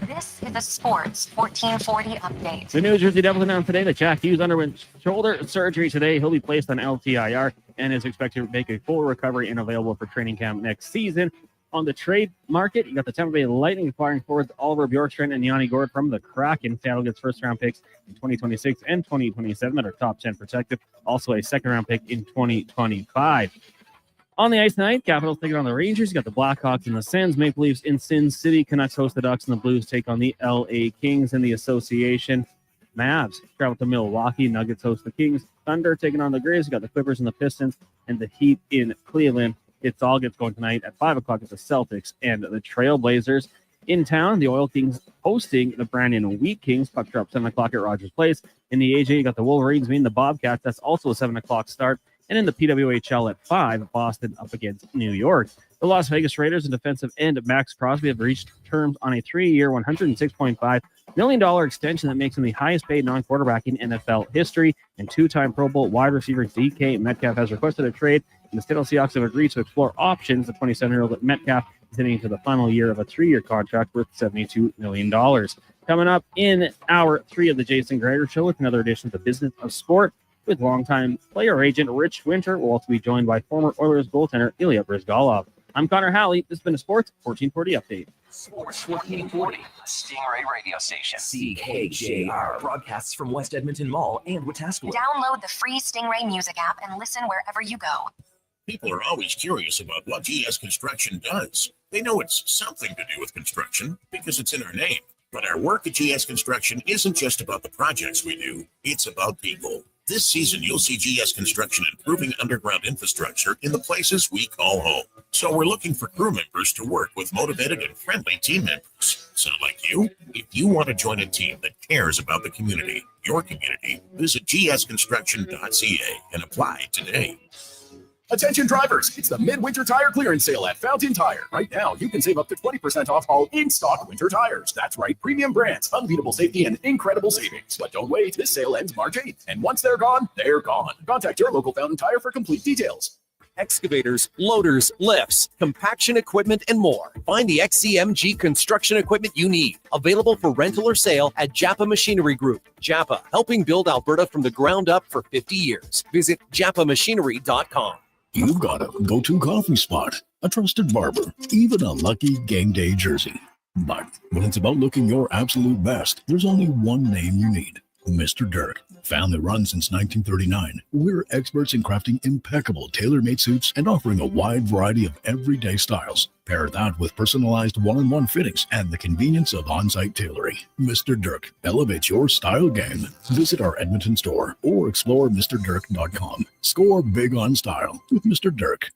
This is a Sports 1440 update. The New Jersey Devils announced today that Jack Hughes underwent shoulder surgery today. He'll be placed on LTIR and is expected to make a full recovery and available for training camp next season. On the trade market, you got the Tampa Bay Lightning acquiring forwards Oliver Bjorkstrand and Yanni Gourde from the Kraken. Seattle gets first-round picks in 2026 and 2027 that are top 10 protected. Also a second-round pick in 2025. On the ice tonight, Capitals taking on the Rangers. You got the Blackhawks and the Sens. Maple Leafs in Sin City. Canucks host the Ducks, and the Blues take on the LA Kings in the association. Mavs travel to Milwaukee. Nuggets host the Kings. Thunder taking on the Grizz. You got the Clippers and the Pistons, and the Heat in Cleveland. It's all gets going tonight at 5 o'clock at the Celtics and the Trailblazers. In town, the Oil Kings hosting the Brandon Wheat Kings. Pucks are up 7 o'clock at Rogers Place. In the AJ, you got the Wolverines meeting the Bobcats. That's also a 7 o'clock start. And in the PWHL at 5, Boston up against New York. The Las Vegas Raiders and defensive end Max Crosby have reached terms on a 3-year, $106.5 million extension that makes him the highest paid non-quarterback in NFL history. And two-time Pro Bowl wide receiver DK Metcalf has requested a trade, and the Seattle Seahawks have agreed to explore options. The 27-year-old Metcalf is heading into the final year of a 3-year contract worth $72 million. Coming up in hour 3 of the Jason Gregor Show with another edition of the Business of Sport with longtime player agent Rich Winter. We'll also be joined by former Oilers goaltender Ilya Bryzgalov. I'm Connor Halley. This has been a Sports 1440 update. Sports 1440, Stingray radio station. CKJR broadcasts from West Edmonton Mall and Wetaskiwin. Download the free Stingray music app and listen wherever you go. People are always curious about what GS Construction does. They know it's something to do with construction because it's in our name. But our work at GS Construction isn't just about the projects we do. It's about people. This season, you'll see GS Construction improving underground infrastructure in the places we call home. So we're looking for crew members to work with motivated and friendly team members. Sound like you? If you want to join a team that cares about the community, your community, visit gsconstruction.ca and apply today. Attention drivers, it's the midwinter tire clearance sale at Fountain Tire. Right now, you can save up to 20% off all in-stock winter tires. That's right, premium brands, unbeatable safety, and incredible savings. But don't wait, this sale ends March 8th. And once they're gone, they're gone. Contact your local Fountain Tire for complete details. Excavators, loaders, lifts, compaction equipment, and more. Find the XCMG construction equipment you need. Available for rental or sale at Japa Machinery Group. Japa, helping build Alberta from the ground up for 50 years. Visit japamachinery.com. You've got a go-to coffee spot, a trusted barber, even a lucky game day jersey. But when it's about looking your absolute best, there's only one name you need. Mr. Dirk. Family run since 1939. We're experts in crafting impeccable tailor-made suits and offering a wide variety of everyday styles. Pair that with personalized one-on-one fittings and the convenience of on-site tailoring. Mr. Dirk elevates your style game. Visit our Edmonton store or explore MrDirk.com. Score big on style with Mr. Dirk.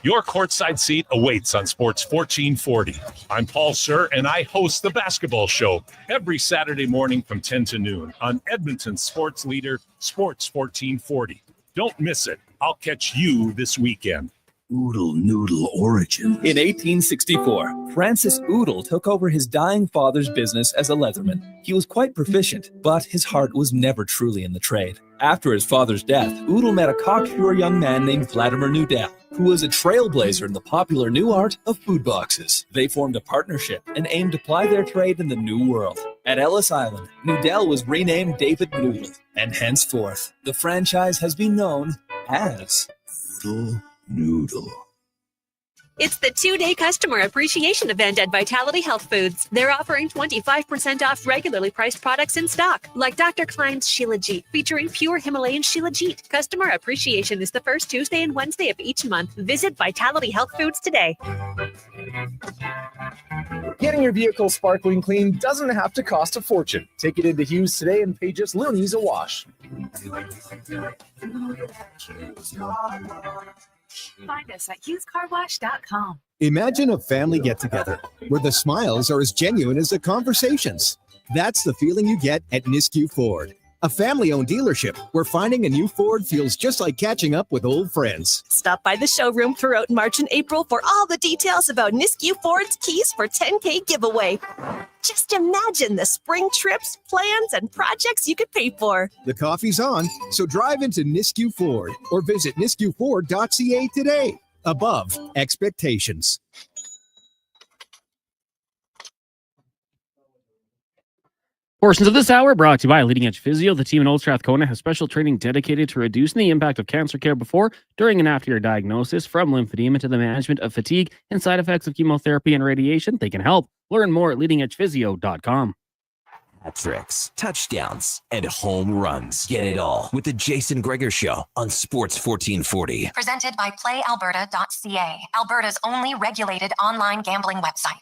Your courtside seat awaits on Sports 1440. I'm Paul Sir, and I host the basketball show every Saturday morning from 10 to noon on Edmonton's sports leader, Sports 1440. Don't miss it. I'll catch you this weekend. Oodle Noodle origin. In 1864, Francis Oodle took over his dying father's business as a leatherman. He was quite proficient, but his heart was never truly in the trade. After his father's death, Oodle met a cocksure young man named Vladimir Nudell, who was a trailblazer in the popular new art of food boxes. They formed a partnership and aimed to ply their trade in the new world. At Ellis Island, Nudell was renamed David Noodle, and henceforth, the franchise has been known as Oodle Noodle. It's the 2-day customer appreciation event at Vitality Health Foods. They're offering 25% off regularly priced products in stock, like Dr. Klein's Shilajit, featuring pure Himalayan Shilajit. Customer appreciation is the first Tuesday and Wednesday of each month. Visit Vitality Health Foods today. Getting your vehicle sparkling clean doesn't have to cost a fortune. Take it into Hughes today and pay just loonies a wash. Find us at HughesCarWash.com. Imagine a family get-together where the smiles are as genuine as the conversations. That's the feeling you get at Nisku Ford, a family-owned dealership where finding a new Ford feels just like catching up with old friends. Stop by the showroom throughout March and April for all the details about Nisku Ford's Keys for 10K giveaway. Just imagine the spring trips, plans, and projects you could pay for. The coffee's on, so drive into Nisku Ford or visit niskuford.ca today. Above expectations. Portions of this hour brought to you by Leading Edge Physio. The team in Old Strathcona has special training dedicated to reducing the impact of cancer care before, during, and after your diagnosis. From lymphedema to the management of fatigue and side effects of chemotherapy and radiation, they can help. Learn more at leadingedgephysio.com. Hat-tricks, touchdowns, and home runs. Get it all with the Jason Gregor Show on Sports 1440. Presented by PlayAlberta.ca, Alberta's only regulated online gambling website.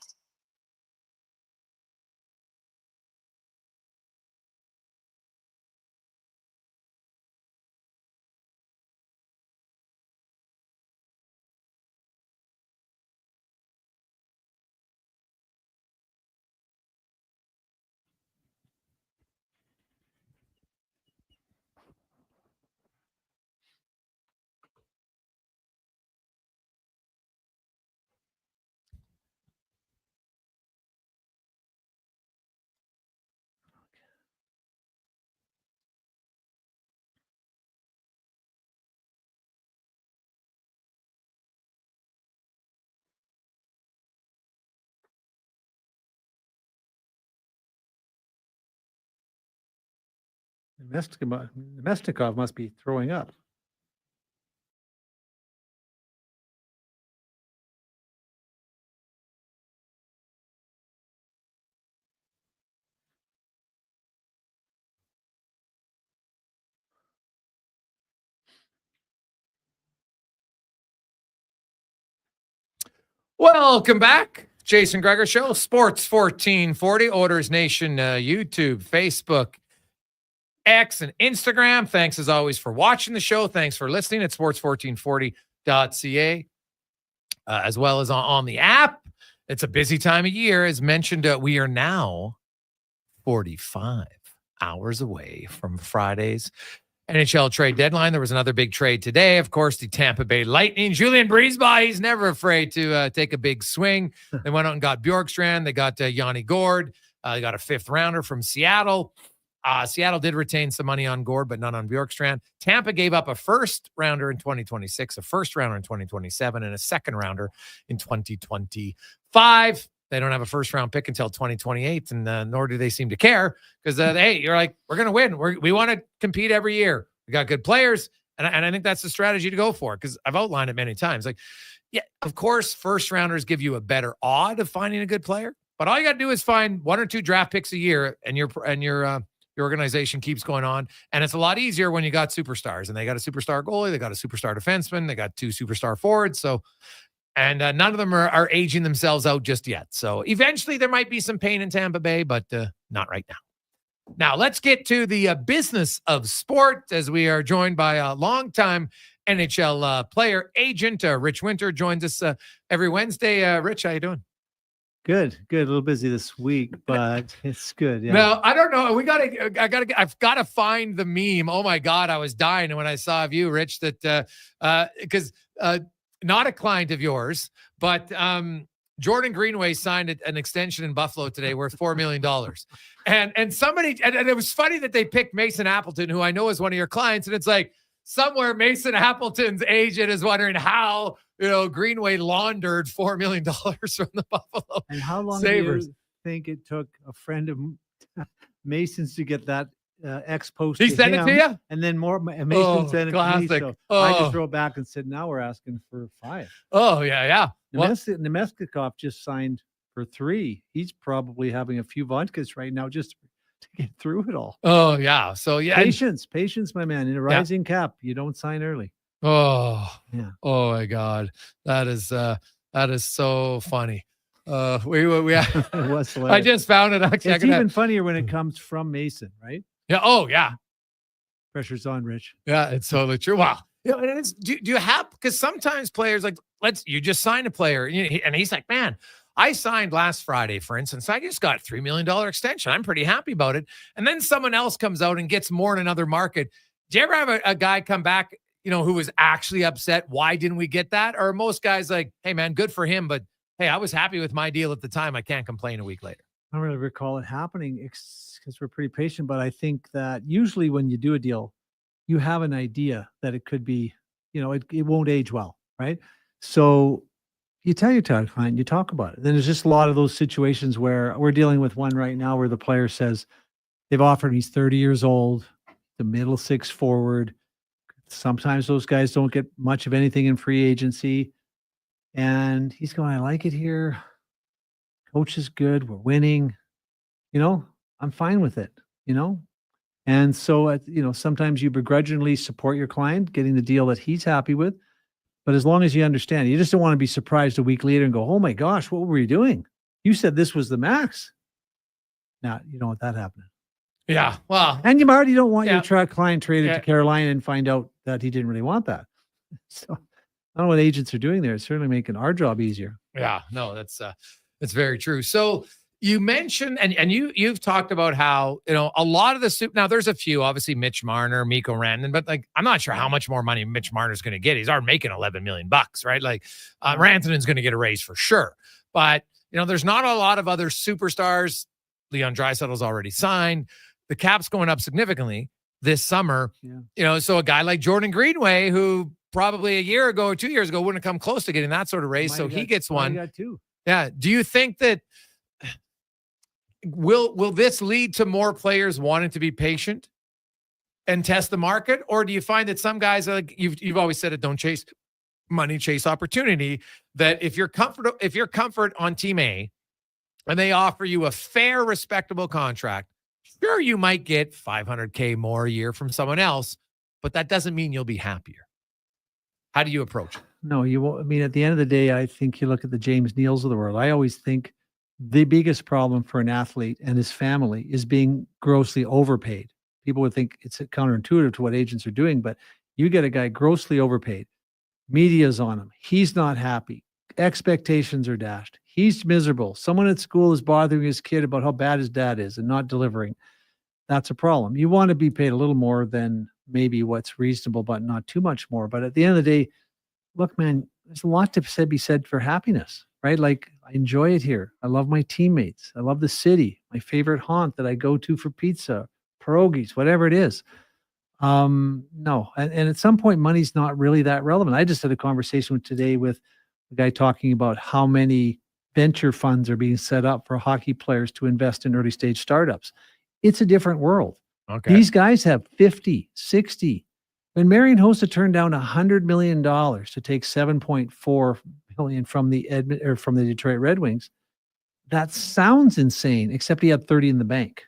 Mestikov must be throwing up. Welcome back. Jason Gregor Show, Sports 1440, Orders Nation, YouTube, Facebook, X, and Instagram. Thanks as always for watching the show. Thanks for listening at sports1440.ca, as well as on the app. It's a busy time of year. As mentioned, we are now 45 hours away from Friday's NHL trade deadline. There was another big trade today. Of course, the Tampa Bay Lightning. Julien Brisebois, he's never afraid to take a big swing. They went out and got Bjorkstrand. They got Yanni Gourde. They got a 5th rounder from Seattle. Seattle did retain some money on Gourde, but none on Bjorkstrand. Tampa gave up a 1st rounder in 2026, a 1st rounder in 2027, and a 2nd rounder in 2025. They don't have a 1st round pick until 2028, and nor do they seem to care because, hey, you're like, we're going to win. We want to compete every year. We got good players, and I think that's the strategy to go for because I've outlined it many times. Like, yeah, of course, 1st rounders give you a better odd of finding a good player, but all you got to do is find 1 or 2 draft picks a year, and your organization keeps going on. And it's a lot easier when you got superstars, and they got a superstar goalie, they got a superstar defenseman, they got 2 superstar forwards. So, and none of them are aging themselves out just yet. So eventually there might be some pain in Tampa Bay, but not right now. Now let's get to the business of sport as we are joined by a longtime NHL player agent. Rich Winter joins us every Wednesday. Rich, how you doing? Good. A little busy this week, but it's good. Yeah. No, I don't know. I've got to find the meme. Oh my God, I was dying when I saw of you, Rich, that because not a client of yours, but Jordan Greenway signed an extension in Buffalo today worth $4 million. And somebody, and it was funny that they picked Mason Appleton, who I know is one of your clients. And it's like somewhere Mason Appleton's agent is wondering how, Greenway laundered $4 million from the Buffalo And how long Sabres. do you think it took a friend of Mason's to get that X post? He sent it to you? And then Mason sent it classic. to me. So I just wrote back and said, now we're asking for 5. Oh, yeah. Nemestikov just signed for 3. He's probably having a few vodkas right now just to get through it all. Oh, yeah. So, yeah. Patience, my man. In a rising cap, you don't sign early. Oh, yeah. Oh, my God. That is so funny. We I just found it. Actually, it's even funnier when it comes from Mason, right? Yeah. Oh, yeah. Pressure's on, Rich. Yeah, it's totally true. Wow. You know, and it's, do you have, because sometimes players like, you just sign a player and he's like, man, I signed last Friday, for instance. I just got $3 million extension. I'm pretty happy about it. And then someone else comes out and gets more in another market. Do you ever have a guy come back, who was actually upset? Why didn't we get that? Or are most guys like, hey, man, good for him, but hey, I was happy with my deal at the time. I can't complain a week later. I don't really recall it happening because we're pretty patient, but I think that usually when you do a deal, you have an idea that it could be, it won't age well, right? So you tell your client, you talk about it. Then there's just a lot of those situations where we're dealing with one right now where the player says they've offered, he's 30 years old, the middle 6 forward. Sometimes those guys don't get much of anything in free agency. And he's going, I like it here. Coach is good. We're winning. I'm fine with it, And so, sometimes you begrudgingly support your client getting the deal that he's happy with. But as long as you understand, you just don't want to be surprised a week later and go, oh my gosh, what were you doing? You said this was the max. Now, you don't want that happening. Yeah. Well, and you already don't want your client traded to Carolina and find out that he didn't really want that. So I don't know what agents are doing there. It's certainly making our job easier. Yeah, no, that's very true. So you mentioned, and you've talked about how, a lot of the soup, now there's a few, obviously Mitch Marner, Mikko Rantanen, but like, I'm not sure how much more money Mitch Marner's going to get. He's already making $11 million, right? Like Rantanen's going to get a raise for sure. But, there's not a lot of other superstars. Leon Draisaitl's already signed. The cap's going up significantly this summer. Yeah. So a guy like Jordan Greenway, who probably a year ago or 2 years ago wouldn't have come close to getting that sort of raise. So he gets one. Got 2. Yeah. Do you think that will this lead to more players wanting to be patient and test the market? Or do you find that some guys, like you've always said it, don't chase money, chase opportunity, that if you're comfort on team A and they offer you a fair, respectable contract, sure, you might get $500K more a year from someone else, but that doesn't mean you'll be happier. How do you approach it? No, you won't. I mean, at the end of the day, I think you look at the James Neals of the world. I always think the biggest problem for an athlete and his family is being grossly overpaid. People would think it's counterintuitive to what agents are doing, but you get a guy grossly overpaid. Media's on him. He's not happy. Expectations are dashed. He's miserable. Someone at school is bothering his kid about how bad his dad is and not delivering. That's a problem. You want to be paid a little more than maybe what's reasonable, but not too much more. But at the end of the day, look, man, there's a lot to be said for happiness, right? Like, I enjoy it here. I love my teammates. I love the city, my favorite haunt that I go to for pizza, pierogies, whatever it is. No. And at some point, money's not really that relevant. I just had a conversation today with a guy talking about how many venture funds are being set up for hockey players to invest in early stage startups. It's a different world. Okay. These guys have 50, 60. When Marian Hossa turned down $100 million to take $7.4 million from the Detroit Red Wings, that sounds insane, except he had 30 in the bank,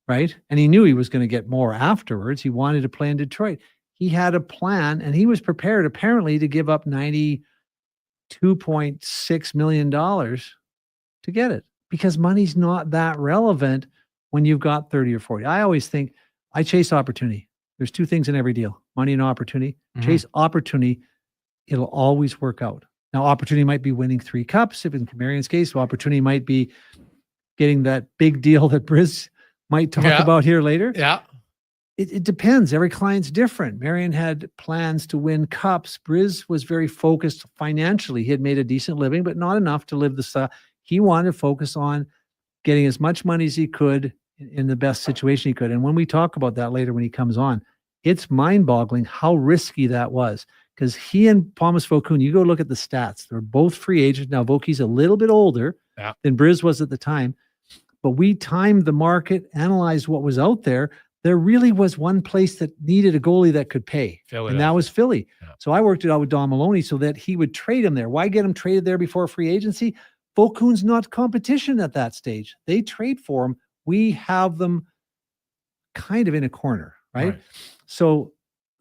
right? And he knew he was going to get more afterwards. He wanted to play in Detroit. He had a plan, and he was prepared, apparently, to give up $92.6 million to get it, because money's not that relevant when you've got 30 or 40. I always think I chase opportunity. There's 2 things in every deal, money and opportunity. Mm-hmm. Chase opportunity. It'll always work out. Now, opportunity might be winning 3 cups. If in Marian's case, opportunity might be getting that big deal that Briz might talk about here later. Yeah. It depends. Every client's different. Marian had plans to win cups. Briz was very focused financially. He had made a decent living, but not enough to live the style. He wanted to focus on getting as much money as he could in the best situation he could. And when we talk about that later, when he comes on, it's mind-boggling how risky that was. Because he and Thomas Vokoun, you go look at the stats. They're both free agents. Now, Voki's a little bit older than Briz was at the time. But we timed the market, analyzed what was out there. there really was one place that needed a goalie that could pay, and that was Philly. So I worked it out with Don Maloney so that he would trade him there. Why get him traded there before free agency? Bokun's not competition at that stage. They trade for him. We have them kind of in a corner, right? So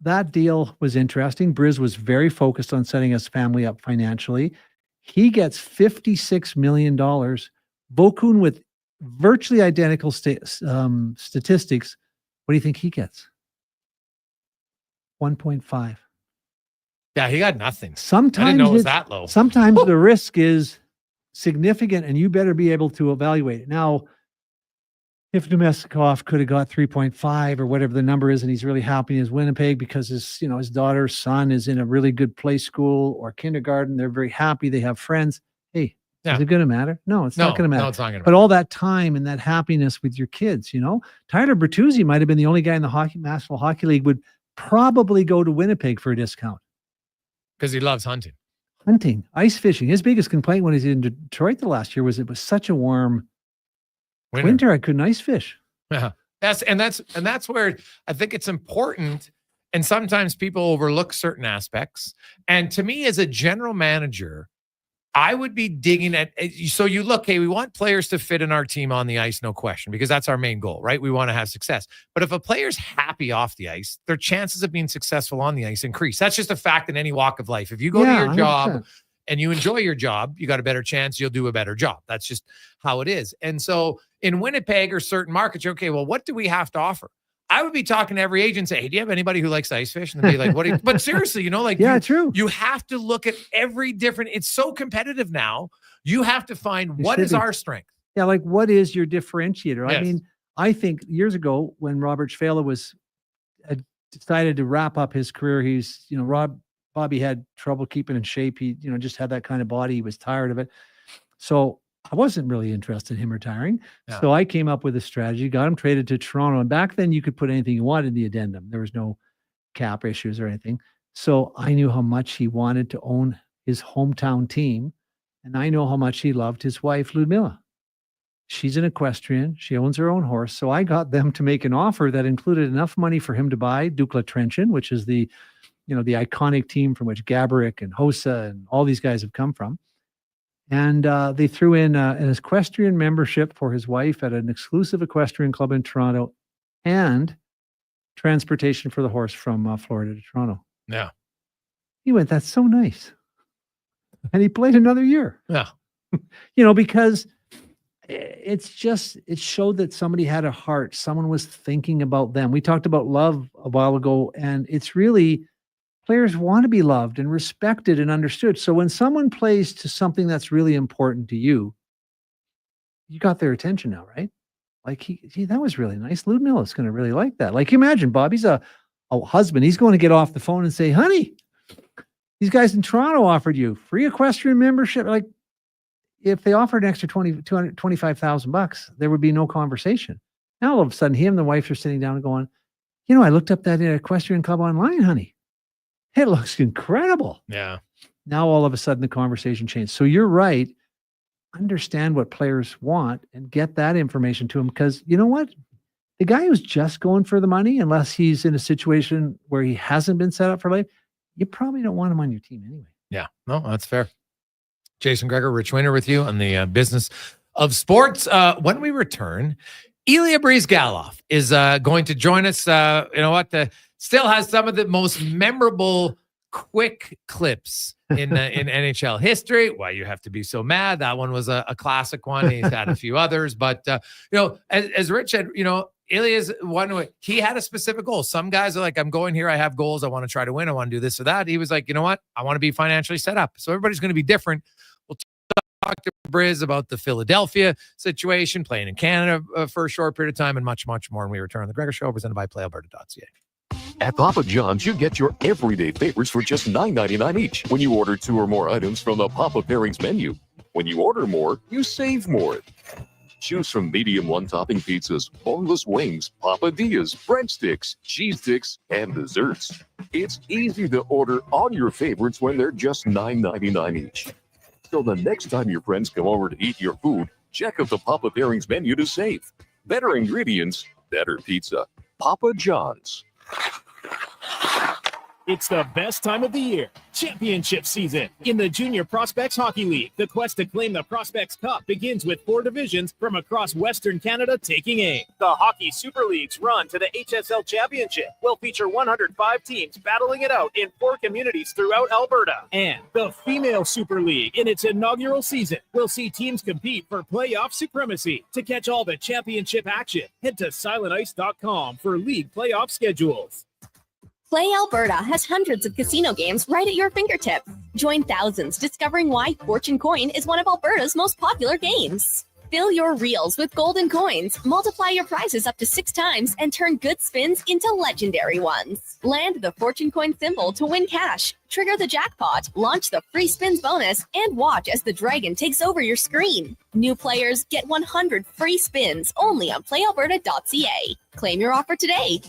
that deal was interesting. Bryz was very focused on setting his family up financially. He gets $56 million. Bokun with virtually identical statistics. What do you think he gets? 1.5. Yeah, he got nothing. Sometimes I didn't know it was that low. Sometimes the risk is significant, and you better be able to evaluate it. Now, if Nemestikov could have got 3.5 or whatever the number is, and he's really happy in his Winnipeg because his daughter's son is in a really good play school or kindergarten, they're very happy, they have friends. Hey, is it going to matter? No, it's not going to matter. No, it's not going to But all that time and that happiness with your kids, Tyler Bertuzzi might have been the only guy in the National Hockey League would probably go to Winnipeg for a discount. Because he loves hunting. Hunting, ice fishing. His biggest complaint when he was in Detroit the last year was it was such a warm winter I couldn't ice fish. Yeah. That's where I think it's important. And sometimes people overlook certain aspects. And to me, as a general manager, I would be digging at, so you look, hey, we want players to fit in our team on the ice, no question, because that's our main goal, right? We want to have success. But if a player's happy off the ice, their chances of being successful on the ice increase. That's just a fact in any walk of life. If you go to your 100%. Job and you enjoy your job, you got a better chance you'll do a better job. That's just how it is. And so in Winnipeg or certain markets, okay, well, what do we have to offer? I would be talking to every agent and say, hey, do you have anybody who likes ice fish? And they'd be like, what do you, but seriously, true. You have to look at every different, it's so competitive now. You have to find what is our strength. Yeah. Like what is your differentiator? Yes. I mean, I think years ago when Robert Schwela had decided to wrap up his career, Bobby had trouble keeping in shape. He, just had that kind of body. He was tired of it. So I wasn't really interested in him retiring. Yeah. So I came up with a strategy, got him traded to Toronto. And back then you could put anything you wanted in the addendum. There was no cap issues or anything. So I knew how much he wanted to own his hometown team. And I know how much he loved his wife, Ludmila. She's an equestrian. She owns her own horse. So I got them to make an offer that included enough money for him to buy Dukla Trenčin, which is the iconic team from which Gaborik and Hossa and all these guys have come from. And they threw in an equestrian membership for his wife at an exclusive equestrian club in Toronto and transportation for the horse from Florida to Toronto. Yeah. He went, that's so nice. And he played another year. Yeah. Because it showed that somebody had a heart. Someone was thinking about them. We talked about love a while ago, and it's really, players want to be loved and respected and understood. So when someone plays to something that's really important to you, you got their attention now, right? Like, that was really nice. Ludmila's going to really like that. Like, imagine Bobby's a husband. He's going to get off the phone and say, honey, these guys in Toronto offered you free equestrian membership. Like, if they offered an extra $225,000, there would be no conversation. Now, all of a sudden, he and the wife are sitting down and going, I looked up that equestrian club online, honey. It looks incredible. Yeah. Now, all of a sudden, the conversation changed. So you're right. Understand what players want and get that information to them, because you know what? The guy who's just going for the money, unless he's in a situation where he hasn't been set up for life, you probably don't want him on your team anyway. Yeah. No, that's fair. Jason Gregor, Rich Winter with you on the business of sports. When we return, Ilya Bryzgalov is going to join us. Still has some of the most memorable quick clips in NHL history. Why you have to be so mad? That one was a classic one. He's had a few others, but as Rich said, Ilya's one way. He had a specific goal. Some guys are like, I'm going here. I have goals. I want to try to win. I want to do this or that. He was like, you know what? I want to be financially set up. So everybody's going to be different. We'll talk to Bryz about the Philadelphia situation, playing in Canada for a short period of time, and much, much more. And we return on the Gregor Show, presented by PlayAlberta.ca. At Papa John's, you get your everyday favorites for just $9.99 each when you order 2 or more items from the Papa Pairings menu. When you order more, you save more. Choose from medium one-topping pizzas, boneless wings, papadillas, breadsticks, cheese sticks, and desserts. It's easy to order all your favorites when they're just $9.99 each. So the next time your friends come over to eat your food, check out the Papa Pairings menu to save. Better ingredients, better pizza. Papa John's. It's the best time of the year, championship season. In the Junior Prospects Hockey League, the quest to claim the Prospects Cup begins with 4 divisions from across Western Canada taking aim. The Hockey Super League's run to the HSL Championship will feature 105 teams battling it out in 4 communities throughout Alberta. And the Female Super League, in its inaugural season, will see teams compete for playoff supremacy. To catch all the championship action, head to silentice.com for league playoff schedules. Play Alberta has hundreds of casino games right at your fingertip. Join thousands discovering why Fortune Coin is one of Alberta's most popular games. Fill your reels with golden coins, multiply your prizes up to 6 times, and turn good spins into legendary ones. Land the Fortune Coin symbol to win cash, trigger the jackpot, launch the free spins bonus, and watch as the dragon takes over your screen. New players get 100 free spins only on playalberta.ca. Claim your offer today.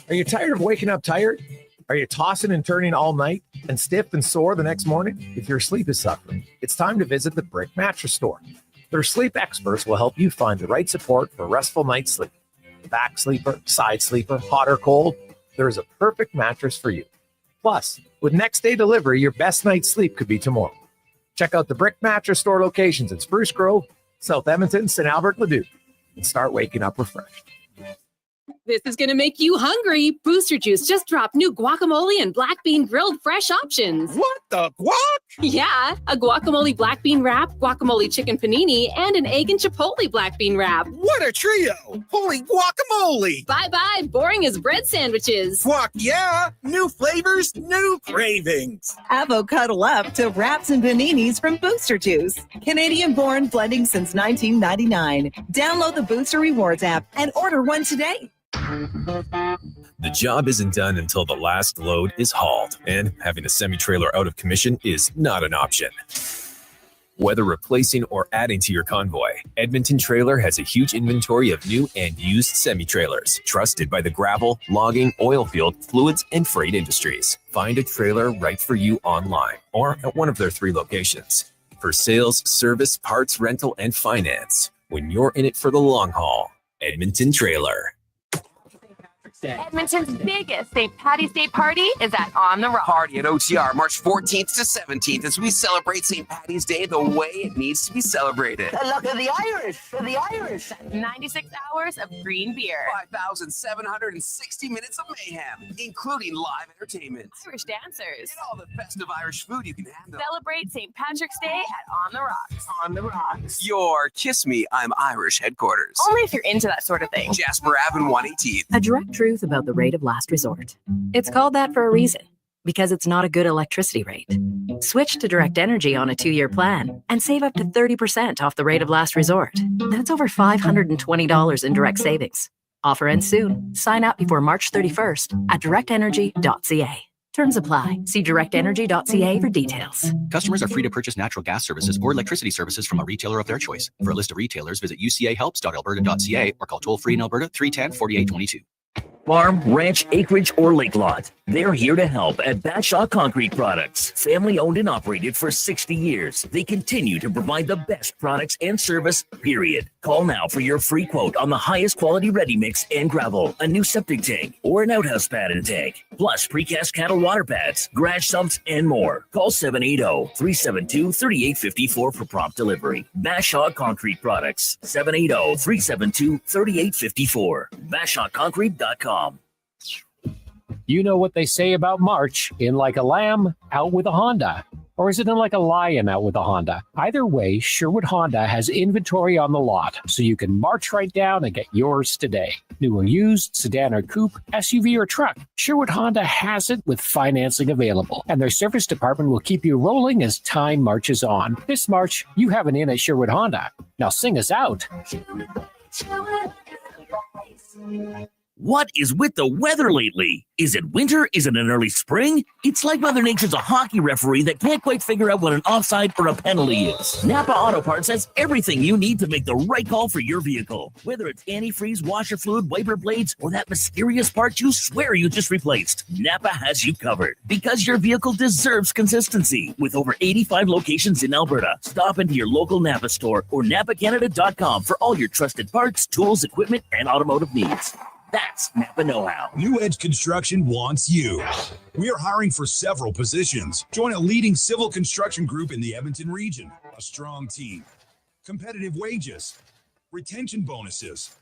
Are you tired of waking up tired? Are you tossing and turning all night and stiff and sore the next morning? If your sleep is suffering, it's time to visit the Brick Mattress Store. Their sleep experts will help you find the right support for a restful night's sleep. Back sleeper, side sleeper, hot or cold, there is a perfect mattress for you. Plus, with next day delivery, your best night's sleep could be tomorrow. Check out the Brick Mattress Store locations in Spruce Grove, South Edmonton, St. Albert, Leduc, and start waking up refreshed. This is going to make you hungry. Booster Juice just dropped new guacamole and black bean grilled fresh options. What the guac? Yeah, a guacamole black bean wrap, guacamole chicken panini, and an egg and chipotle black bean wrap. What a trio! Holy guacamole! Bye-bye, boring as bread sandwiches. Guac, yeah! New flavors, new cravings. Avocado up to wraps and paninis from Booster Juice. Canadian-born blending since 1999. Download the Booster Rewards app and order one today. The job isn't done until the last load is hauled, and having a semi-trailer out of commission is not an option. Whether replacing or adding to your convoy, Edmonton Trailer has a huge inventory of new and used semi-trailers, trusted by the gravel, logging, oil field, fluids, and freight industries. Find a trailer right for you online or at one of their 3 locations. For sales, service, parts, rental, and finance, when you're in it for the long haul, Edmonton Trailer. Edmonton's biggest St. Paddy's Day party is at On the Rock. Party at OTR March 14th to 17th as we celebrate St. Paddy's Day the way it needs to be celebrated. The luck of the Irish for the Irish. 96 hours of green beer. 5,760 minutes of mayhem, including live entertainment. Irish dancers. And all the festive Irish food you can handle. Celebrate St. Patrick's Day at On the Rocks. On the Rocks. Your Kiss Me, I'm Irish headquarters. Only if you're into that sort of thing. Jasper Ave and 118th. A direct truth about the rate of last resort. It's called that for a reason, because it's not a good electricity rate. Switch to Direct Energy on a 2-year plan and save up to 30% off the rate of last resort. That's over $520 in direct savings. Offer ends soon. Sign up before March 31st at directenergy.ca. Terms apply. See directenergy.ca for details. Customers are free to purchase natural gas services or electricity services from a retailer of their choice. For a list of retailers, visit ucahelps.alberta.ca or call toll-free in Alberta 310-4822. Farm, ranch, acreage, or lake lot. They're here to help at Bashaw Concrete Products. Family owned and operated for 60 years. They continue to provide the best products and service, period. Call now for your free quote on the highest quality ready mix and gravel, a new septic tank, or an outhouse pad and tank, plus precast cattle water pads, garage sumps, and more. Call 780-372-3854 for prompt delivery. Bashaw Concrete Products, 780-372-3854. BashawConcrete.com. You know what they say about March, in like a lamb, out with a Honda. Or is it in like a lion out with a Honda? Either way, Sherwood Honda has inventory on the lot, so you can march right down and get yours today. New or used, sedan or coupe, SUV or truck, Sherwood Honda has it with financing available. And their service department will keep you rolling as time marches on. This March, you have an in at Sherwood Honda. Now sing us out. What is with the weather lately? Is it winter? Is it an early spring? It's like Mother Nature's a hockey referee that can't quite figure out what an offside or a penalty is. Napa Auto Parts has everything you need to make the right call for your vehicle. Whether it's antifreeze, washer fluid, wiper blades, or that mysterious part you swear you just replaced, Napa has you covered. Because your vehicle deserves consistency. With over 85 locations in Alberta, stop into your local Napa store or napacanada.com for all your trusted parts, tools, equipment, and automotive needs. That's Napa know-how. New Edge Construction wants you. We are hiring for several positions. Join a leading civil construction group in the Edmonton region. A strong team, competitive wages, retention bonuses,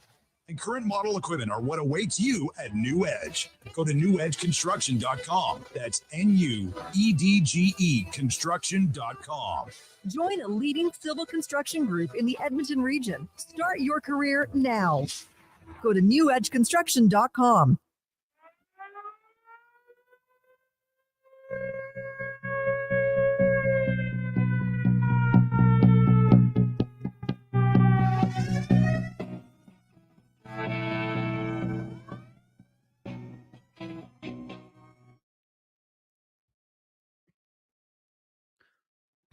and current model equipment are what awaits you at New Edge. Go to newedgeconstruction.com. That's NUEDGE construction.com. Join a leading civil construction group in the Edmonton region. Start your career now. Go to newedgeconstruction.com.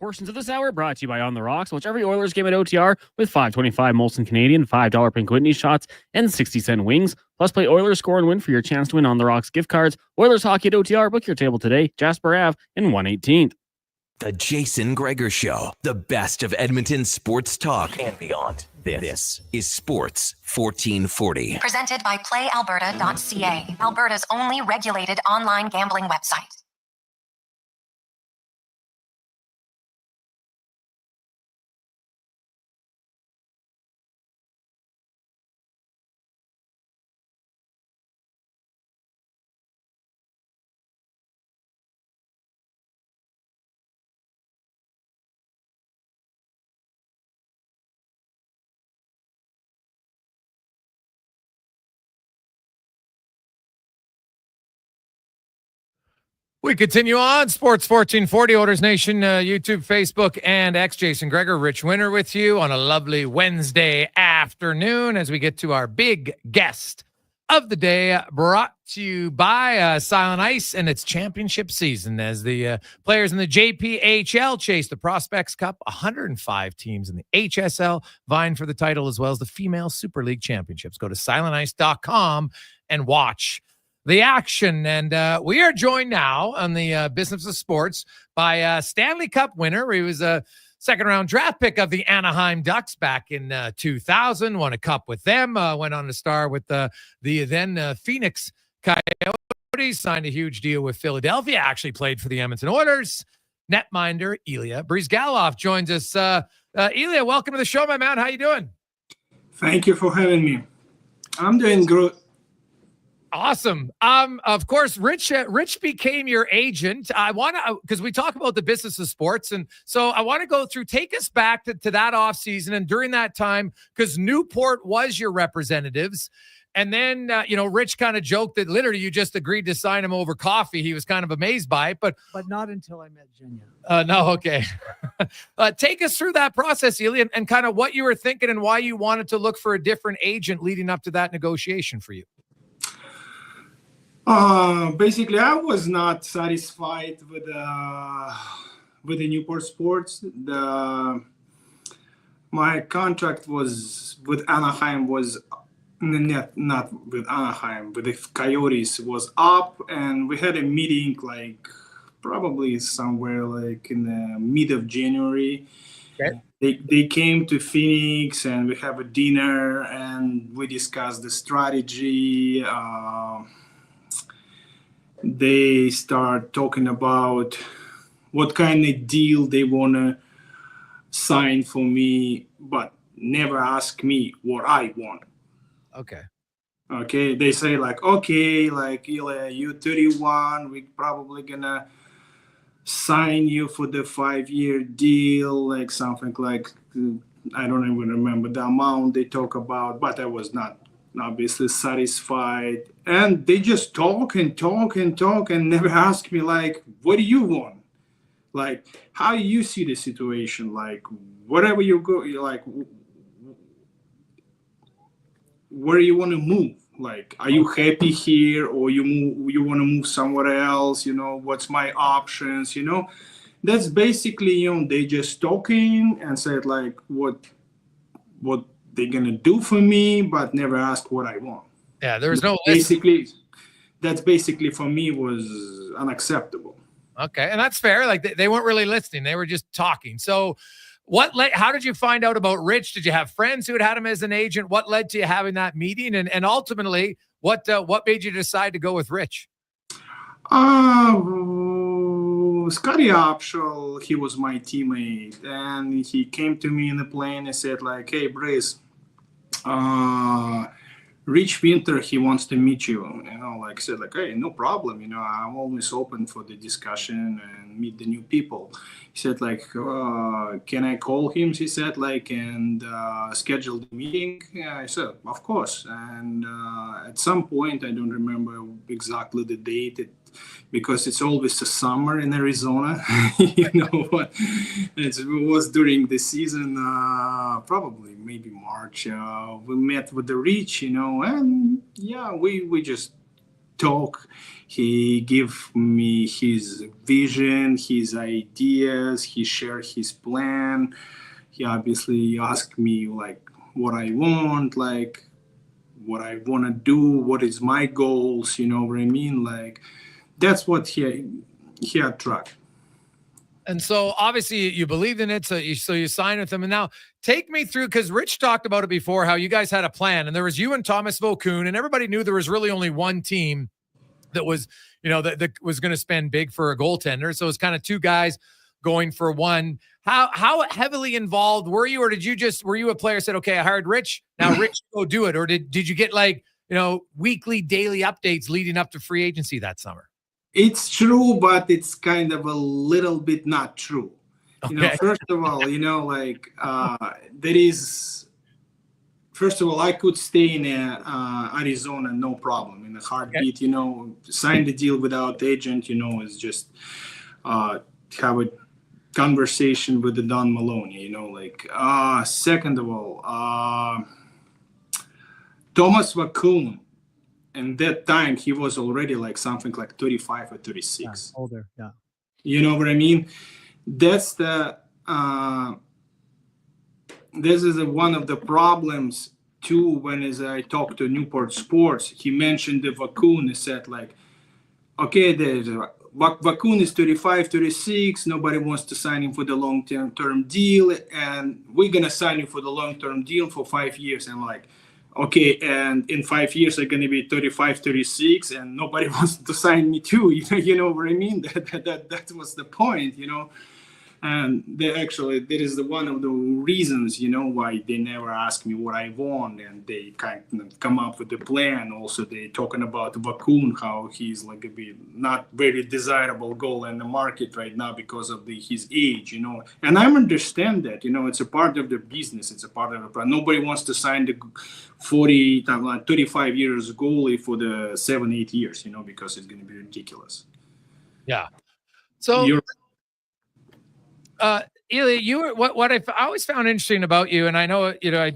Portions of this hour brought to you by On the Rocks. Watch every Oilers game at OTR with $5.25 Molson Canadian, $5 Pink Whitney shots, and 60-cent wings. Plus, play Oilers Score and Win for your chance to win On the Rocks gift cards. Oilers Hockey at OTR. Book your table today. Jasper Ave in 118th. The Jason Gregor Show. The best of Edmonton sports talk and beyond. This is Sports 1440. Presented by PlayAlberta.ca, Alberta's only regulated online gambling website. We continue on Sports 1440, Oilers Nation, YouTube, Facebook, and X. Jason Gregor, Rich Winter with you on a lovely Wednesday afternoon as we get to our big guest of the day, brought to you by Silent Ice and its championship season as the players in the JPHL chase the Prospects Cup. 105 teams in the HSL vying for the title, as well as the Female Super League Championships. Go to silentice.com and watch the action. And we are joined now on the Business of Sports by Stanley Cup winner. He was a second-round draft pick of the Anaheim Ducks back in 2000, won a cup with them, went on to star with the then Phoenix Coyotes, signed a huge deal with Philadelphia, actually played for the Edmonton Oilers. Netminder Ilya Bryzgalov joins us. Ilya, welcome to the show, my man. How you doing? Thank you for having me. I'm doing good. Awesome. Of course, Rich became your agent. I want to, because we talk about the business of sports. And so I want to go through, take us back to that off season. And during that time, because Newport was your representatives. And then, Rich kind of joked that literally you just agreed to sign him over coffee. He was kind of amazed by it, but not until I met Jenya. No. Okay. Take us through that process, Ilya, and kind of what you were thinking and why you wanted to look for a different agent leading up to that negotiation for you. Basically, I was not satisfied with the Newport Sports. My contract was with Anaheim was not with Anaheim, with the Coyotes was up, and we had a meeting probably somewhere in the mid of January. Okay. They came to Phoenix and we have a dinner and we discussed the strategy. They start talking about what kind of deal they want to sign for me, but never ask me what I want. Okay. They say Ilya, you 31, we probably gonna sign you for the 5-year deal, something I don't even remember the amount they talk about, but I was not obviously satisfied. And they just talk and never ask me what do you want? How you see the situation? Wherever you go, where you want to move? Are you happy here or you want to move somewhere else? What's my options? That's basically, they just talking and said what they're gonna do for me, but never ask what I want. Yeah, there was no That's basically for me was unacceptable. Okay, and that's fair. They weren't really listening; they were just talking. So, how did you find out about Rich? Did you have friends who had him as an agent? What led to you having that meeting? And ultimately, What made you decide to go with Rich? Scotty Opshall, he was my teammate, and he came to me in the plane and said like, "Hey, Bryz, Rich Winter, he wants to meet you." Like I said, like, "Hey, no problem. I'm always open for the discussion and meet the new people." He said like, "Can I call him?" He said like, and schedule the meeting. Yeah, I said, "Of course." And at some point, I don't remember exactly the date, because it's always a summer in Arizona. What? It was during the season, probably maybe March. We met with the Rich, and yeah, we just talk. He gave me his vision, his ideas. He shared his plan. He obviously asked me like what I want, like what I want to do, what is my goals. You know what I mean? Like that's what he attracted. And so obviously you believed in it, so you signed with him. And now take me through, because Rich talked about it before, how you guys had a plan, and there was you and Thomas Vokoun, and everybody knew there was really only one team that was, that was going to spend big for a goaltender. So it's kind of two guys going for one. How heavily involved were you, or were you a player said, okay, I hired Rich, now Rich, go do it? Or did you get like, weekly, daily updates leading up to free agency that summer? It's true, but it's kind of a little bit not true. Okay. First of all, first of all, I could stay in Arizona, no problem, in a heartbeat. Okay. Sign the deal without agent. Is just have a conversation with the Don Maloney. Second of all, Thomas Vokoun. And that time he was already like something like 35 or 36. Yeah, older, yeah. You know what I mean? That's this is one of the problems too. When I talked to Newport Sports, he mentioned the Vokoun. He said like, okay, Vokoun is 35, 36. Nobody wants to sign him for the long-term deal, and we're gonna sign him for the long-term deal for 5 years. And I'm like, okay, and in 5 years I'm going to be 35, 36, and nobody wants to sign me too. You know what I mean? That was the point, And there is one of the reasons, why they never ask me what I want, and they kind of come up with the plan. Also, they talking about Vokoun, how he's like a bit not very desirable goal in the market right now because of his age, And I understand that, it's a part of the business. It's a part of the. Nobody wants to sign the 35 years goalie for the 7-8 years, because it's going to be ridiculous. Yeah. So. Ilya, you were what I always found interesting about you, and I know I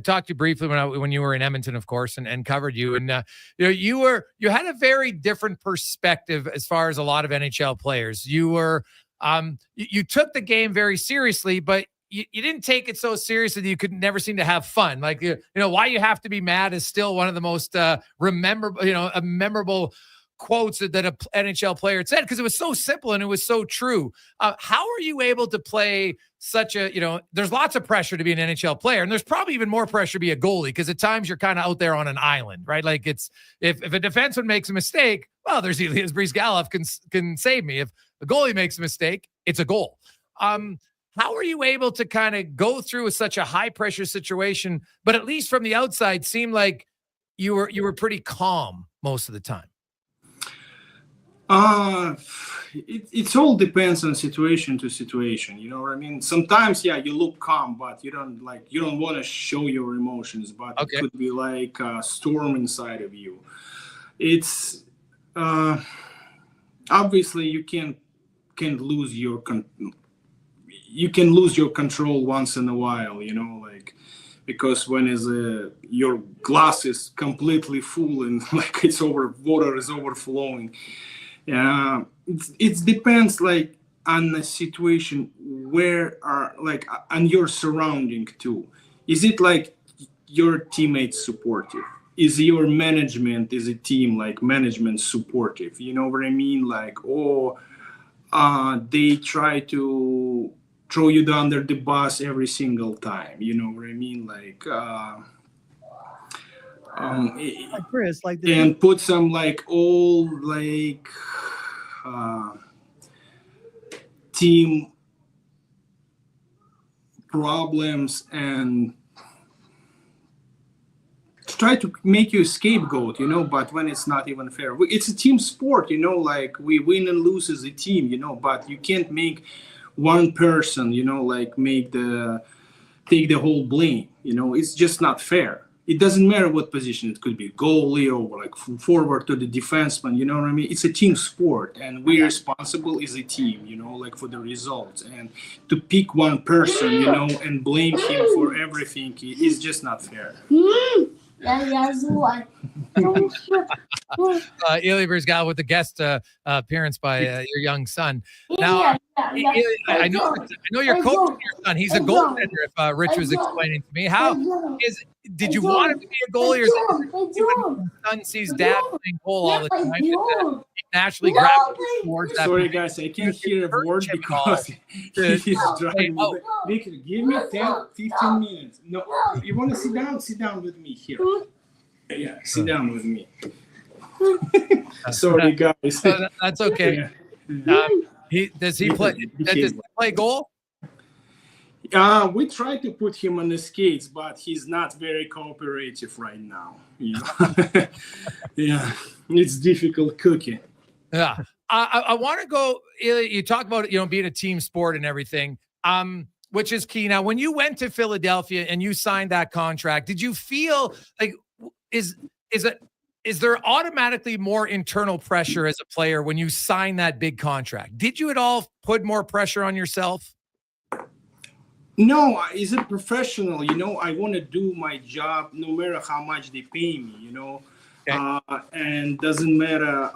talked to you briefly when you were in Edmonton, of course, and covered you, and you had a very different perspective as far as a lot of NHL players. You were you took the game very seriously, but you didn't take it so seriously that you could never seem to have fun. Like why you have to be mad is still one of the most memorable quotes that an NHL player had said, because it was so simple and it was so true. How are you able to play such a, there's lots of pressure to be an NHL player, and there's probably even more pressure to be a goalie, because at times you're kind of out there on an island, right? Like it's, if a defenseman makes a mistake, well, there's Ilya Bryzgalov can save me. If the goalie makes a mistake, it's a goal. How are you able to kind of go through such a high pressure situation, but at least from the outside seem like you were pretty calm most of the time? It all depends on situation to situation. You know what I mean? Sometimes, yeah, you look calm, but you don't want to show your emotions. But okay. It could be like a storm inside of you. It's obviously you can lose your control once in a while. Because when your glass is completely full and like water is overflowing. It depends on the situation on your surrounding too. Is it like your teammates supportive? Is your management, is a team management supportive? You know what I mean? They try to throw you under the bus every single time. You know what I mean? Chris, like and put some like old like team problems and try to make you a scapegoat, but when it's not even fair. It's a team sport, like we win and lose as a team, but you can't make one person, like take the whole blame, it's just not fair. It doesn't matter what position. It could be goalie or like forward to the defenseman, you know what I mean? It's a team sport and we're responsible as a team, like for the results. And to pick one person, and blame him for everything is just not fair. Ilya Bryzgalov with the guest appearance by your young son. Now, I know you're coaching your son. He's a goaltender. If Rich was explaining to me, did you want him to be a goalie, or is it when your son sees dad playing goal all the time, he naturally grabs towards that? Sorry, guys, I can't hear a word because he's driving. Victor, give me 10-15 minutes. No, you want to sit down? Sit down with me here. Yeah, sit down with me. Sorry, guys. That's okay. Does he play goal? We try to put him on the skates, but he's not very cooperative right now. Yeah, it's difficult cooking. Yeah, I want to go. You talk about being a team sport and everything, which is key. Now, when you went to Philadelphia and you signed that contract, did you feel like is there automatically more internal pressure as a player when you sign that big contract? Did you at all put more pressure on yourself? No, as a professional, I want to do my job no matter how much they pay me, okay. And doesn't matter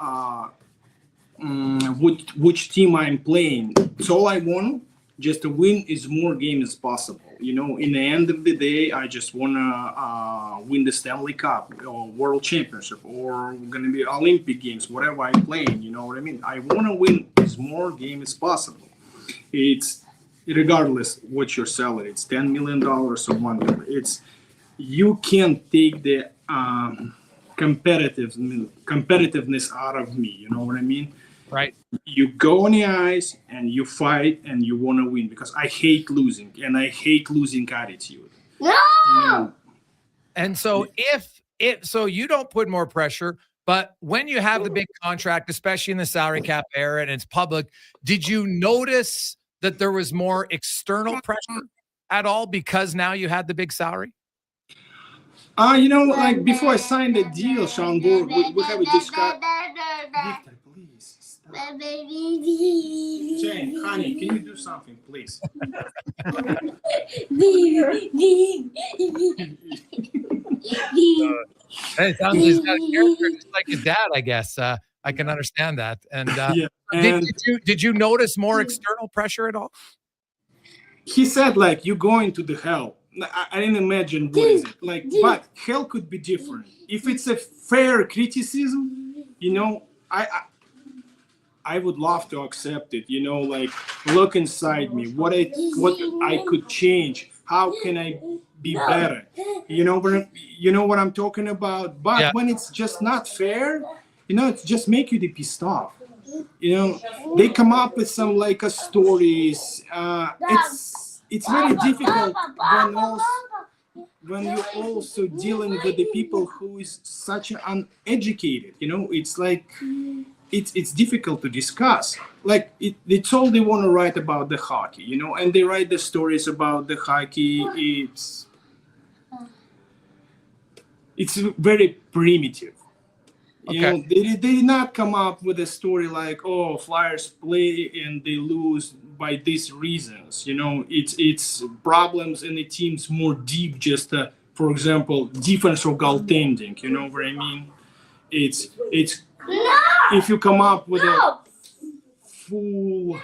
which team I'm playing. It's all I want, just to win as more games as possible. In the end of the day, I just want to win the Stanley Cup or World Championship or going to be Olympic Games, whatever I'm playing, you know what I mean? I want to win as more games as possible. It's regardless what your salary, it's $10 million or $1 million. You can't take the competitiveness out of me, you know what I mean? Right. You go on the ice and you fight and you want to win, because I hate losing and I hate losing attitude. No! And so so you don't put more pressure, but when you have the big contract, especially in the salary cap era and it's public, did you notice that there was more external pressure at all because now you had the big salary? Like before I signed the deal, Sean Borg, we have a discussion. Victor, please stop. Jane, honey, can you do something, please? Hey, sounds he's got a character just like his dad, I guess. I can understand that. And, did you notice more external pressure at all? He said, like, you're going to the hell. I didn't imagine what is it like, but hell could be different. If it's a fair criticism, I would love to accept it. Like, look inside me. What I could change. How can I be better? You know what I'm talking about. But when it's just not fair, it just make you pissed off. They come up with some like stories. It's very difficult when you're also dealing with the people who is such uneducated. It's like it's difficult to discuss. Like it's all they want to write about the hockey, and they write the stories about the hockey. It's very primitive. Okay. They did not come up with a story like, oh, Flyers play and they lose by these reasons. It's problems in the teams more deep. Just for example, defense or goaltending. You know what I mean? It's if you come up with a full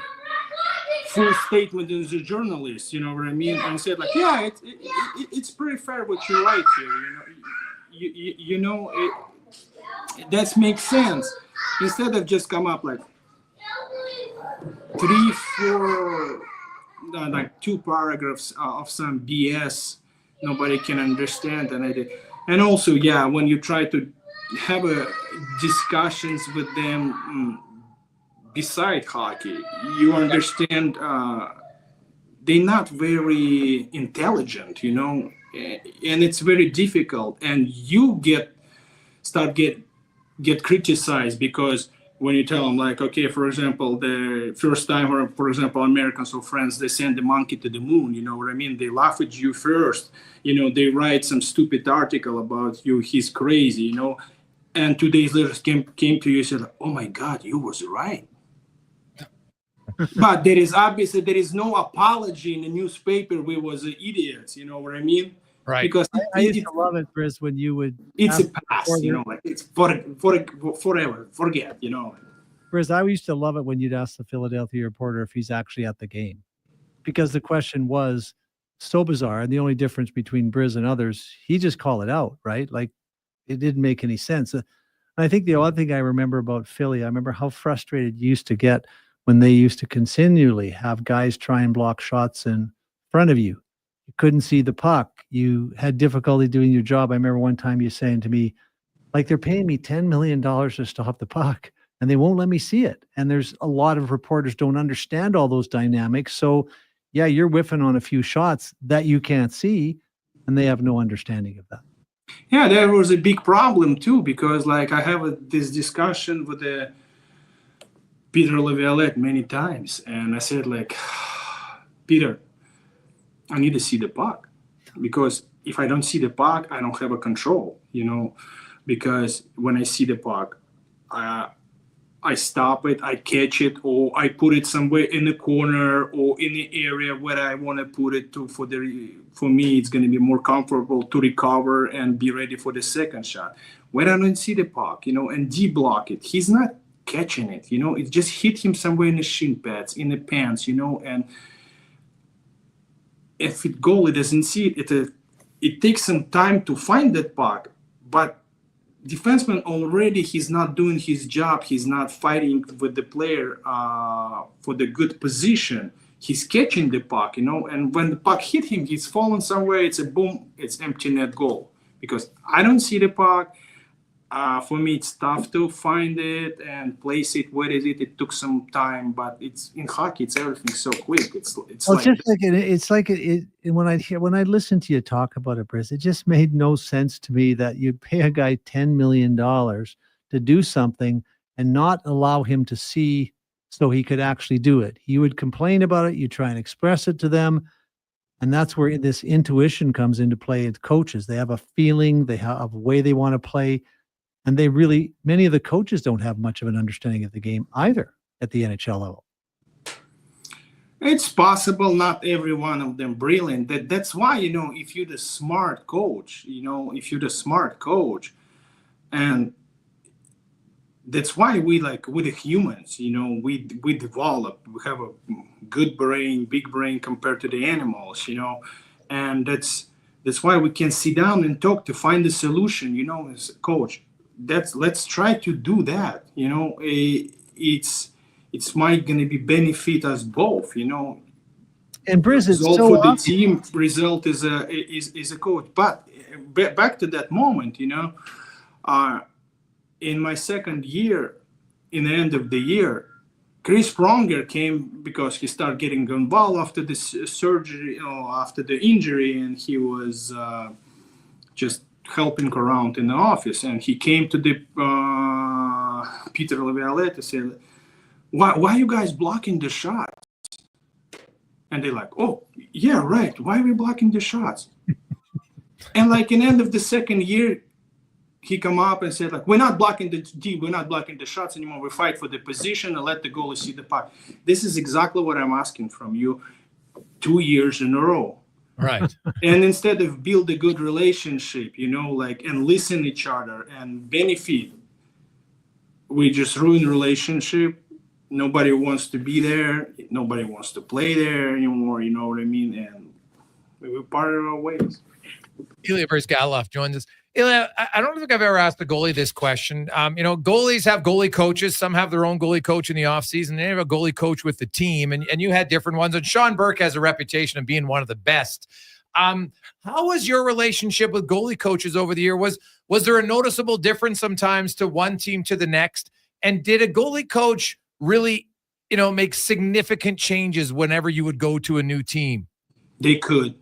statement as a journalist, you know what I mean, and said like, yeah, it's pretty fair what you write here. That makes sense. Instead of just come up like 3, 4, like 2 paragraphs of some BS nobody can understand, and And also, yeah, when you try to have discussions with them beside hockey, you understand they're not very intelligent, you know, and it's very difficult. And you get criticized because when you tell them, like, okay, for example, the first time, or for example, Americans or friends, they send the monkey to the moon, you know what I mean? They laugh at you first, you know, they write some stupid article about you, he's crazy, you know, and 2 days later came to you and said, oh my God, you was right. But there is no apology in the newspaper. We was idiots, you know what I mean? Right. Because I used to love it, Briz, when you would. It's a past, you know, like it's forever, forget, you know. Briz, I used to love it when you'd ask the Philadelphia reporter if he's actually at the game, because the question was so bizarre, and the only difference between Briz and others, he just called it out, right? Like it didn't make any sense. And I think the odd thing I remember about Philly, I remember how frustrated you used to get when they used to continually have guys try and block shots in front of you. You couldn't see the puck. You had difficulty doing your job. I remember one time you saying to me, like, they're paying me $10 million to stop the puck and they won't let me see it. And there's a lot of reporters don't understand all those dynamics. So yeah, you're whiffing on a few shots that you can't see and they have no understanding of that. Yeah, there was a big problem too, because like I have this discussion with Peter Laviolette many times. And I said, like, Peter, I need to see the puck, because if I don't see the puck, I don't have a control, you know, because when I see the puck, I stop it, I catch it, or I put it somewhere in the corner or in the area where I want to put it to. For me, it's going to be more comfortable to recover and be ready for the second shot. When I don't see the puck, you know, and D-block it, he's not catching it, you know, it just hit him somewhere in the shin pads, in the pants, you know, and if the goalie doesn't see it, it takes some time to find that puck, but defenseman already, he's not doing his job. He's not fighting with the player for the good position. He's catching the puck, you know, and when the puck hit him, he's fallen somewhere. It's a boom, it's empty net goal, because I don't see the puck. For me, it's tough to find it and place it. Where is it? It took some time, but it's in hockey. It's everything so quick. It's well, like just like it's like when I listen to you talk about it, Briz, it just made no sense to me that you'd pay a guy $10 million to do something and not allow him to see so he could actually do it. You would complain about it. You try and express it to them. And that's where this intuition comes into play. It's coaches. They have a feeling, they have a way they want to play. And many of the coaches don't have much of an understanding of the game either at the NHL level. It's possible, not every one of them brilliant. That's why, you know, if you're the smart coach, and that's why we're the humans, you know, we develop, we have a good brain, big brain compared to the animals, you know, and that's why we can sit down and talk to find a solution, you know, as a coach. Let's try to do that, you know. It's might going to be benefit us both, you know. And Briz, it's so for obvious. the team result is a coach. But back to that moment, you know, in my second year, in the end of the year, Chris Pronger came because he started getting involved after the surgery, you know, after the injury, and he was just helping around in the office, and he came to the Peter Laviolette and said, why are you guys blocking the shots? And they're like, oh yeah, right, why are we blocking the shots? And like in the end of the second year, he come up and said, like, we're not blocking the shots anymore, we fight for the position and let the goalie see the puck. This is exactly what I'm asking from you 2 years in a row. Right. And instead of build a good relationship, you know, like, and listen each other and benefit, we just ruin relationship. Nobody wants to be there. Nobody wants to play there anymore. You know what I mean? And we parted our ways. Ilya Bryzgalov joins us. Ilya, I don't think I've ever asked a goalie this question. You know, goalies have goalie coaches. Some have their own goalie coach in the offseason. They have a goalie coach with the team, and you had different ones. And Sean Burke has a reputation of being one of the best How was your relationship with goalie coaches over the year? Was there a noticeable difference sometimes to one team to the next? And did a goalie coach really, make significant changes whenever you would go to a new team? They could.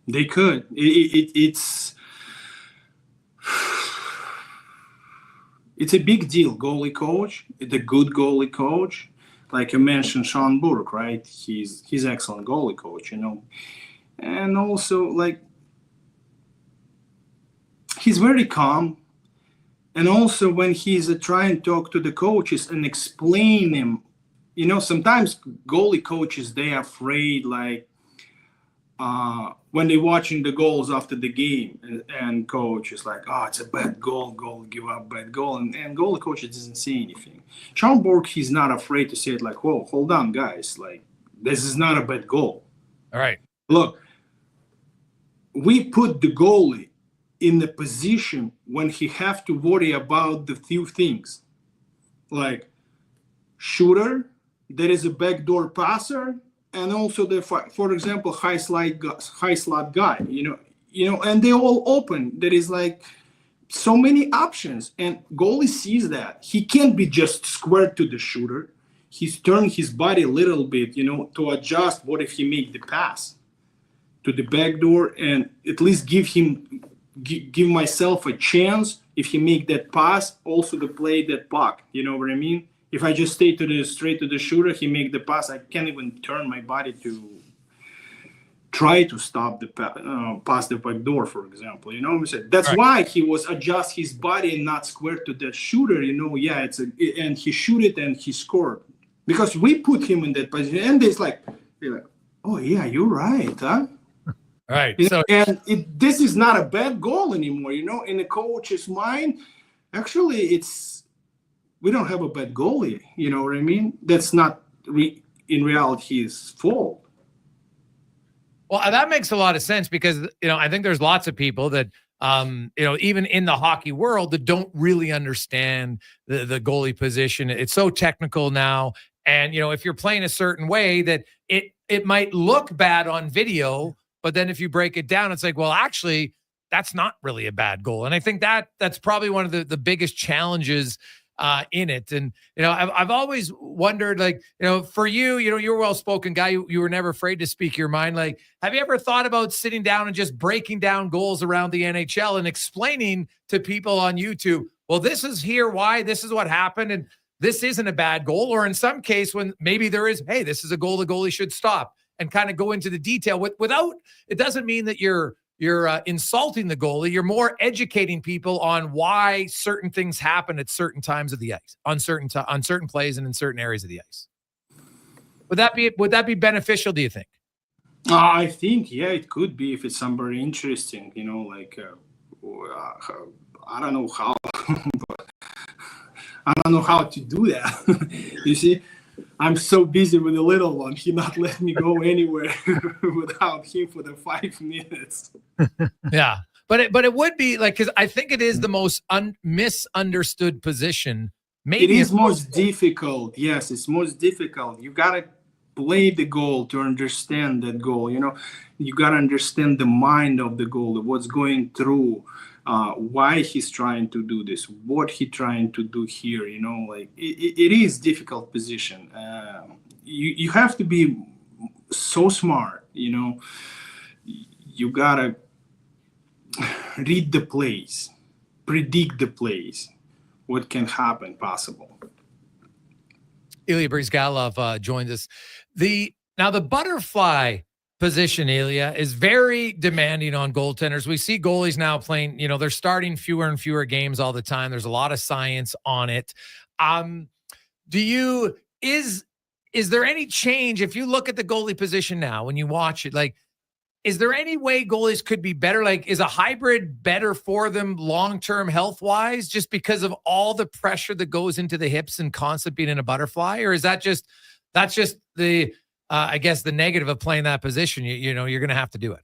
It's a big deal. Goalie coach, the good goalie coach, like you mentioned, Sean Burke, right? He's excellent goalie coach, and also like he's very calm. And also when he's trying to talk to the coaches and explain them, sometimes goalie coaches, they're afraid, like when they're watching the goals after the game and coach is like, oh, it's a bad goal, give up bad goal. And goalie coach doesn't say anything. Sean Borg, he's not afraid to say it like, whoa, hold on, guys. Like, this is not a bad goal. All right. Look, we put the goalie in the position when he have to worry about the few things. Like shooter, there is a backdoor passer, and also for example, high slot guy, and they all open. There is like so many options, and goalie sees that. He can't be just square to the shooter. He's turned his body a little bit, to adjust. What if he make the pass to the back door, and at least give myself a chance if he make that pass, also to play that puck. You know what I mean? If I just stay straight to the shooter, he make the pass. I can't even turn my body to try to stop the pass the back door, for example. You know what I'm saying? That's right. Why he was adjust his body and not square to the shooter. And he shoot it and he scored because we put him in that position. And they're like, oh yeah, you're right, huh? Right. This is not a bad goal anymore. In the coach's mind, actually, we don't have a bad goalie. You know what I mean? That's not in reality his fault. Well, that makes a lot of sense because, I think there's lots of people that, even in the hockey world that don't really understand the goalie position. It's so technical now. And, if you're playing a certain way that it might look bad on video, but then if you break it down, it's like, well, actually, that's not really a bad goal. And I think that's probably one of the biggest challenges in it. And, I've always wondered, like, for you, you're a well-spoken guy. You were never afraid to speak your mind. Like, have you ever thought about sitting down and just breaking down goals around the NHL and explaining to people on YouTube, well, this is why this is what happened. And this isn't a bad goal. Or in some case when maybe there is, hey, this is a goal the goalie should stop, and kind of go into the detail without, it doesn't mean that you're insulting the goalie. You're more educating people on why certain things happen at certain times of the ice, on certain plays and in certain areas of the ice. Would that be beneficial, do you think? I think, yeah, it could be if it's somebody interesting, I don't know how, but I don't know how to do that. You see, I'm so busy with the little one. He not let me go anywhere without him for the 5 minutes. Yeah. But it would be like, because I think it is the most misunderstood position. Maybe it is most difficult. Yes, it's most difficult. You got to play the goal to understand that goal. You got to understand the mind of the goalie, what's going through, why he's trying to do this, what he's trying to do here. It is difficult position. You have to be so smart. You got to read the plays, predict the plays, what can happen possible. Ilya Bryzgalov joins us. The butterfly position, Ilya, is very demanding on goaltenders. We see goalies now playing, they're starting fewer and fewer games all the time. There's a lot of science on it. Is there any change if you look at the goalie position now when you watch it? Like, is there any way goalies could be better? Like, is a hybrid better for them long-term health-wise just because of all the pressure that goes into the hips and constant being in a butterfly? Or is that's just the, I guess, the negative of playing that position? You're going to have to do it.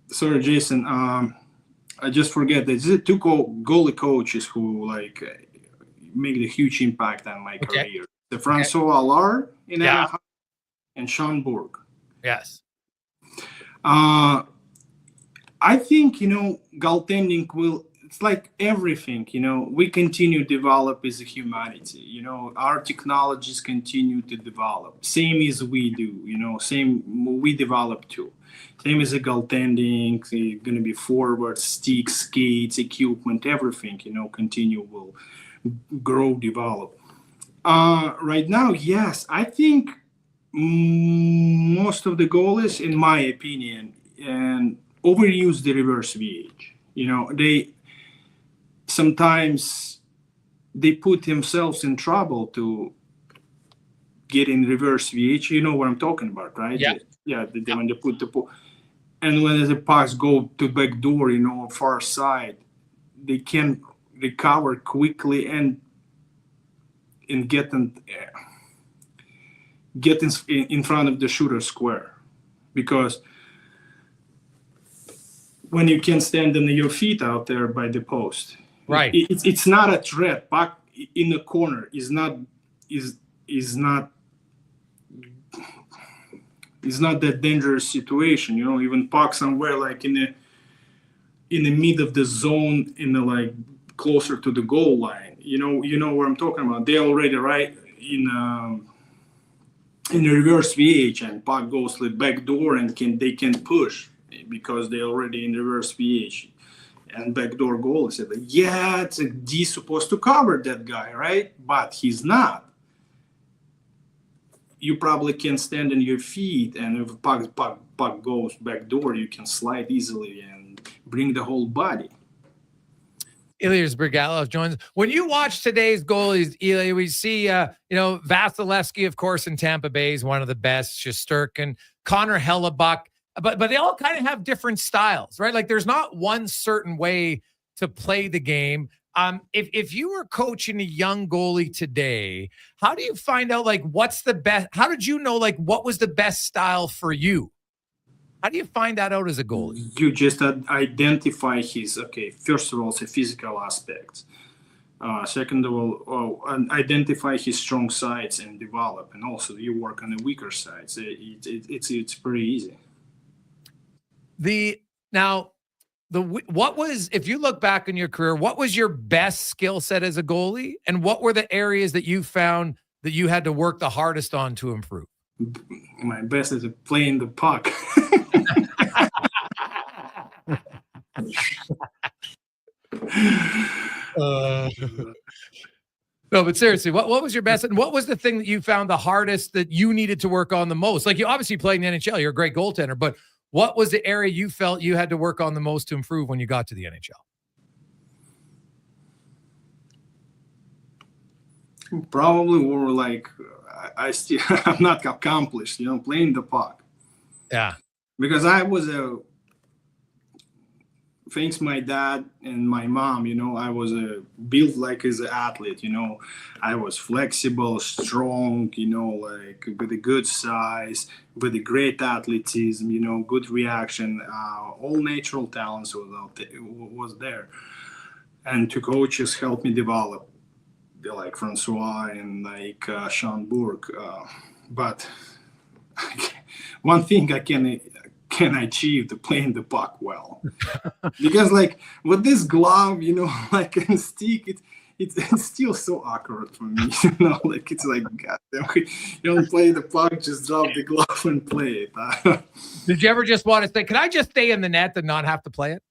Sorry, Jason. I just forget that there's two goalie coaches who make a huge impact on my career. The Francois Allard in Anaheim and Sean Burke. Yes. I think, goaltending it's like everything, we continue to develop as a humanity, our technologies continue to develop. Same as we do, same we develop too. Same as a goaltending, going to be forward, sticks, skates, equipment, everything, continue will grow, develop. Right now, yes, I think most of the goalies, in my opinion, and overuse the reverse VH. Sometimes they put themselves in trouble to get in reverse VH. You know what I'm talking about, right? Yeah. Yeah. When they put the and when the pucks go to back door, far side, they can recover quickly and get in front of the shooter square, because when you can stand on your feet out there by the post, right? It's not a threat. Puck in the corner is not that dangerous situation. Even puck somewhere like in the mid of the zone, in the like closer to the goal line. You know what I'm talking about. They already right in the reverse VH, and puck goes to the back door and they can push because they're already in reverse VH and backdoor goal. Said, yeah, it's a D supposed to cover that guy, right? But he's not. You probably can stand on your feet, and if puck goes back door, you can slide easily and bring the whole body. Ilya Bryzgalov joins. When you watch today's goalies, Ilya, we see, Vasilevsky, of course, in Tampa Bay is one of the best. Shesterkin, Connor Halley, but they all kind of have different styles, right? Like there's not one certain way to play the game. If you were coaching a young goalie today, how do you find out like what's the best? How did you know like what was the best style for you? How do you find that out as a goalie? You just identify first of all, the physical aspects. Second of all, identify his strong sides and develop. And also you work on the weaker sides. It's pretty easy. What was, if you look back in your career, what was your best skill set as a goalie? And what were the areas that you found that you had to work the hardest on to improve? My best is playing the puck. No, but seriously, what was your best, and what was the thing that you found the hardest that you needed to work on the most? Like you obviously played in the NHL, you're a great goaltender, but what was the area you felt you had to work on the most to improve when you got to the NHL? Probably were like I'm not accomplished, playing the puck. Yeah, because I was thanks my dad and my mom, I was built like as an athlete. I was flexible, strong, like with a good size, with a great athleticism, good reaction, all natural talents was there. And two coaches helped me develop, like Francois and like Sean Burke. But one thing I can achieve to playing the puck well, because like with this glove, like and stick, it's still so awkward for me. Like it's like, goddamn, you don't play the puck, just drop the glove and play it. Did you ever just want to say, can I just stay in the net and not have to play it?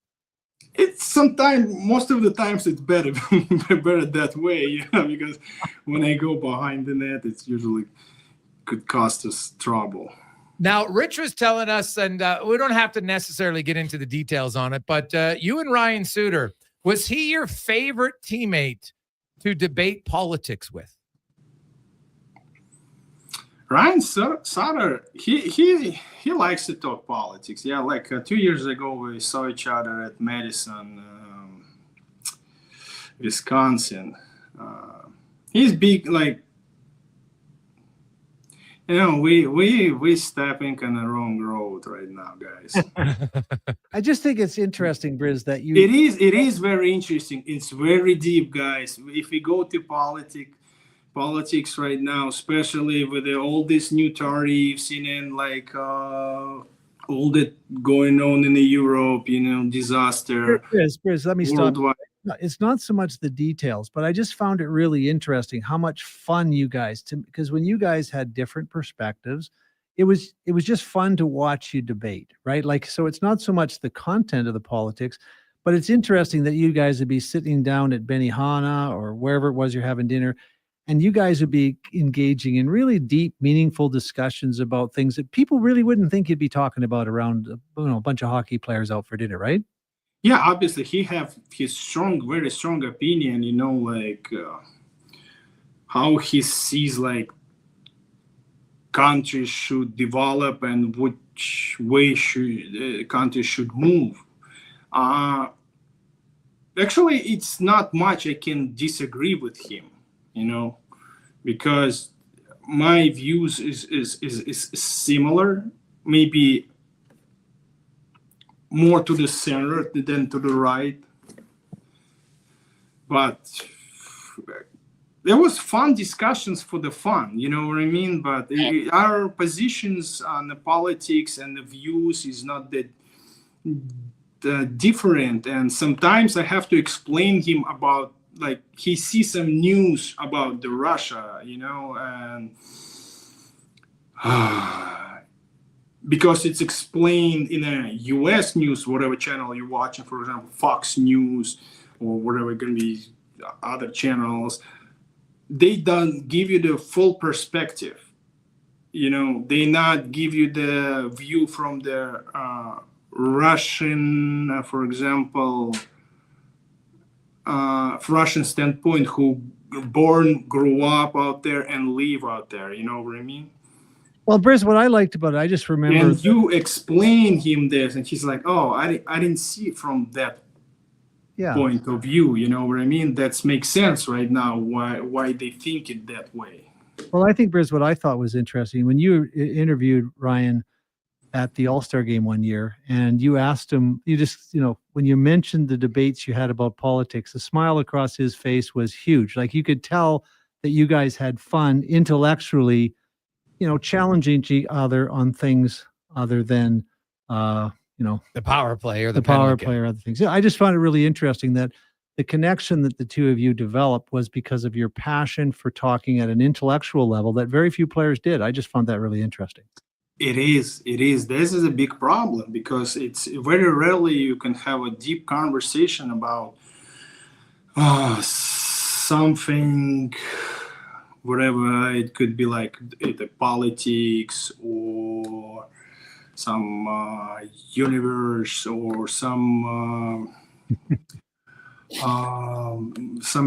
It's sometimes, most of the times, it's better that way, because when I go behind the net, it's usually could cost us trouble. Now, Rich was telling us, and we don't have to necessarily get into the details on it, but you and Ryan Suter, was he your favorite teammate to debate politics with? Ryan Suter, he likes to talk politics. Yeah, like 2 years ago, we saw each other at Madison, Wisconsin. He's big, like, we stepping on the wrong road right now, guys. I just think it's interesting, Briz, that you. It is very interesting. It's very deep, guys. If we go to politics right now, especially with all these new tariffs and like all that going on in the Europe, disaster. Briz, let me stop. Worldwide. It's not so much the details, but I just found it really interesting how much fun you guys, because when you guys had different perspectives, it was just fun to watch you debate, right? Like, so it's not so much the content of the politics, but it's interesting that you guys would be sitting down at Benihana or wherever it was you're having dinner, and you guys would be engaging in really deep, meaningful discussions about things that people really wouldn't think you'd be talking about around, a bunch of hockey players out for dinner, right? Yeah, obviously he have his very strong opinion, how he sees countries should develop and which way countries should move. Actually, it's not much I can disagree with him, because my views is similar, maybe more to the center than to the right. But there was fun discussions for the fun, you know what I mean? But our positions on the politics and the views is not that different. And sometimes I have to explain him about, he sees some news about the Russia, and because it's explained in a U.S. news, whatever channel you're watching, for example, Fox News or whatever going to be other channels, they don't give you the full perspective. They not give you the view from the Russian, for example, Russian standpoint, who grew up out there and live out there. You know what I mean? Well, Briz, what I liked about it, I just remember. And you explain him this, and he's like, "Oh, I didn't see it from that point of view." You know what I mean? That makes sense right now. Why they think it that way? Well, I think, Briz, what I thought was interesting when you interviewed Ryan at the All-Star game one year, and you asked him, when you mentioned the debates you had about politics, the smile across his face was huge. Like, you could tell that you guys had fun intellectually, challenging each other on things other than, the power play or the power play or other things. Yeah, I just found it really interesting that the connection that the two of you developed was because of your passion for talking at an intellectual level that very few players did. I just found that really interesting. It is. This is a big problem because it's very rarely you can have a deep conversation about something, whatever. It could be like the politics or some universe or some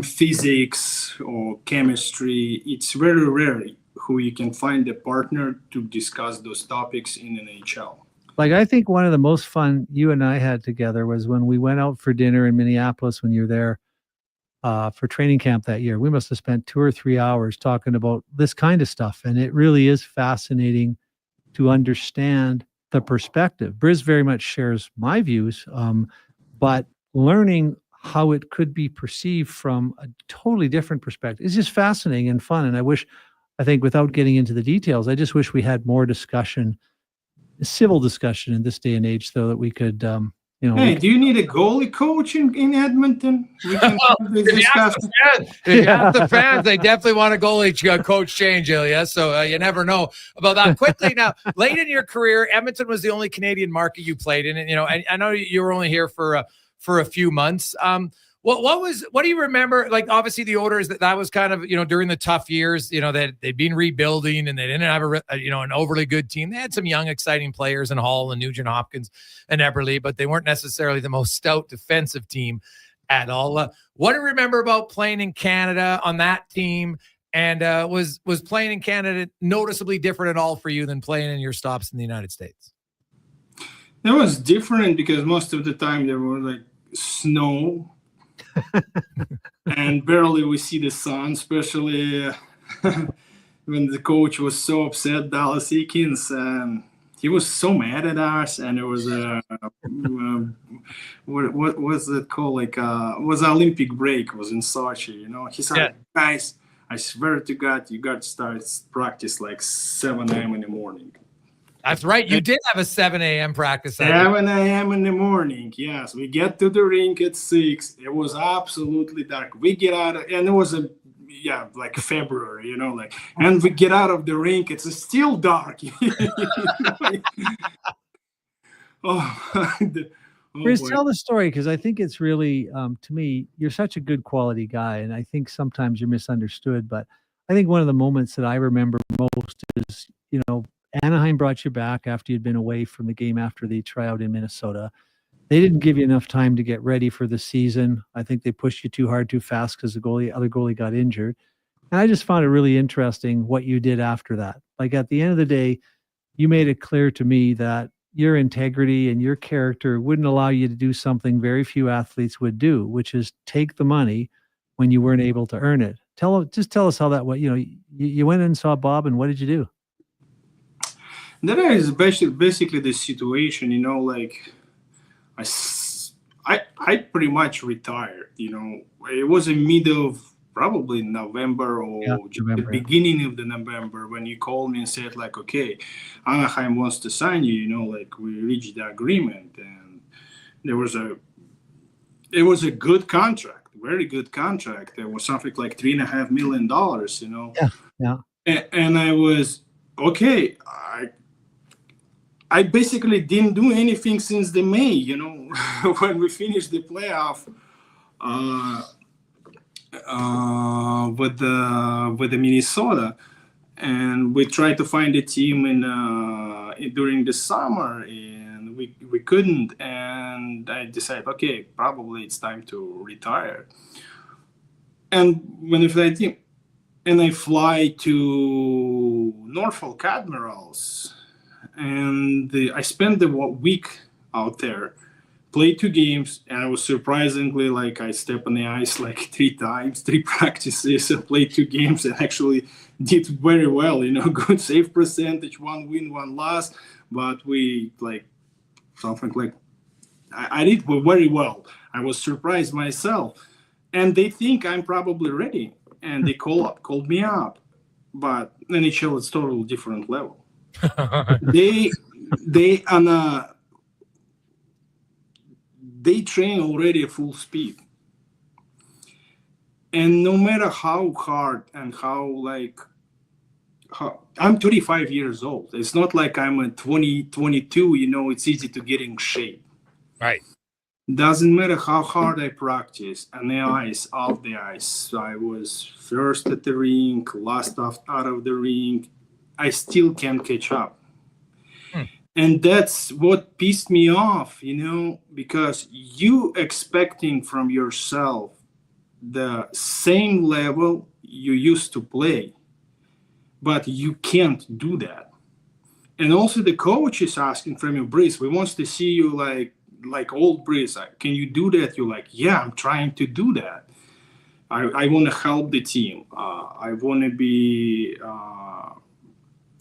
physics or chemistry. It's very rare who you can find a partner to discuss those topics in NHL. I think one of the most fun you and I had together was when we went out for dinner in Minneapolis when you were there for training camp that year. We must have spent 2 or 3 hours talking about this kind of stuff. And it really is fascinating to understand the perspective. Briz very much shares my views, but learning how it could be perceived from a totally different perspective is just fascinating and fun. And I think without getting into the details, I just wish we had more discussion, civil discussion in this day and age, so that we could, Hey, do you need a goalie coach in Edmonton? We can discuss. The fans, they definitely want a goalie coach change, Ilya. So you never know about that. Quickly now, late in your career, Edmonton was the only Canadian market you played in, and I know you were only here for a few months. What do you remember? Like, obviously the Oilers, that was kind of, during the tough years, that they'd been rebuilding and they didn't have an overly good team. They had some young, exciting players in Hall and Nugent Hopkins and Eberle, but they weren't necessarily the most stout defensive team at all. What do you remember about playing in Canada on that team? And was playing in Canada noticeably different at all for you than playing in your stops in the United States? It was different because most of the time there were snow. And barely we see the sun, especially when the coach was so upset, Dallas Eakins. He was so mad at us, and it was what was it called? It was Olympic break. It was in Sochi. He said, "Guys, I swear to God, you got to start practice 7 a.m. in the morning." That's right. You did have a 7 a.m. practice. 7 a.m. in the morning. Yes, we get to the rink at 6. It was absolutely dark. We get out, and it was like February, and we get out of the rink. It's still dark. Chris, tell the story, because I think it's really, to me, you're such a good quality guy, and I think sometimes you're misunderstood. But I think one of the moments that I remember most is, Anaheim brought you back after you'd been away from the game after the tryout in Minnesota. They didn't give you enough time to get ready for the season. I think they pushed you too hard, too fast, because the other goalie got injured. And I just found it really interesting what you did after that. Like, at the end of the day, you made it clear to me that your integrity and your character wouldn't allow you to do something very few athletes would do, which is take the money when you weren't able to earn it. Just tell us how that went. You went in and saw Bob, and what did you do? That is basically the situation, I pretty much retired, It was in middle of probably November or the beginning of the November when you called me and said, like, okay, Anaheim wants to sign you, we reached the agreement, and it was a good contract, very good contract. There was something like $3.5 million, Yeah. And I was, okay, I basically didn't do anything since the May, when we finished the playoff with the Minnesota, and we tried to find a team during the summer, and we couldn't, and I decided, okay, probably it's time to retire. And I fly to Norfolk Admirals. And I spent the week out there, played 2 games, and I was surprisingly, I stepped on the ice 3 times, 3 practices, and played 2 games, and actually did very well, good save percentage, 1 win, 1 loss, but we I did very well. I was surprised myself, and they think I'm probably ready, and they called me up, but NHL is totally different level. They train already at full speed, and no matter how hard and how I'm 35 years old. It's not like I'm a 22. It's easy to get in shape. Right. Doesn't matter how hard I practice on the ice, off the ice. I was first at the rink, last out of the rink. I still can't catch up. And that's what pissed me off, because you expecting from yourself the same level you used to play, but you can't do that. And also the coach is asking from you, Bryz, we want to see you like old Bryz. Can you do that? You're like, yeah, I'm trying to do that. I want to help the team. I want to be...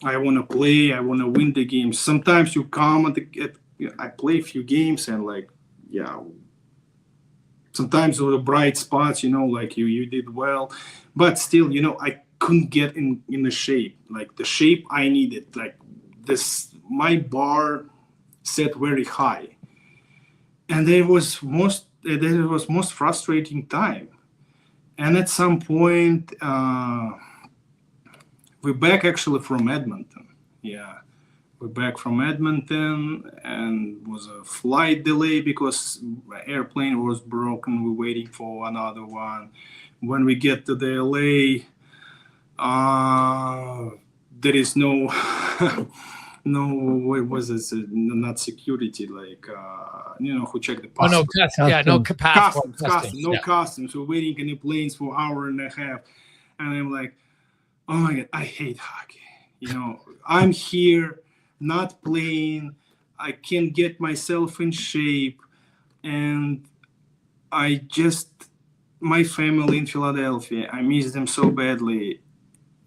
I want to play. I want to win the game. Sometimes you come I play a few games and sometimes with the bright spots, you did well, but still, I couldn't get in the shape, the shape I needed. My bar set very high, and it was most frustrating time. And at some point, we're back actually from Edmonton. Yeah, we're back from Edmonton, and was a flight delay because my airplane was broken. We're waiting for another one. When we get to the LA, there is no, what was it? Not security, who check the passport. Oh, no, no passport. Customs. We're waiting in the planes for an hour and a half, and I'm like, oh my God, I hate hockey. I'm here not playing. I can't get myself in shape. And my family in Philadelphia, I miss them so badly.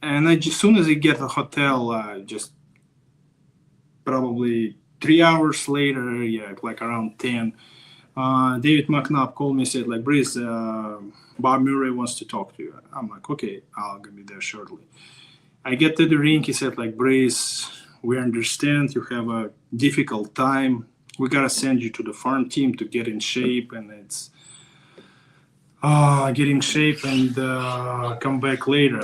And as soon as I get a hotel, just probably 3 hours later, around 10, David McNabb called me and said, Bryz, Bob Murray wants to talk to you. I'm like, okay, I'll be there shortly. I get to the rink. He said, Bryz, we understand you have a difficult time. We got to send you to the farm team to get in shape, and it's get in shape and come back later.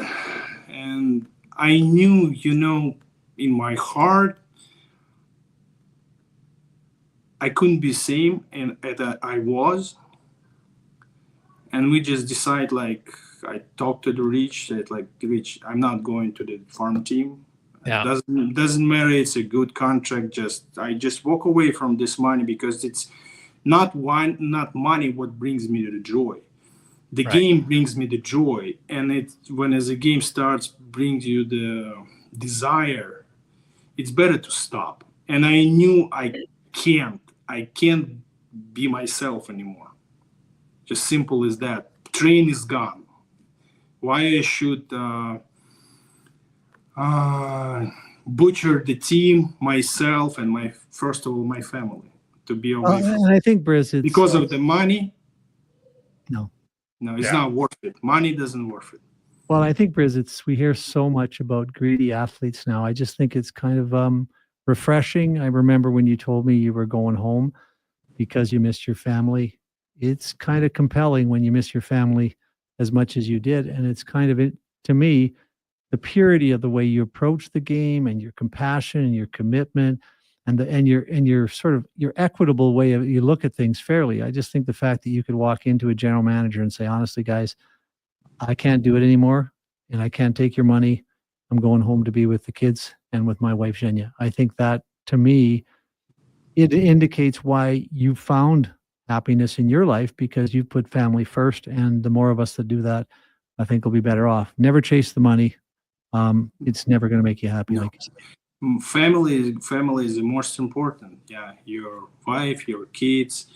And I knew, in my heart, I couldn't be same and that I was. And we just decide, like, I talked to the Rich, said, like, Rich, I'm not going to the farm team. Yeah. Doesn't matter. It's a good contract. I just walk away from this money because it's not money what brings me the joy. The game brings me the joy, and as the game starts, brings you the desire. It's better to stop. And I knew I can't be myself anymore. Just simple as that. Train is gone. Why I should butcher the team, myself, and first of all my family to be away from. And I think, Briz, it's because of the money. No, it's not worth it. Money doesn't worth it. Well, I think, Briz, we hear so much about greedy athletes now. I just think it's kind of refreshing. I remember when you told me you were going home because you missed your family. It's kind of compelling when you miss your family as much as you did. And it's kind of, to me, the purity of the way you approach the game and your compassion and your commitment and your sort of your equitable way of you look at things fairly. I just think the fact that you could walk into a general manager and say, honestly, guys, I can't do it anymore and I can't take your money. I'm going home to be with the kids and with my wife, Zhenya. I think that, to me, it indicates why you found happiness in your life, because you put family first. And the more of us that do that, I think we'll be better off. Never chase the money. It's never going to make you happy. No. Like you said. Family is the most important. Yeah, your wife, your kids,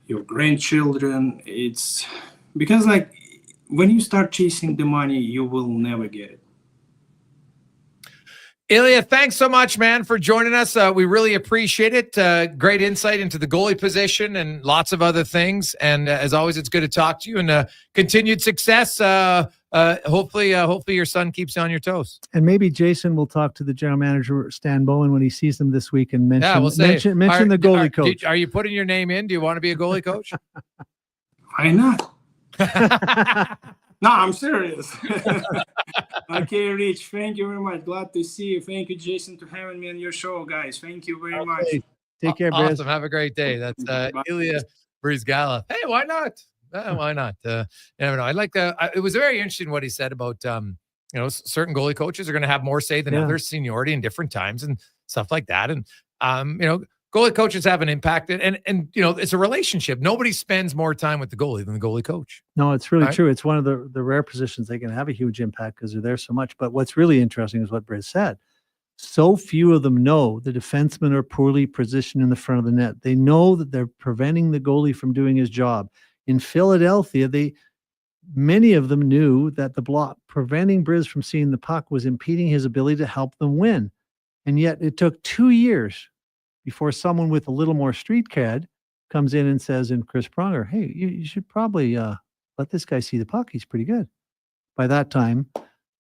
your grandchildren. It's because, like, when you start chasing the money, you will never get it. Ilya, thanks so much, man, for joining us. We really appreciate it. Great insight into the goalie position and lots of other things. And as always, it's good to talk to you, and continued success. Hopefully your son keeps you on your toes. And maybe Jason will talk to the general manager, Stan Bowen, when he sees them this week and mention the goalie coach. Are you putting your name in? Do you want to be a goalie coach? Why not? No, I'm serious. Okay, Rich, thank you very much. Glad to see you. Thank you, Jason, for having me on your show, guys. Thank you very much. Take care, Briz. Awesome. Have a great day. That's Ilya Bryzgalov. Hey, why not? Why not? You never know. I like it was very interesting what he said about certain goalie coaches are going to have more say than others, seniority in different times and stuff like that. And goalie coaches have an impact, and it's a relationship. Nobody spends more time with the goalie than the goalie coach. No, it's really true. It's one of the rare positions they can have a huge impact because they're there so much. But what's really interesting is what Briz said. So few of them know the defensemen are poorly positioned in the front of the net. They know that they're preventing the goalie from doing his job. In Philadelphia, many of them knew that the block preventing Briz from seeing the puck was impeding his ability to help them win. And yet it took 2 years before someone with a little more street cred comes in and says, in Chris Pronger, hey, you should probably let this guy see the puck. He's pretty good. By that time,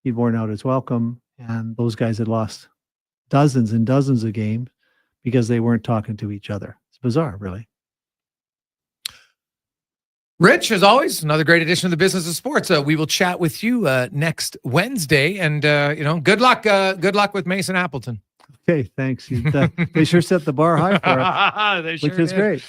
he'd worn out his welcome, and those guys had lost dozens and dozens of games because they weren't talking to each other. It's bizarre, really. Rich, as always, another great edition of the Business of Sports. We will chat with you next Wednesday, and good luck. Good luck with Mason Appleton. Okay, thanks. They sure set the bar high for us, which is great.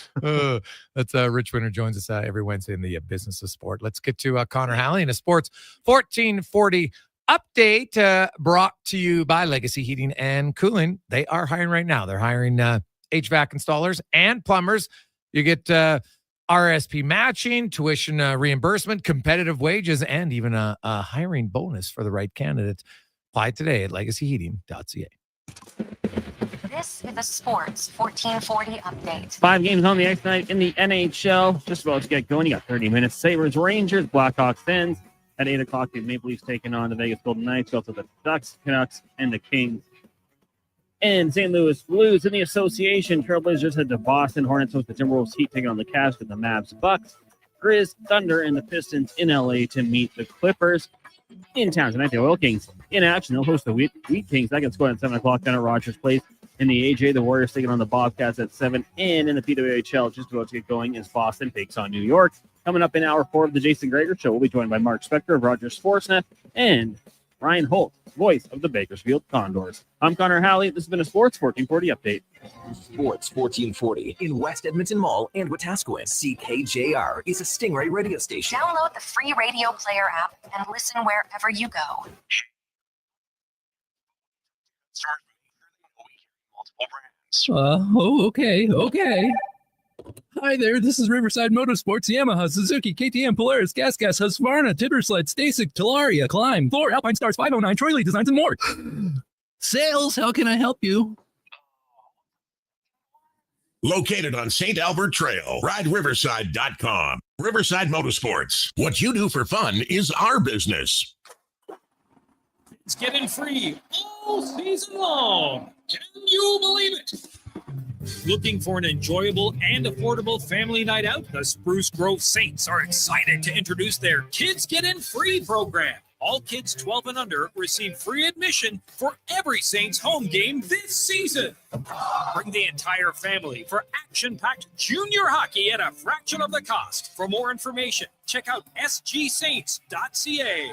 That's Rich Winter joins us every Wednesday in the Business of Sport. Let's get to Connor Halley in a Sports 1440 update brought to you by Legacy Heating and Cooling. They are hiring right now. They're hiring HVAC installers and plumbers. You get RSP matching, tuition reimbursement, competitive wages, and even a hiring bonus for the right candidates. Apply today at legacyheating.ca. This is a Sports 1440 update. 5 games on the ice tonight in the NHL. Just about to get going. You got 30 minutes. Sabres, Rangers, Blackhawks, Sens. At 8 o'clock, the Maple Leafs taking on the Vegas Golden Knights. Also the Ducks, Canucks, and the Kings. And St. Louis Blues in the association. Trailblazers head to Boston. Hornets host the Timberwolves. Heat taking on the Cavs with the Mavs, Bucks. Grizz, Thunder, and the Pistons in LA to meet the Clippers. In town tonight, the Oil Kings in action. They'll host the Wheat Kings. That gets going at 7 o'clock down at Rogers Place. In the AJ, the Warriors taking on the Bobcats at 7. And in the PWHL, just about to get going, is Boston takes on New York. Coming up in hour 4 of the Jason Gregor Show, we'll be joined by Mark Spector of Rogers Sportsnet and Ryan Holt, voice of the Bakersfield Condors. I'm Connor Halley. This has been a Sports 1440 update. Sports 1440 in West Edmonton Mall and Wetaskiwin. CKJR is a Stingray radio station. Download the free radio player app and listen wherever you go. Okay. Hi there, this is Riverside Motorsports, Yamaha, Suzuki, KTM, Polaris, Gas, Husqvarna, Tittersled, Stasic, Talaria, Climb, Thor, Alpine Stars, 509, Troy Lee Designs, and more. Sales, how can I help you? Located on St. Albert Trail, rideriverside.com. Riverside Motorsports. What you do for fun is our business. It's getting free all season long. Can you believe it? Looking for an enjoyable and affordable family night out? The Spruce Grove Saints are excited to introduce their Kids Get In Free program. All kids 12 and under receive free admission for every Saints home game this season. Bring the entire family for action-packed junior hockey at a fraction of the cost. For more information, check out sgsaints.ca.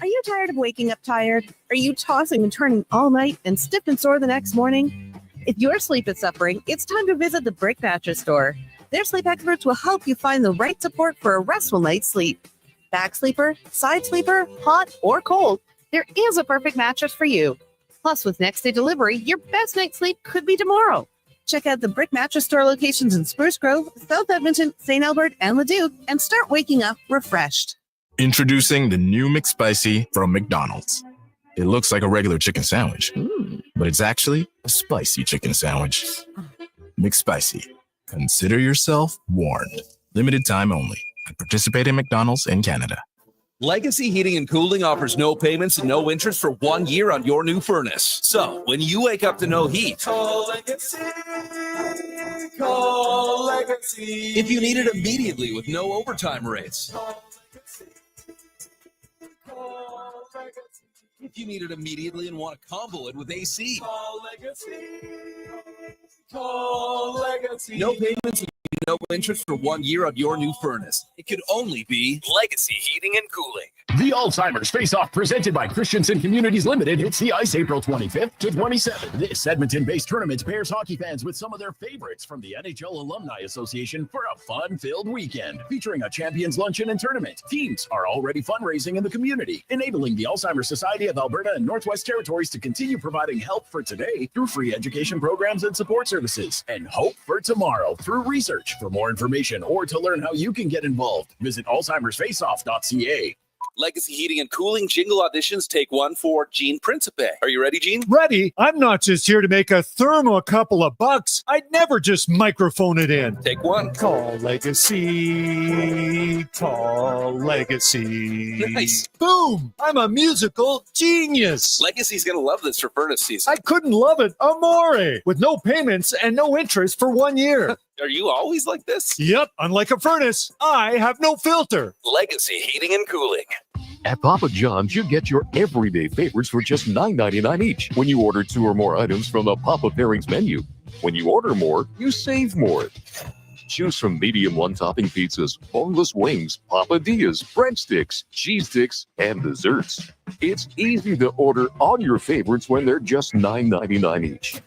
Are you tired of waking up tired? Are you tossing and turning all night and stiff and sore the next morning? If your sleep is suffering, it's time to visit the Brick Mattress Store. Their sleep experts will help you find the right support for a restful night's sleep. Back sleeper, side sleeper, hot or cold, there is a perfect mattress for you. Plus, with next day delivery, your best night's sleep could be tomorrow. Check out the Brick Mattress Store locations in Spruce Grove, South Edmonton, St. Albert, and Leduc, and start waking up refreshed. Introducing the new McSpicy from McDonald's. It looks like a regular chicken sandwich, but it's actually a spicy chicken sandwich. McSpicy. Consider yourself warned. Limited time only. At participating McDonald's in Canada. Legacy Heating and Cooling offers no payments and no interest for 1 year on your new furnace. So, when you wake up to no heat, Call Legacy. Call Legacy. if you need it immediately with no overtime rates, if you need it immediately and want to combo it with AC, Call Legacy. Call Legacy. no payments and no interest for 1 year on your new furnace. It could only be Legacy Heating and Cooling. The Alzheimer's Face-Off presented by Christensen Communities Limited hits the ice April 25th to 27th. This Edmonton-based tournament pairs hockey fans with some of their favorites from the NHL Alumni Association for a fun-filled weekend featuring a champions luncheon and tournament. Teams are already fundraising in the community, enabling the Alzheimer's Society of Alberta and Northwest Territories to continue providing help for today through free education programs and support services, and hope for tomorrow through research. For more information or to learn how you can get involved, visit alzheimersfaceoff.ca. Legacy Heating and Cooling jingle auditions take one for Gene Principe. Are you ready, Gene? Ready? I'm not just here to make a thermo a couple of bucks. I'd never just microphone it in. Take one. Call Legacy. Call Legacy. Nice. Boom! I'm a musical genius. Legacy's going to love this for furnace season. I couldn't love it more. With no payments and no interest for 1 year. Are you always like this? Yep, unlike a furnace, I have no filter. Legacy Heating and Cooling. At Papa John's, you get your everyday favorites for just $9.99 each when you order 2 or more items from the Papa Pairings menu. When you order more, you save more. Choose from medium one-topping pizzas, boneless wings, papadillas, breadsticks, cheese sticks, and desserts. It's easy to order all your favorites when they're just $9.99 each.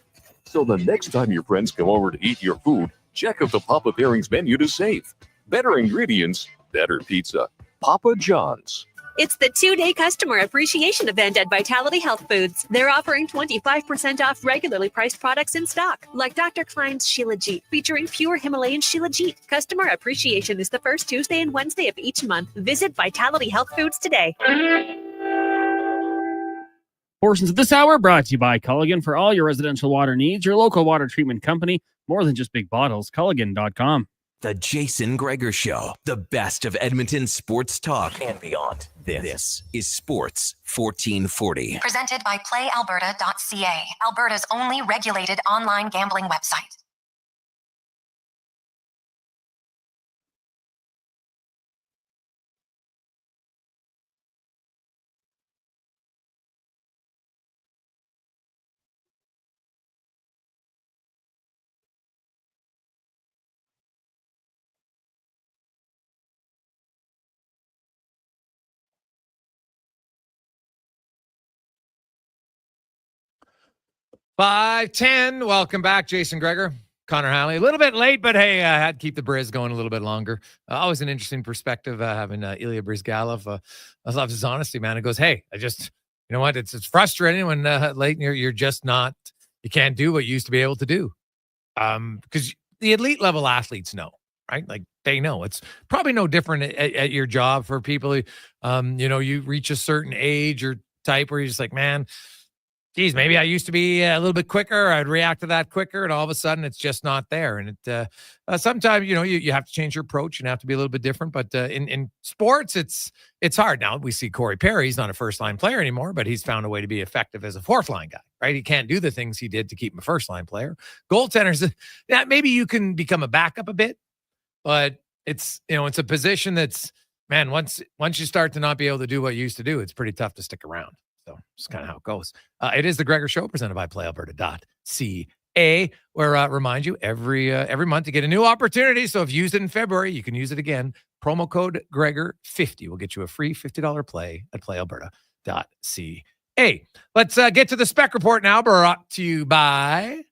So the next time your friends come over to eat your food, check out the Papa Pairings menu to save. Better ingredients, better pizza. Papa John's. It's the 2-day customer appreciation event at Vitality Health Foods. They're offering 25% off regularly priced products in stock, like Dr. Klein's Shilajit, featuring pure Himalayan Shilajit. Customer appreciation is the first Tuesday and Wednesday of each month. Visit Vitality Health Foods today. Portions of this hour brought to you by Culligan. For all your residential water needs, your local water treatment company. More than just big bottles. Culligan.com. The Jason Gregor Show. The best of Edmonton sports talk and beyond. This is Sports 1440. Presented by PlayAlberta.ca, Alberta's only regulated online gambling website. 5:10. Welcome back, Jason Gregor, Connor Halley. A little bit late, but hey, I had to keep the Briz going a little bit longer. Always an interesting perspective having Ilya Bryzgalov. I love his honesty, man. It goes, hey, you know what? It's frustrating when late and you're just not, you can't do what you used to be able to do. Because the elite level athletes know, right? Like they know. It's probably no different at your job for people. You reach a certain age or type where you're just like, man, geez, maybe I used to be a little bit quicker. I'd react to that quicker, and all of a sudden it's just not there. And it sometimes, you have to change your approach and have to be a little bit different. But in sports, it's hard. Now we see Corey Perry. He's not a first-line player anymore, but he's found a way to be effective as a fourth-line guy, right? He can't do the things he did to keep him a first-line player. Goaltenders, maybe you can become a backup a bit, but it's a position that's, man, once you start to not be able to do what you used to do, it's pretty tough to stick around. So it's kind of how it goes. It is the Gregor Show presented by PlayAlberta.ca, where remind you every month to get a new opportunity. So if you used it in February, you can use it again. Promo code Gregor50 will get you a free $50 play at PlayAlberta.ca. Let's get to the spec report now, brought to you by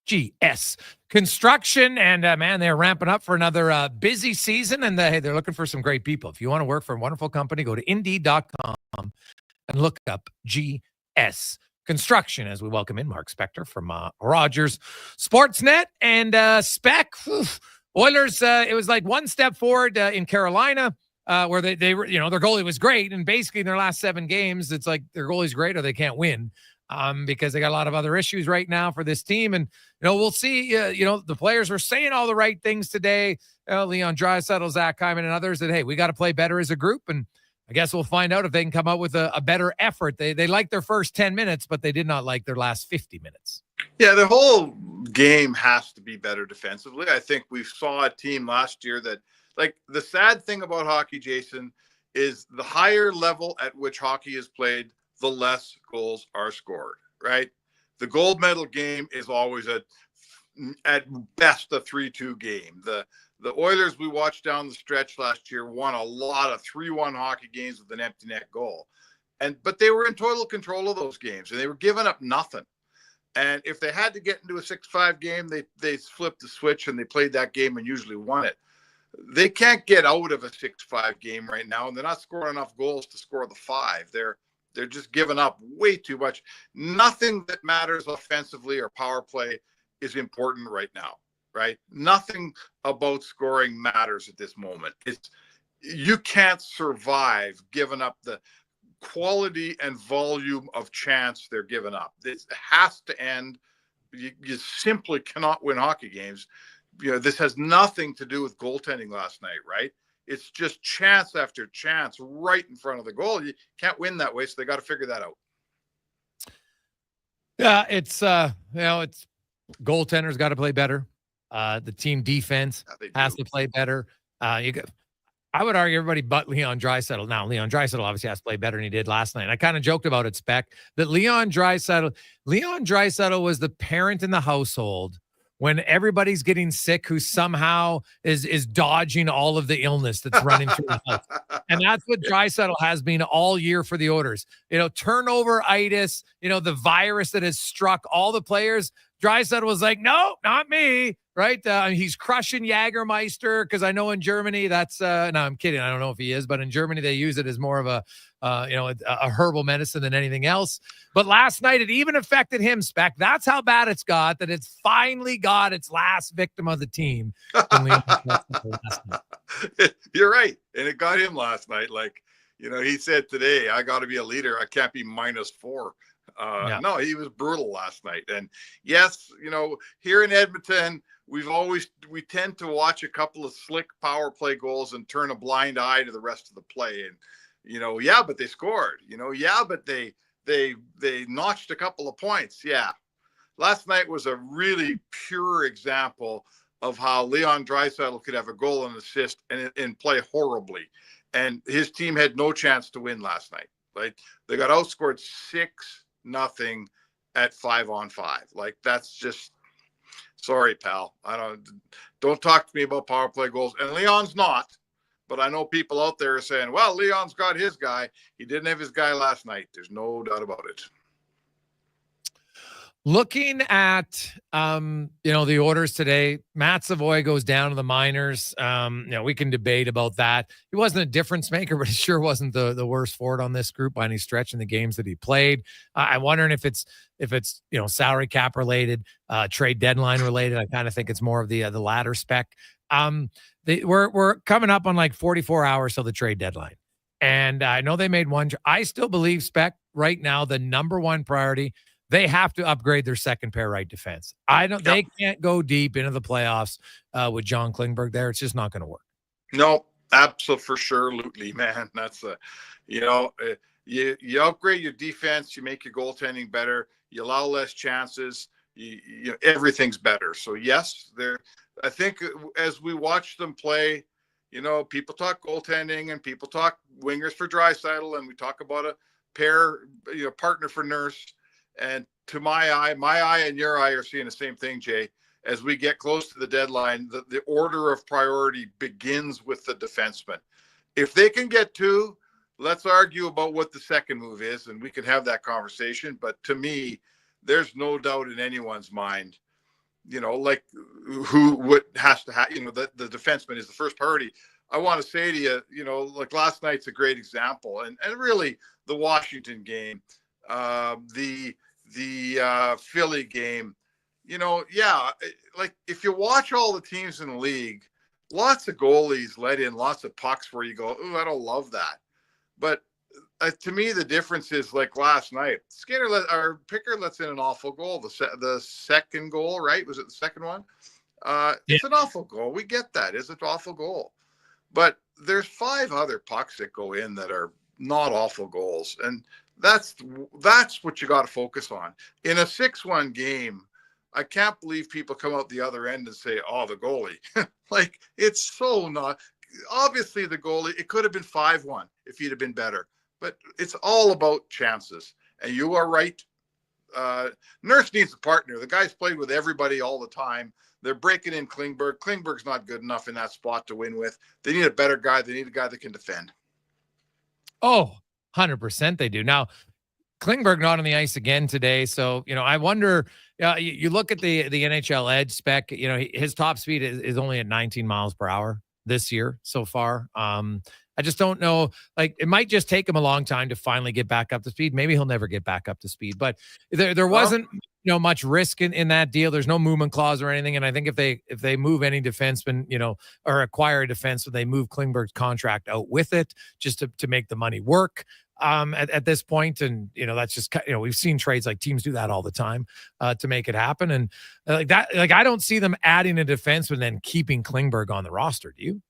GS Construction. And man, they're ramping up for another busy season. And hey, they're looking for some great people. If you want to work for a wonderful company, go to Indeed.com and look up GS Construction as we welcome in Mark Spector from Rogers Sportsnet and Spec. Oilers, it was like one step forward in Carolina where they were, their goalie was great. And basically in their last 7 games, it's like their goalie's great or they can't win because they got a lot of other issues right now for this team. And, we'll see, the players were saying all the right things today. Leon Draisaitl, Zach Hyman, and others that, hey, we got to play better as a group. And I guess we'll find out if they can come up with a better effort. They liked their first 10 minutes, but they did not like their last 50 minutes. Yeah, the whole game has to be better defensively. I think we saw a team last year that, like, the sad thing about hockey, Jason, is the higher level at which hockey is played, the less goals are scored, right? The gold medal game is always at best a 3-2 game. The Oilers we watched down the stretch last year won a lot of 3-1 hockey games with an empty net goal. But they were in total control of those games, and they were giving up nothing. And if they had to get into a 6-5 game, they flipped the switch and they played that game and usually won it. They can't get out of a 6-5 game right now, and they're not scoring enough goals to score the 5. They're just giving up way too much. Nothing that matters offensively or power play is important right now. Right? Nothing about scoring matters at this moment. You can't survive giving up the quality and volume of chance they're giving up. This has to end. You simply cannot win hockey games. This has nothing to do with goaltending last night, right? It's just chance after chance right in front of the goal. You can't win that way, so they got to figure that out. Yeah, it's goaltenders got to play better. The team defense has to play better. I would argue everybody but Leon Draisaitl. Now, Leon Draisaitl obviously has to play better than he did last night. I kind of joked about it, Spec, that Leon Draisaitl was the parent in the household when everybody's getting sick who somehow is dodging all of the illness that's running through the house. And that's what Draisaitl has been all year for the Oilers. Turnover-itis, the virus that has struck all the players. Draisaitl was like, no, not me, right? He's crushing Jägermeister because I know in Germany that's no, I'm kidding. I don't know if he is, but in Germany they use it as more of a herbal medicine than anything else. But last night it even affected him, Spec. That's how bad it's got, that it's finally got its last victim of the team. You're right. And it got him last night. Like, he said today, I got to be a leader. I can't be -4. No, he was brutal last night. And yes, here in Edmonton, we tend to watch a couple of slick power play goals and turn a blind eye to the rest of the play. And, but they scored, but they notched a couple of points. Yeah. Last night was a really pure example of how Leon Draisaitl could have a goal and assist and play horribly. And his team had no chance to win last night. Right? They got outscored 6-0 at 5-on-5. Like, that's just, sorry, pal. Don't talk to me about power play goals. And Leon's not, but I know people out there are saying, well, Leon's got his guy. He didn't have his guy last night. There's no doubt about it. Looking at, the orders today, Matt Savoy goes down to the minors. We can debate about that. He wasn't a difference maker, but he sure wasn't the worst forward on this group by any stretch in the games that he played. I'm wondering if it's salary cap related, trade deadline related. I kind of think it's more of the latter spec. We're coming up on like 44 hours till the trade deadline. And I know they made one. I still believe, Spec, right now, the number one priority, they have to upgrade their second pair right defense. They can't go deep into the playoffs with John Klingberg there. It's just not going to work. No, absolutely, man. That's you upgrade your defense, you make your goaltending better, you allow less chances, everything's better. So yes, I think as we watch them play, people talk goaltending and people talk wingers for Draisaitl, and we talk about a pair, partner for Nurse. And to my eye and your eye are seeing the same thing, Jay. As we get close to the deadline, the order of priority begins with the defenseman. If they can get two, let's argue about what the second move is, and we can have that conversation. But to me, there's no doubt in anyone's mind, what has to happen. The defenseman is the first priority. I want to say to you, like last night's a great example, and really the Washington game, the Philly game, like if you watch all the teams in the league, lots of goalies let in lots of pucks where you go, oh, I don't love that. But to me, the difference is like last night, Pickard lets in an awful goal. The second goal, right? Was it the second one? It's an awful goal. We get that. It's an awful goal. But there's 5 other pucks that go in that are not awful goals. And that's what you got to focus on. In a 6-1 game, I can't believe people come out the other end and say, oh, the goalie. Like, it's so not. Obviously, the goalie, it could have been 5-1 if he'd have been better. But it's all about chances. And you are right. Nurse needs a partner. The guy's played with everybody all the time. They're breaking in Klingberg. Klingberg's not good enough in that spot to win with. They need a better guy. They need a guy that can defend. Oh, 100% they do. Now, Klingberg not on the ice again today. So, I wonder, you look at the NHL Edge spec, his top speed is only at 19 miles per hour this year so far. I just don't know. Like, it might just take him a long time to finally get back up to speed. Maybe he'll never get back up to speed, but there wasn't, much risk in that deal. There's no movement clause or anything. And I think if they move any defenseman, or acquire a defenseman, they move Klingberg's contract out with it just to make the money work. At this point. And, that's just, we've seen trades like teams do that all the time to make it happen. And like that, I don't see them adding a defenseman and then keeping Klingberg on the roster. Do you?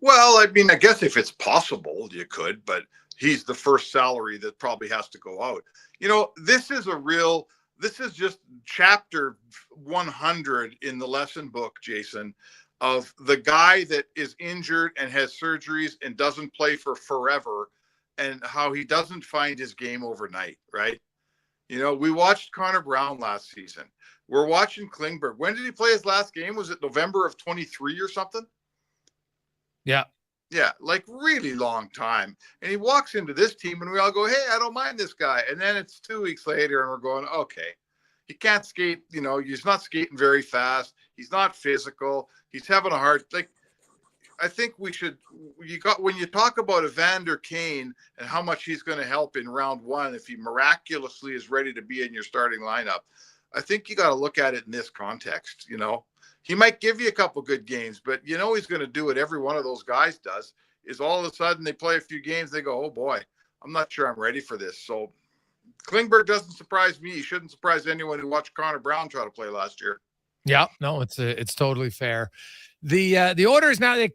Well, I mean, I guess if it's possible, you could, but he's the first salary that probably has to go out. This is just chapter 100 in the lesson book, Jason, of the guy that is injured and has surgeries and doesn't play for forever, and how he doesn't find his game overnight, right? We watched Connor Brown last season. We're watching Klingberg. When did he play his last game? Was it November of 23 or something? Yeah. Yeah, like really long time. And he walks into this team and we all go, hey, I don't mind this guy. And then it's 2 weeks later and we're going, okay, he can't skate. He's not skating very fast. He's not physical. He's having a hard, I think when you talk about Evander Kane and how much he's going to help in round 1, if he miraculously is ready to be in your starting lineup, I think you got to look at it in this context. He might give you a couple good games, but he's going to do what every one of those guys does, is all of a sudden they play a few games, they go, oh boy, I'm not sure I'm ready for this. So Klingberg doesn't surprise me. He shouldn't surprise anyone who watched Connor Brown try to play last year. Yeah, no, it's totally fair. The order is now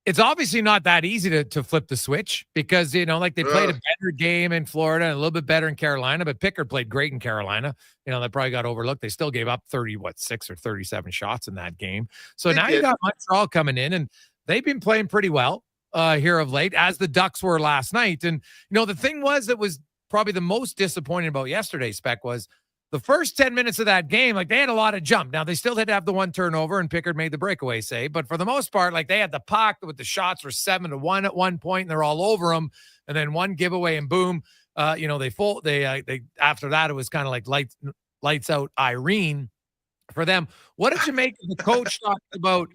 it's obviously not that easy to flip the switch because, they played a better game in Florida and a little bit better in Carolina, but Pickard played great in Carolina. That probably got overlooked. They still gave up 6 or 37 shots in that game. So now you got Montreal coming in and they've been playing pretty well here of late, as the Ducks were last night. And, the thing that was probably the most disappointing about yesterday's spec was the first 10 minutes of that game, they had a lot of jump. Now, they still had to have the one turnover, and Pickard made the breakaway save. But for the most part, they had the puck with the shots were 7-1 at one point, and they're all over them. And then one giveaway, and boom, They after that it was kind of like lights out Irene for them. What did you make of the coach talked about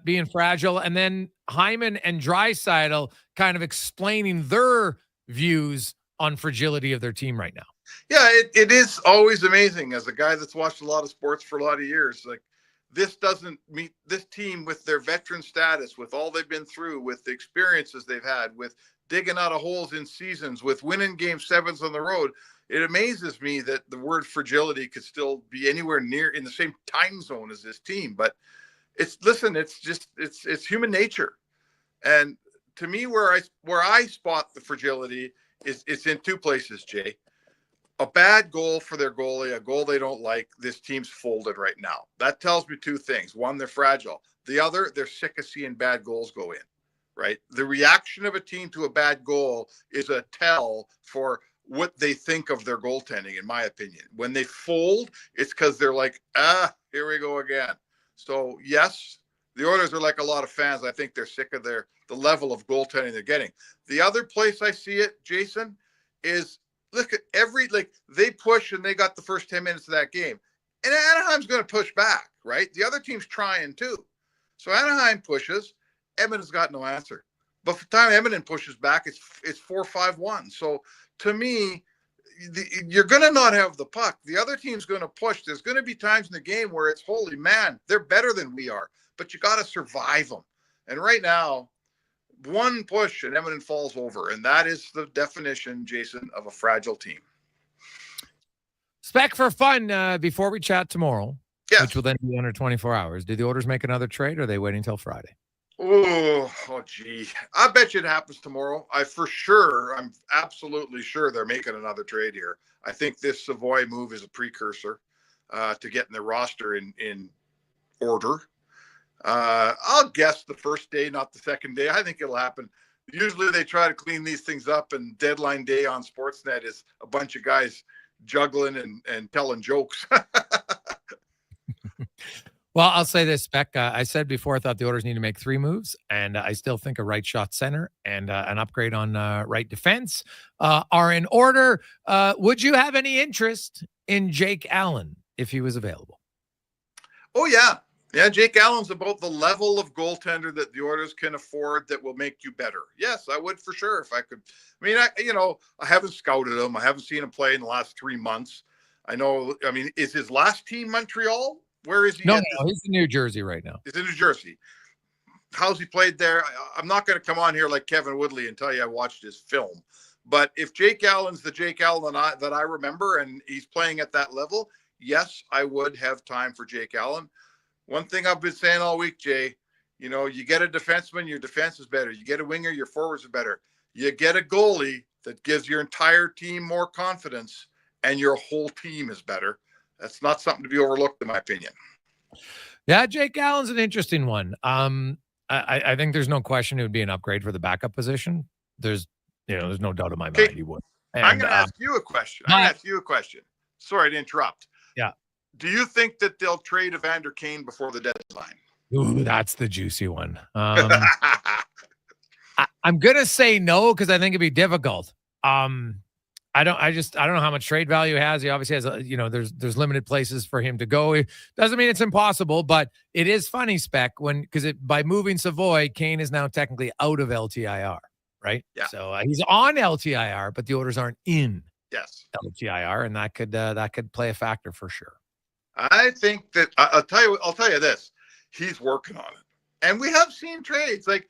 being fragile, and then Hyman and Draisaitl kind of explaining their views on fragility of their team right now? Yeah, it is always amazing as a guy that's watched a lot of sports for a lot of years. Like, this doesn't meet this team with their veteran status, with all they've been through, with the experiences they've had, with digging out of holes in seasons, with winning game 7s on the road. It amazes me that the word fragility could still be anywhere near in the same time zone as this team. But it's human nature. And to me, where I spot the fragility is it's in two places, Jay. A bad goal for their goalie, a goal they don't like. This team's folded right now. That tells me two things. One, they're fragile. The other, they're sick of seeing bad goals go in, right? The reaction of a team to a bad goal is a tell for what they think of their goaltending, in my opinion. When they fold, it's because they're like, here we go again. So, yes, the Oilers are like a lot of fans. I think they're sick of the level of goaltending they're getting. The other place I see it, Jason, is look at they push and they got the first 10 minutes of that game. And Anaheim's going to push back, right? The other team's trying too. So Anaheim pushes. Edmonton's got no answer. But for the time Edmonton pushes back, it's 4-5-1. So to me, you're going to not have the puck. The other team's going to push. There's going to be times in the game where it's, holy man, they're better than we are. But you got to survive them. And right now, one push and Edmonton falls over. And that is the definition, Jason, of a fragile team. Spec for fun before we chat tomorrow, which will then be under 24 hours. Do the Oilers make another trade, or are they waiting until Friday? Oh, gee. I bet you it happens tomorrow. I'm absolutely sure they're making another trade here. I think this Savoy move is a precursor to getting the roster in order. I'll guess the first day, not the second day. I think it'll happen. Usually they try to clean these things up, and deadline day on Sportsnet is a bunch of guys juggling and telling jokes. Well, I'll say this, Spec. I said before I thought the Oilers need to make 3 moves, and I still think a right shot center and an upgrade on right defense are in order. Would you have any interest in Jake Allen if he was available? Oh, yeah. Yeah, Jake Allen's about the level of goaltender that the Oilers can afford that will make you better. Yes, I would for sure if I could. I mean, I haven't scouted him. I haven't seen him play in the last 3 months. Is his last team Montreal? Where is he? No, he's in New Jersey right now. He's in New Jersey. How's he played there? I'm not going to come on here like Kevin Woodley and tell you I watched his film. But if Jake Allen's the Jake Allen that I remember and he's playing at that level, yes, I would have time for Jake Allen. One thing I've been saying all week, Jay, you get a defenseman, your defense is better. You get a winger, your forwards are better. You get a goalie that gives your entire team more confidence and your whole team is better. That's not something to be overlooked, in my opinion. Yeah, Jake Allen's an interesting one. I think there's no question it would be an upgrade for the backup position. There's no doubt in my mind he would. And, I'm going to ask you a question. Sorry to interrupt. Yeah. Do you think that they'll trade Evander Kane before the deadline? Ooh, that's the juicy one. I'm going to say no because I think it'd be difficult. I don't know how much trade value he has. He obviously has there's limited places for him to go. It doesn't mean it's impossible, but it is funny, Spec, by moving Savoy, Kane is now technically out of LTIR, right? Yeah. So he's on LTIR, but the Oilers aren't in LTIR, and that could play a factor for sure. I think that I'll tell you this. He's working on it. And we have seen trades. Like,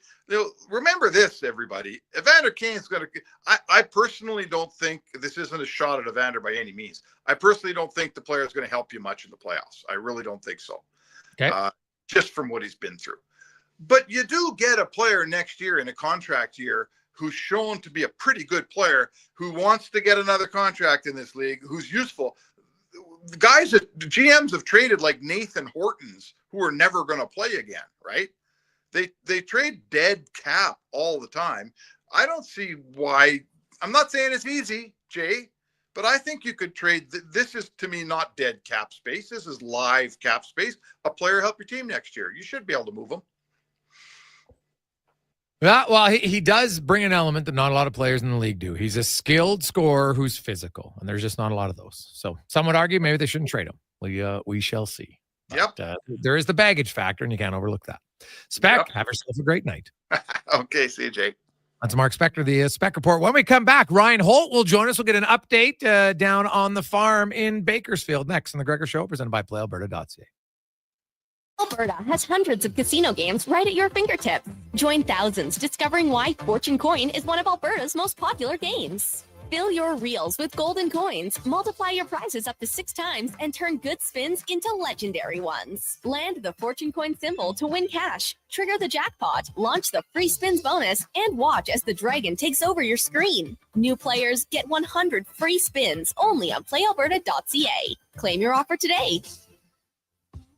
remember this, everybody. Evander Kane's going to – I personally don't think – this isn't a shot at Evander by any means. I personally don't think the player is going to help you much in the playoffs. I really don't think so. Okay. Just from what he's been through. But you do get a player next year in a contract year who's shown to be a pretty good player, who wants to get another contract in this league, who's useful. The guys that the GMs have traded like Nathan Hortons, who are never going to play again, right? They trade dead cap all the time. I don't see why. I'm not saying it's easy, Jay, but I think you could trade. This is, to me, not dead cap space. This is live cap space. A player help your team next year. You should be able to move them. Yeah, well, he does bring an element that not a lot of players in the league do. He's a skilled scorer who's physical, and there's just not a lot of those. So some would argue maybe they shouldn't trade him. We shall see. Yep. But, there is the baggage factor, and you can't overlook that. Spec, have yourself a great night. Okay, see you, Jake. That's Mark Spector, the Spec Report. When we come back, Ryan Holt will join us. We'll get an update down on the farm in Bakersfield next on the Gregor Show, presented by PlayAlberta.ca. Alberta has hundreds of casino games right at your fingertips. Join thousands discovering why Fortune Coin is one of Alberta's most popular games. Fill your reels with golden coins, multiply your prizes up to 6 times, and turn good spins into legendary ones. Land the Fortune Coin symbol to win cash, trigger the jackpot, launch the free spins bonus, and watch as the dragon takes over your screen. New players get 100 free spins only on PlayAlberta.ca. Claim your offer today.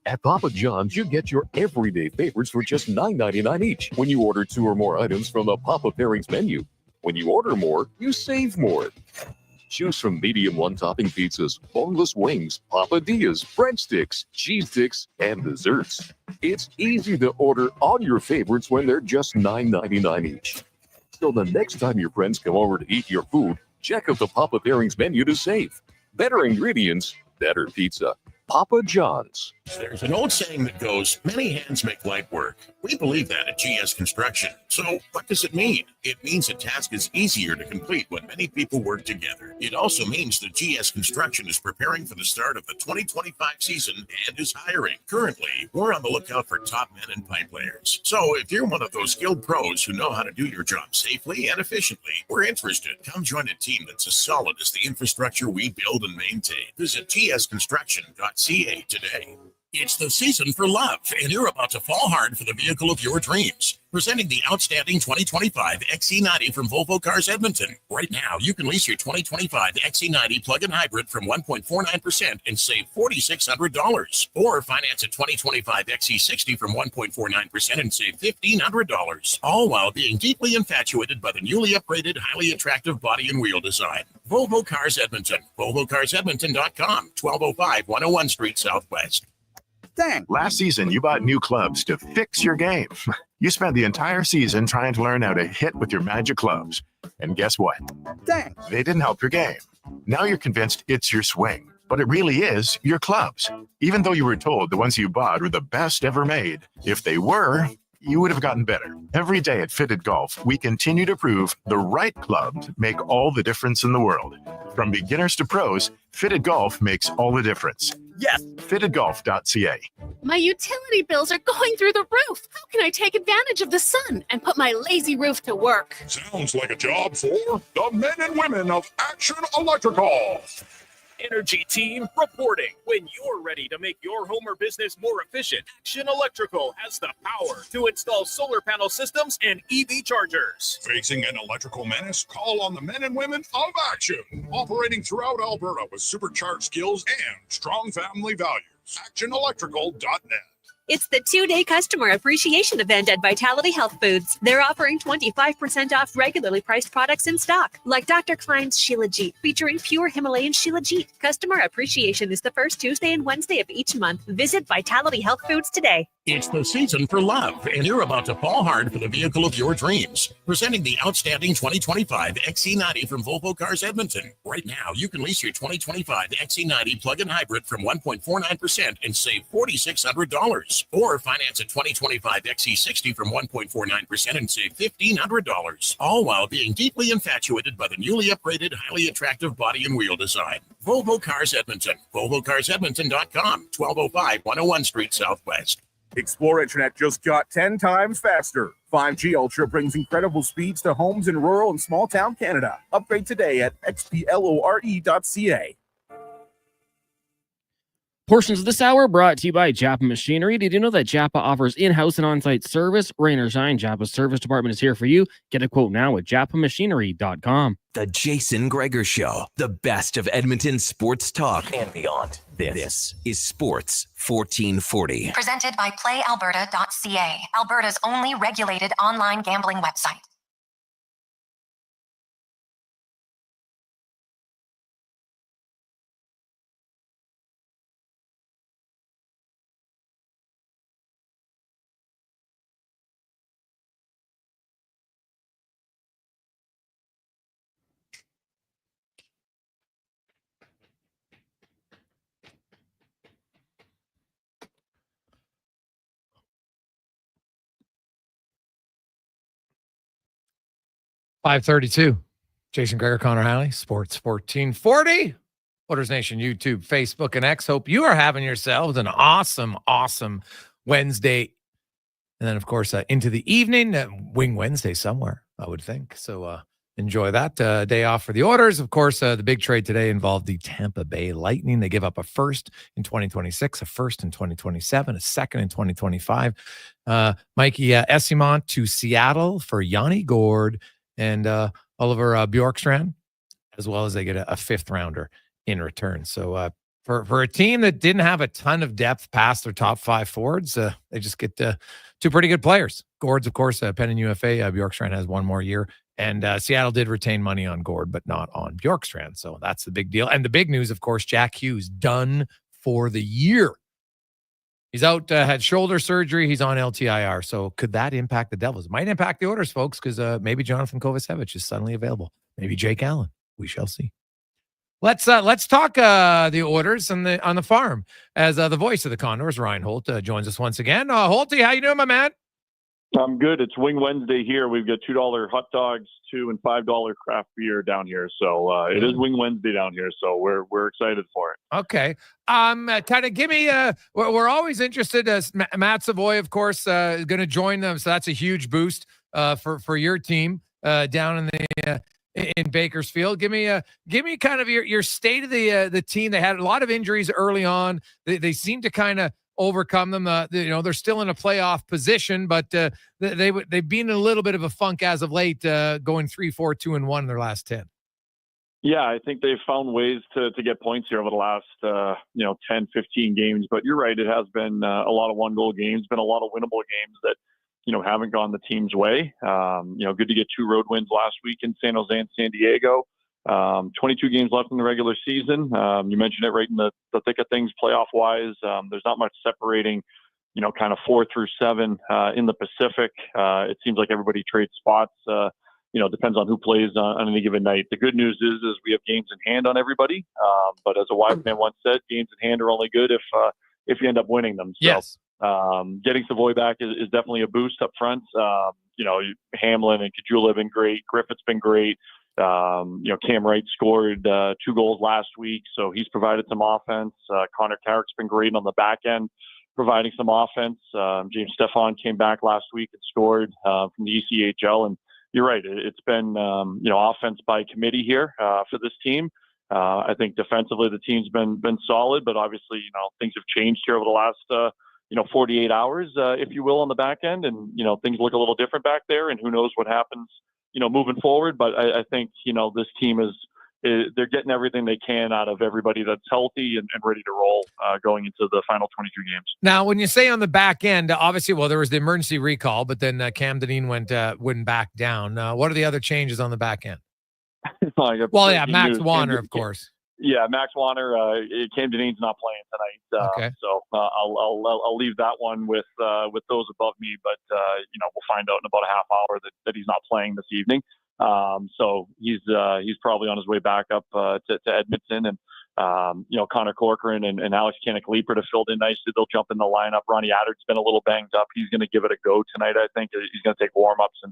At Papa John's, you get your everyday favorites for just $9.99 each when you order 2 or more items from the Papa Pairings menu. When you order more, you save more. Choose from medium one-topping pizzas, boneless wings, papadillas, breadsticks, cheese sticks, and desserts. It's easy to order all your favorites when they're just $9.99 each. So the next time your friends come over to eat your food, check out the Papa Pairings menu to save. Better ingredients, better pizza. Papa John's. There's an old saying that goes, many hands make light work. We believe that at GS Construction. So what does it mean? It means a task is easier to complete when many people work together. It also means that GS Construction is preparing for the start of the 2025 season and is hiring. Currently, we're on the lookout for top men and pipe layers. So if you're one of those skilled pros who know how to do your job safely and efficiently, we're interested. Come join a team that's as solid as the infrastructure we build and maintain. Visit gsconstruction.ca today. It's the season for love, and you're about to fall hard for the vehicle of your dreams. Presenting the outstanding 2025 XC90 from Volvo Cars Edmonton. Right now, you can lease your 2025 XC90 plug-in hybrid from 1.49% and save $4,600. Or finance a 2025 XC60 from 1.49% and save $1,500. All while being deeply infatuated by the newly upgraded, highly attractive body and wheel design. Volvo Cars Edmonton. VolvoCarsEdmonton.com. 1205 101 Street Southwest. Dang. Last season, you bought new clubs to fix your game. You spent the entire season trying to learn how to hit with your magic clubs. And guess what? Dang. They didn't help your game. Now you're convinced it's your swing, but it really is your clubs. Even though you were told the ones you bought were the best ever made, if they were, you would have gotten better. Every day at Fitted Golf, we continue to prove the right clubs make all the difference in the world. From beginners to pros, Fitted Golf makes all the difference. Yes, fittedgolf.ca. My utility bills are going through the roof. How can I take advantage of the sun and put my lazy roof to work? Sounds like a job for the men and women of Action Electrical. Energy team reporting. When you're ready to make your home or business more efficient, Action Electrical has the power to install solar panel systems and EV chargers. Facing an electrical menace? Call on the men and women of Action. Operating throughout Alberta with supercharged skills and strong family values. ActionElectrical.net. It's the 2-day customer appreciation event at Vitality Health Foods. They're offering 25% off regularly priced products in stock, like Dr. Klein's Shilajit, featuring pure Himalayan Shilajit. Customer appreciation is the first Tuesday and Wednesday of each month. Visit Vitality Health Foods today. It's the season for love, and you're about to fall hard for the vehicle of your dreams. Presenting the outstanding 2025 XC90 from Volvo Cars Edmonton. Right now, you can lease your 2025 XC90 plug-in hybrid from 1.49% and save $4,600. Or finance a 2025 XC60 from 1.49% and save $1,500. All while being deeply infatuated by the newly upgraded, highly attractive body and wheel design. Volvo Cars Edmonton. VolvoCarsEdmonton.com. 1205 101 Street Southwest. Explore Internet just got 10 times faster. 5G Ultra brings incredible speeds to homes in rural and small town Canada. Upgrade today at xplore.ca. Portions of this hour brought to you by Japa Machinery. Did you know that Japa offers in-house and on-site service? Rain or shine, Japa's service department is here for you. Get a quote now at japamachinery.com. The Jason Gregor Show, the best of Edmonton sports talk and beyond. This is Sports 1440. Presented by PlayAlberta.ca, Alberta's only regulated online gambling website. 5:32. Jason Gregor, Connor Halley, Sports 1440. Oilers Nation, YouTube, Facebook, and X. Hope you are having yourselves an awesome, awesome Wednesday. And then, of course, into the evening, Wing Wednesday somewhere, I would think. So enjoy that day off for the Oilers. Of course, the big trade today involved the Tampa Bay Lightning. They give up a first in 2026, a first in 2027, a second in 2025. Mikey Esimont to Seattle for Yanni Gord and Oliver Bjorkstrand, as well as they get a fifth rounder in return. So for a team that didn't have a ton of depth past their top five forwards, they just get two pretty good players. Gord's, of course, pen and UFA. Bjorkstrand has one more year. And Seattle did retain money on Gord, but not on Bjorkstrand. So that's the big deal. And the big news, of course, Jack Hughes done for the year. He's out, had shoulder surgery. He's on LTIR. So could that impact the Devils? It might impact the Oilers, folks, because maybe Jonathan Kovacevic is suddenly available. Maybe Jake Allen. We shall see. Let's talk the Oilers on the farm as the voice of the Condors, Ryan Holt, joins us once again. Holty, how you doing, my man? I'm good. It's Wing Wednesday here. We've got $2 hot dogs, $2 and $5 craft beer down here. So it is Wing Wednesday down here. So we're excited for it. Okay. Kind of give me. We're always interested. Matt Savoy, of course, is going to join them. So that's a huge boost for your team down in the. In Bakersfield. Give me kind of your state of the team. They had a lot of injuries early on. They seem to kind of overcome them. They're still in a playoff position, but they've been in a little bit of a funk as of late, going 3-4-2-1 in their last 10. Yeah, I think they've found ways to get points here over the last 10, 15 games. But you're right, it has been a lot of one-goal games, been a lot of winnable games that haven't gone the team's way. Good to get 2 road wins last week in San Jose and San Diego. 22 games left in the regular season. You mentioned it right in the thick of things playoff-wise. There's not much separating, kind of 4 through 7 in the Pacific. It seems like everybody trades spots. Depends on who plays on any given night. The good news is we have games in hand on everybody. But as a wise man once said, games in hand are only good if you end up winning them. So, yes. Getting Savoy back is definitely a boost up front. Hamlin and Kajula have been great. Griffith's been great. Cam Wright scored 2 goals last week, so he's provided some offense. Connor Carrick's been great on the back end, providing some offense. James Stefan came back last week and scored from the ECHL. And you're right, it's been offense by committee here for this team. I think defensively the team's been solid, but obviously things have changed here over the last 48 hours, if you will, on the back end. And, things look a little different back there, and who knows what happens, moving forward. But I think, this team they're getting everything they can out of everybody that's healthy and ready to roll going into the final 22 games. Now, when you say on the back end, obviously, there was the emergency recall, but then Cam Dineen went back down. What are the other changes on the back end? Max Warner, of course. Yeah, Max Warner, Cam Dineen's not playing tonight. Okay. So I'll leave that one with those above me. But we'll find out in about a half hour that he's not playing this evening. So he's probably on his way back up to Edmonton. And Connor Corcoran and Alex Canuck-Leaper have filled in nicely. They'll jump in the lineup. Ronnie Adder's been a little banged up. He's going to give it a go tonight. I think he's going to take warm-ups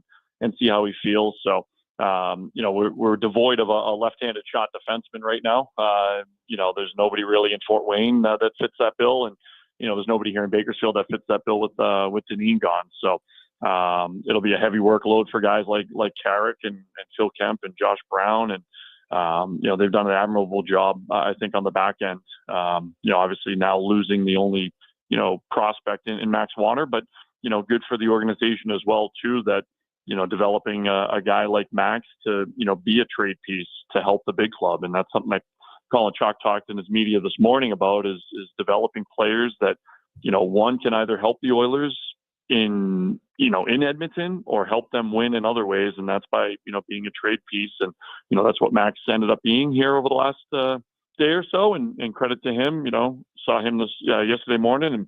and see how he feels. So. We're devoid of a left-handed shot defenseman right now. There's nobody really in Fort Wayne that fits that bill, and there's nobody here in Bakersfield that fits that bill with Dineen gone. So it'll be a heavy workload for guys like Carrick and Phil Kemp and Josh Brown, and they've done an admirable job, I think, on the back end. Obviously now losing the only prospect in Max Warner, but good for the organization as well too that. Developing a guy like Max to, be a trade piece to help the big club. And that's something that Colin Chalk talked in his media this morning about is developing players that, one can either help the Oilers in Edmonton or help them win in other ways. And that's by, being a trade piece. And, that's what Max ended up being here over the last day or so. And credit to him, saw him this yesterday morning and,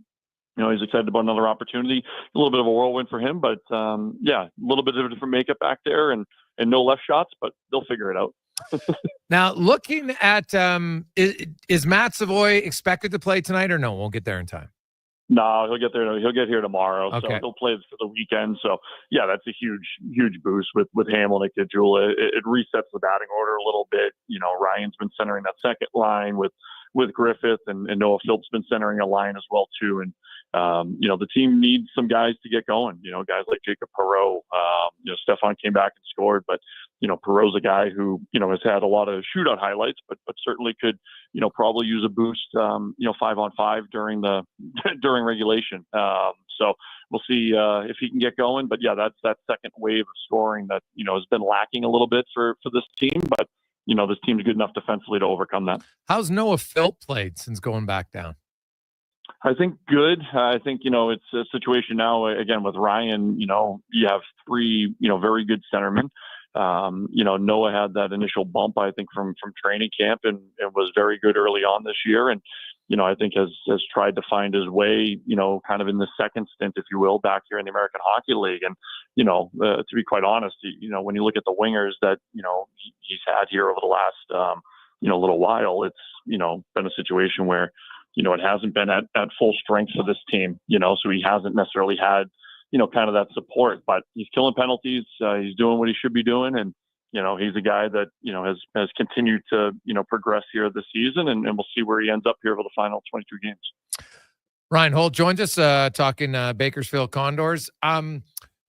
he's excited about another opportunity. A little bit of a whirlwind for him, but a little bit of a different makeup back there and no left shots, but they'll figure it out. Now, looking at, is Matt Savoy expected to play tonight or no? We'll get there in time. No, he'll get there. He'll get here tomorrow. Okay. So he'll play for the weekend. So yeah, that's a huge boost with Hamlin and Kajula. It resets the batting order a little bit. Ryan's been centering that second line with Griffith, and Noah Phillips been centering a line as well too. And the team needs some guys to get going. Guys like Jacob Perreault. Stefan came back and scored, but Perreault's a guy who has had a lot of shootout highlights, but certainly could probably use a boost 5-on-5 during regulation. So we'll see if he can get going. But yeah, that's that second wave of scoring that has been lacking a little bit for this team. But this team's good enough defensively to overcome that. How's Noah Philp played since going back down? I think good. I think, it's a situation now, again, with Ryan, you have three, very good centermen. Noah had that initial bump, I think, from training camp and was very good early on this year. And, I think has tried to find his way, kind of in the second stint, if you will, back here in the American Hockey League. And, to be quite honest, when you look at the wingers that, he's had here over the last, little while, it's, been a situation where, it hasn't been at full strength for this team, so he hasn't necessarily had, kind of that support, but he's killing penalties. He's doing what he should be doing. And, he's a guy that, has continued to, progress here this season, and we'll see where he ends up here over the final 22 games. Ryan Holt joins us talking Bakersfield Condors.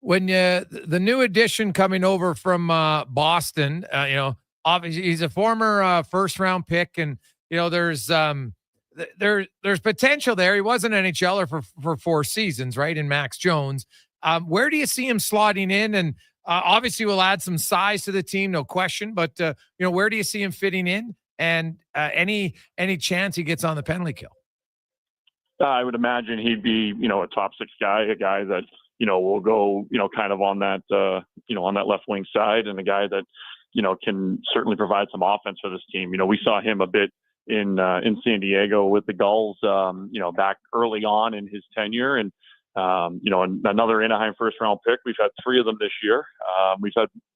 When the new addition coming over from Boston, obviously he's a former first round pick, and, there's potential there. He was an NHLer for 4 seasons, right? In Max Jones. Where do you see him slotting in? And obviously we'll add some size to the team, no question, but where do you see him fitting in? And any chance he gets on the penalty kill? I would imagine he'd be, a top 6 guy, a guy that, will go, kind of on that, on that left wing side, and a guy that, can certainly provide some offense for this team. We saw him a bit in San Diego with the Gulls, back early on in his tenure. And, another Anaheim first round pick. We've had 3 of them this year.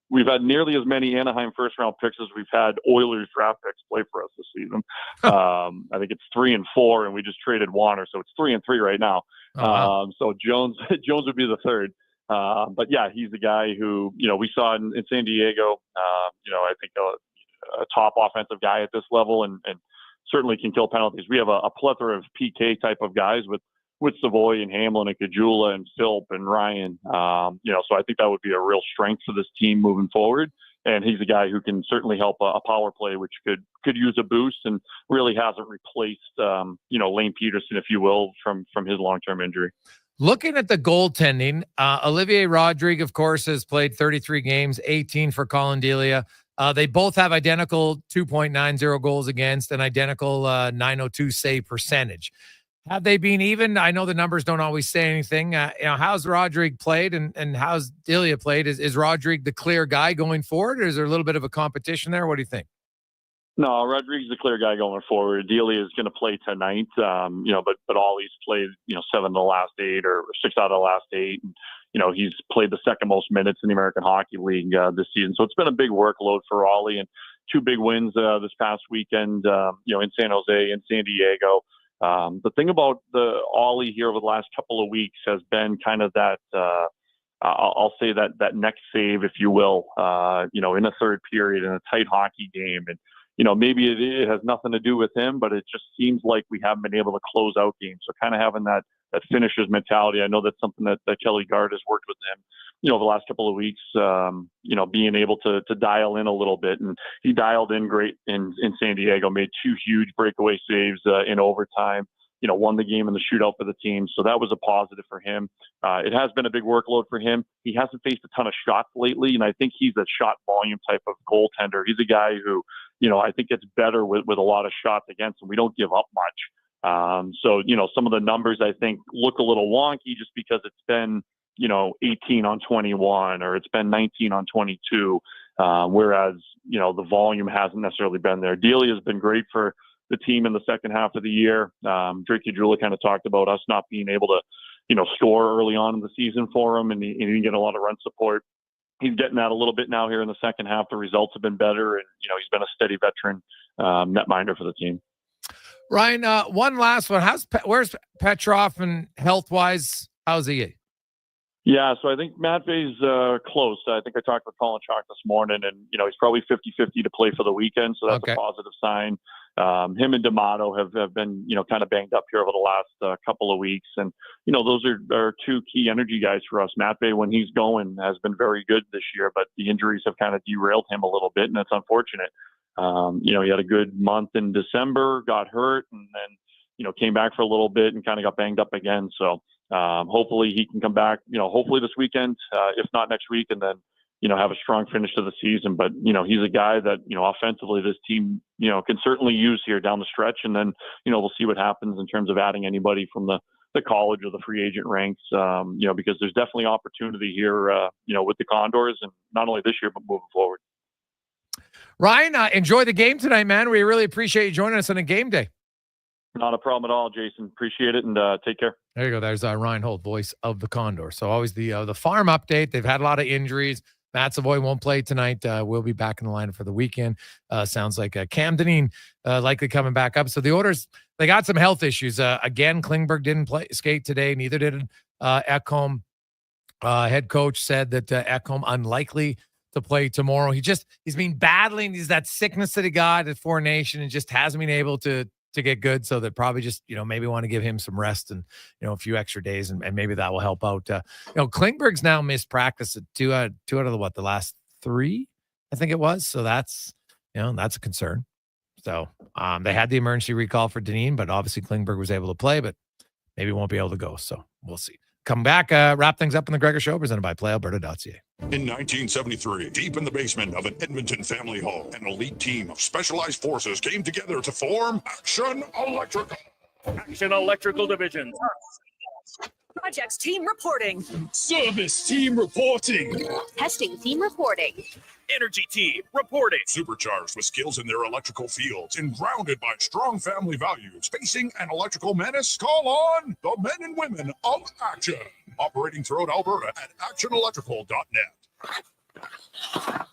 We've had nearly as many Anaheim first round picks as we've had Oilers draft picks play for us this season. I think it's 3 and 4, and we just traded Warner, so it's 3 and 3 right now. So Jones would be the third. But yeah, he's the guy who, we saw in San Diego, I think a top offensive guy at this level, and certainly can kill penalties. We have a plethora of PK type of guys with Savoy and Hamlin and Kajula and Philp and Ryan. So I think that would be a real strength for this team moving forward. And he's a guy who can certainly help a power play, which could use a boost, and really hasn't replaced, Lane Peterson, if you will, from his long-term injury. Looking at the goaltending, Olivier Rodrigue, of course, has played 33 games, 18 for Colin Delia. They both have identical 2.90 goals against and identical 902 save percentage. Have they been even? I know the numbers don't always say anything. How's Rodrigue played and how's Delia played? Is Rodrigue the clear guy going forward, or is there a little bit of a competition there? What do you think? No, Rodrigue's the clear guy going forward. Delia is going to play tonight, but Ollie's played, 7 of the last 8 or 6 out of the last 8. And, he's played the second most minutes in the American Hockey League this season. So it's been a big workload for Ollie, and 2 big wins this past weekend, in San Jose and San Diego. The thing about the Ollie here over the last couple of weeks has been kind of that, I'll say that next save, if you will, in a third period in a tight hockey game. And, maybe it has nothing to do with him, but it just seems like we haven't been able to close out games. So kind of having that finisher's mentality. I know that's something that Kelly Gard has worked with him, over the last couple of weeks, being able to dial in a little bit. And he dialed in great in San Diego, made 2 huge breakaway saves in overtime, won the game in the shootout for the team. So that was a positive for him. It has been a big workload for him. He hasn't faced a ton of shots lately, and I think he's a shot volume type of goaltender. He's a guy who, I think gets better with a lot of shots against him. We don't give up much. So, some of the numbers I think look a little wonky just because it's been, 18 on 21 or it's been 19 on 22. Whereas, the volume hasn't necessarily been there. Delia has been great for the team in the second half of the year. Drake Kajula kind of talked about us not being able to, score early on in the season for him, and he didn't get a lot of run support. He's getting that a little bit now here in the second half. The results have been better, and, he's been a steady veteran netminder for the team. Ryan, one last one. Where's Petrov and health-wise? How's he? Yeah, so I think Matvey's close. I think I talked with Colin Chalk this morning, and, he's probably 50-50 to play for the weekend, so that's a positive sign. Him and D'Amato have been, kind of banged up here over the last couple of weeks, and, those are two key energy guys for us. Matvey, when he's going, has been very good this year, but the injuries have kind of derailed him a little bit, and that's unfortunate. He had a good month in December, got hurt, and then, came back for a little bit and kind of got banged up again. So hopefully he can come back, hopefully this weekend, if not next week, and then, have a strong finish to the season. But, he's a guy that, offensively this team, can certainly use here down the stretch. And then, we'll see what happens in terms of adding anybody from the college or the free agent ranks, because there's definitely opportunity here, with the Condors, and not only this year, but moving forward. Ryan, enjoy the game tonight, man. We really appreciate you joining us on a game day. Not a problem at all, Jason. Appreciate it, and take care. There you go. There's Ryan Holt, voice of the Condor. So always the farm update. They've had a lot of injuries. Matt Savoy won't play tonight. We'll be back in the lineup for the weekend. Sounds like Cam Dineen likely coming back up. So the Oilers, they got some health issues. Again, Klingberg didn't skate today. Neither did Ekholm. Head coach said that Ekholm unlikely to play tomorrow. He's been battling that sickness that he got at Four Nation and just hasn't been able to get good. So they probably just, maybe want to give him some rest and, a few extra days, and maybe that will help out. Klingberg's now missed practice at two out of the last three, I think it was. So that's, that's a concern. So they had the emergency recall for Dineen, but obviously Klingberg was able to play, but maybe won't be able to go. So we'll see. Come back, wrap things up in the Gregor Show, presented by PlayAlberta.ca. In 1973, deep in the basement of an Edmonton family home, an elite team of specialized forces came together to form Action Electrical. Action Electrical Division. Projects team reporting. Service team reporting. Testing team reporting. Energy team reporting. Supercharged with skills in their electrical fields and grounded by strong family values. Facing an electrical menace? Call on the men and women of Action. Operating throughout Alberta at actionelectrical.net.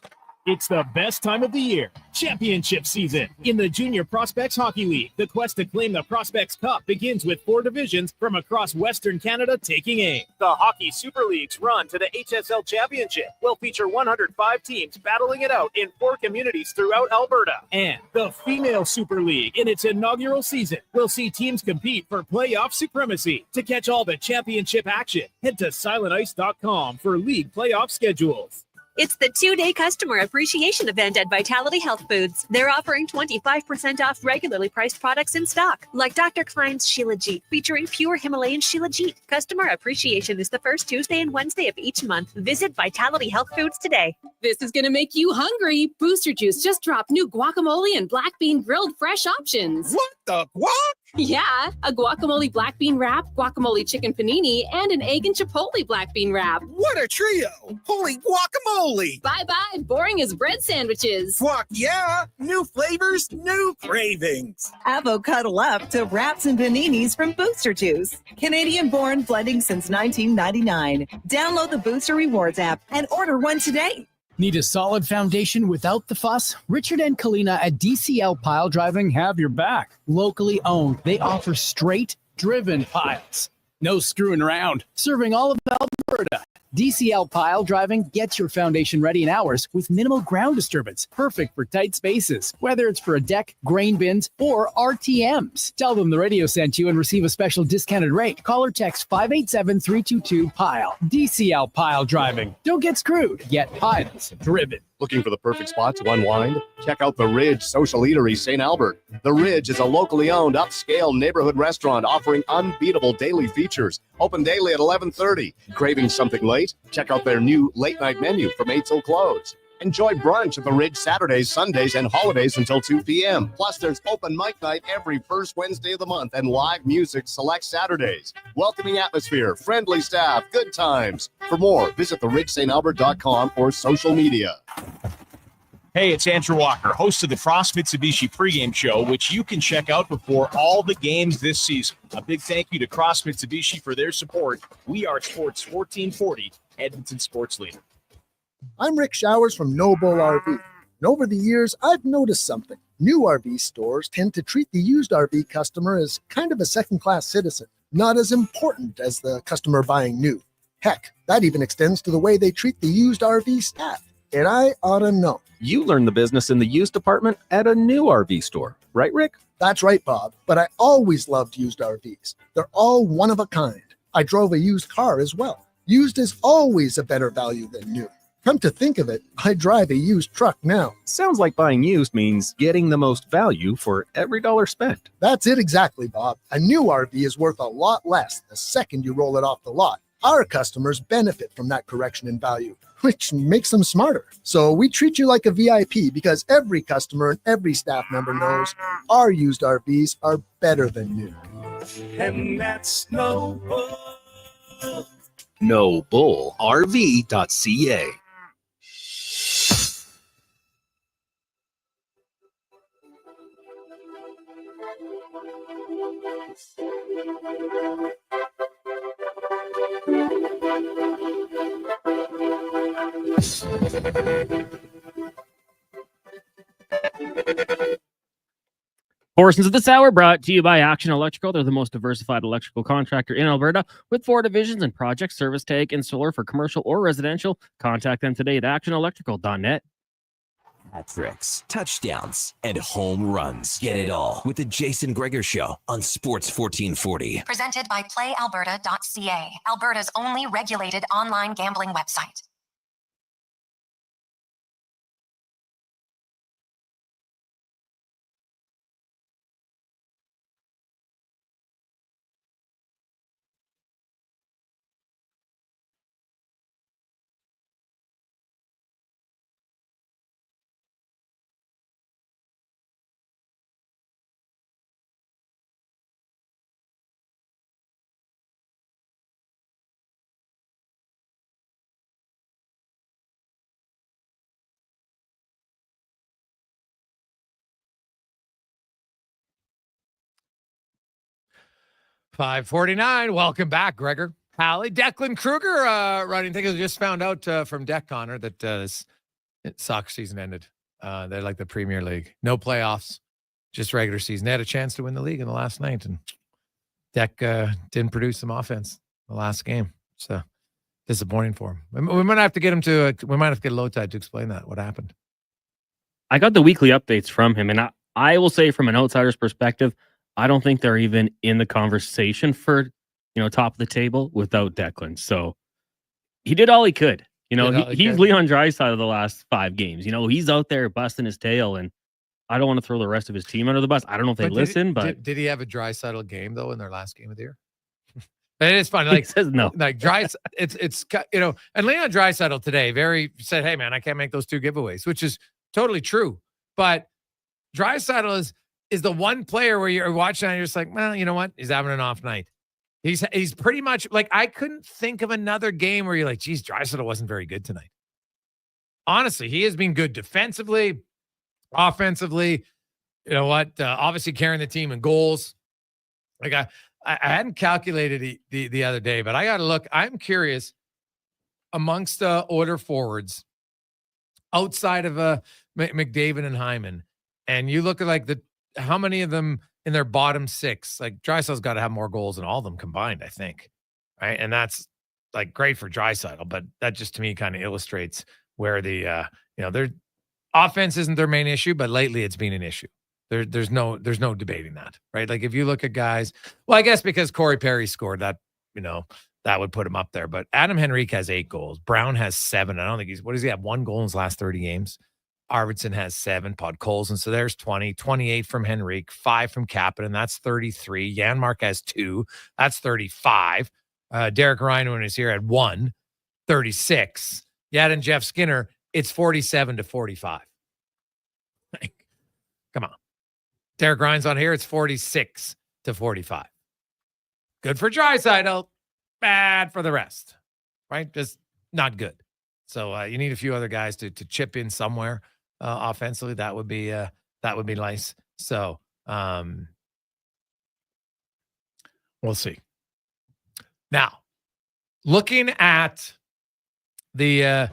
It's the best time of the year, championship season. In the Junior Prospects Hockey League, the quest to claim the Prospects Cup begins with 4 divisions from across Western Canada taking aim. The Hockey Super League's run to the HSL Championship will feature 105 teams battling it out in 4 communities throughout Alberta. And the Female Super League, in its inaugural season, will see teams compete for playoff supremacy. To catch all the championship action, head to silentice.com for league playoff schedules. It's the 2-day customer appreciation event at Vitality Health Foods. They're offering 25% off regularly priced products in stock, like Dr. Klein's Shilajit, featuring pure Himalayan Shilajit. Customer appreciation is the first Tuesday and Wednesday of each month. Visit Vitality Health Foods today. This is going to make you hungry. Booster Juice just dropped new guacamole and black bean grilled fresh options. What the guac? Yeah, a guacamole black bean wrap, guacamole chicken panini, and an egg and chipotle black bean wrap. What a trio! Holy guacamole! Bye-bye, boring as bread sandwiches. Guac, yeah! New flavors, new cravings. Avocado up to wraps and paninis from Booster Juice. Canadian-born blending since 1999. Download the Booster Rewards app and order one today. Need a solid foundation without the fuss? Richard and Kalina at DCL Pile Driving have your back. Locally owned, they offer straight, driven piles. No screwing around. Serving all of Alberta. DCL Pile Driving gets your foundation ready in hours with minimal ground disturbance. Perfect for tight spaces, whether it's for a deck, grain bins, or RTMs. Tell them the radio sent you and receive a special discounted rate. Call or text 587-322-PILE. DCL Pile Driving. Don't get screwed. Get piles driven. Looking for the perfect spot to unwind? Check out The Ridge Social Eatery, St. Albert. The Ridge is a locally owned, upscale neighborhood restaurant offering unbeatable daily features. Open daily at 11:30. Craving something late? Check out their new late-night menu from 8 till close. Enjoy brunch at The Ridge Saturdays, Sundays, and holidays until 2 p.m. Plus, there's open mic night every first Wednesday of the month and live music select Saturdays. Welcoming atmosphere, friendly staff, good times. For more, visit theridgestantalbert.com or social media. Hey, it's Andrew Walker, host of the Cross Mitsubishi pregame show, which you can check out before all the games this season. A big thank you to Cross Mitsubishi for their support. We are Sports 1440, Edmonton sports leader. I'm Rick Showers from Noble RV, and over the years, I've noticed something. New RV stores tend to treat the used RV customer as kind of a second-class citizen, not as important as the customer buying new. Heck, that even extends to the way they treat the used RV staff. And I ought to know. You learned the business in the used department at a new RV store, right, Rick? That's right, Bob. But I always loved used RVs. They're all one of a kind. I drove a used car as well. Used is always a better value than new. Come to think of it, I drive a used truck now. Sounds like buying used means getting the most value for every dollar spent. That's it exactly, Bob. A new RV is worth a lot less the second you roll it off the lot. Our customers benefit from that correction in value, which makes them smarter. So we treat you like a VIP because every customer and every staff member knows our used RVs are better than new. And that's no bull. NoBullRV.ca. Portions of this hour brought to you by Action Electrical. They're the most diversified electrical contractor in Alberta with 4 divisions and project service tag and solar for commercial or residential. Contact them today at actionelectrical.net. Hat-tricks, touchdowns, and home runs. Get it all with the Jason Gregor Show on Sports 1440. Presented by PlayAlberta.ca, Alberta's only regulated online gambling website. $5:49. Welcome back, Gregor Halley. Declan Kruger running. I think I just found out from Deck Connor that this soccer season ended. They're like the Premier League. No playoffs, just regular season. They had a chance to win the league in the last night, and Deck didn't produce some offense the last game. So disappointing for him. We might have to get him to. We might have to get Lowtide to explain that. What happened? I got the weekly updates from him, and I will say from an outsider's perspective, I don't think they're even in the conversation for, top of the table without Declan. So he did all he could. He's Leon Draisaitl of the last 5 games. He's out there busting his tail, and I don't want to throw the rest of his team under the bus. I don't know if they listen, but did he have a Draisaitl game though in their last game of the year? It is funny. Like, he says no. Like it's and Leon Draisaitl today said, "Hey man, I can't make those 2 giveaways," which is totally true. But Draisaitl is the one player where you're watching and you're just like, well, you know what? He's having an off night. He's pretty much like, I couldn't think of another game where you're like, geez, Draisaitl wasn't very good tonight. Honestly, he has been good defensively, offensively. You know what? Obviously carrying the team in goals. Like I hadn't calculated the other day, but I got to look. I'm curious amongst order forwards outside of McDavid and Hyman, and you look at like how many of them in their bottom 6, like Draisaitl's got to have more goals than all of them combined, I think. Right. And that's like great for Draisaitl, but that just to me kind of illustrates where their offense isn't their main issue, but lately it's been an issue. There's no debating that, right? Like if you look at guys, well, I guess because Corey Perry scored that, that would put him up there, but Adam Henrique has 8 goals. Brown has 7. I don't think what does he have? 1 goal in his last 30 games. Arvidsson has 7, Podkolzin. So there's 20, 28 from Henrique, 5 from Kapanen. That's 33. Janmark has 2. That's 35. Derek Ryan, when he's here, had 1, 36. Yet and Jeff Skinner, it's 47-45. Like, come on. Derek Ryan's on here. It's 46-45. Good for Draisaitl. Bad for the rest. Right? Just not good. So you need a few other guys to chip in somewhere offensively. That would be nice. So we'll see. Now, looking at the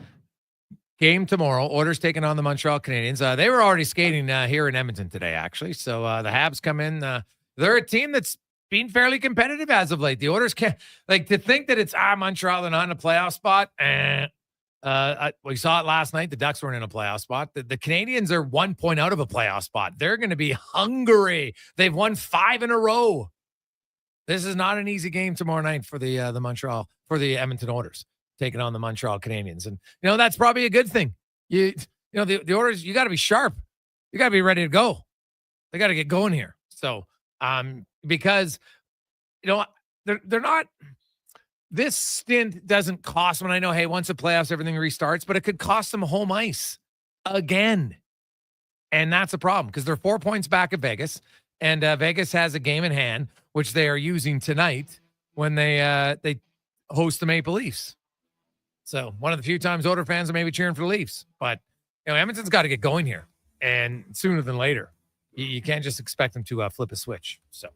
Game tomorrow. Oilers taking on the Montreal Canadiens. They were already skating here in Edmonton today, actually. So the Habs come in. They're a team that's been fairly competitive as of late. The Oilers can't, like, to think that it's Montreal, they're not in a playoff spot. We saw it last night. The Ducks weren't in a playoff spot. The Canadiens are 1 point out of a playoff spot. They're going to be hungry. They've won 5 in a row. This is not an easy game tomorrow night for the Edmonton Oilers taking on the Montreal Canadiens. And, that's probably a good thing. The Oilers, you got to be sharp. You got to be ready to go. They got to get going here. So, because, they're not, this stint doesn't cost them. And I know, hey, once the playoffs, everything restarts, but it could cost them home ice again. And that's a problem because they're 4 points back of Vegas. And Vegas has a game in hand, which they are using tonight when they host the Maple Leafs. So one of the few times Oilers fans are maybe cheering for the Leafs. But, Edmonton's got to get going here. And sooner than later. You can't just expect them to flip a switch. So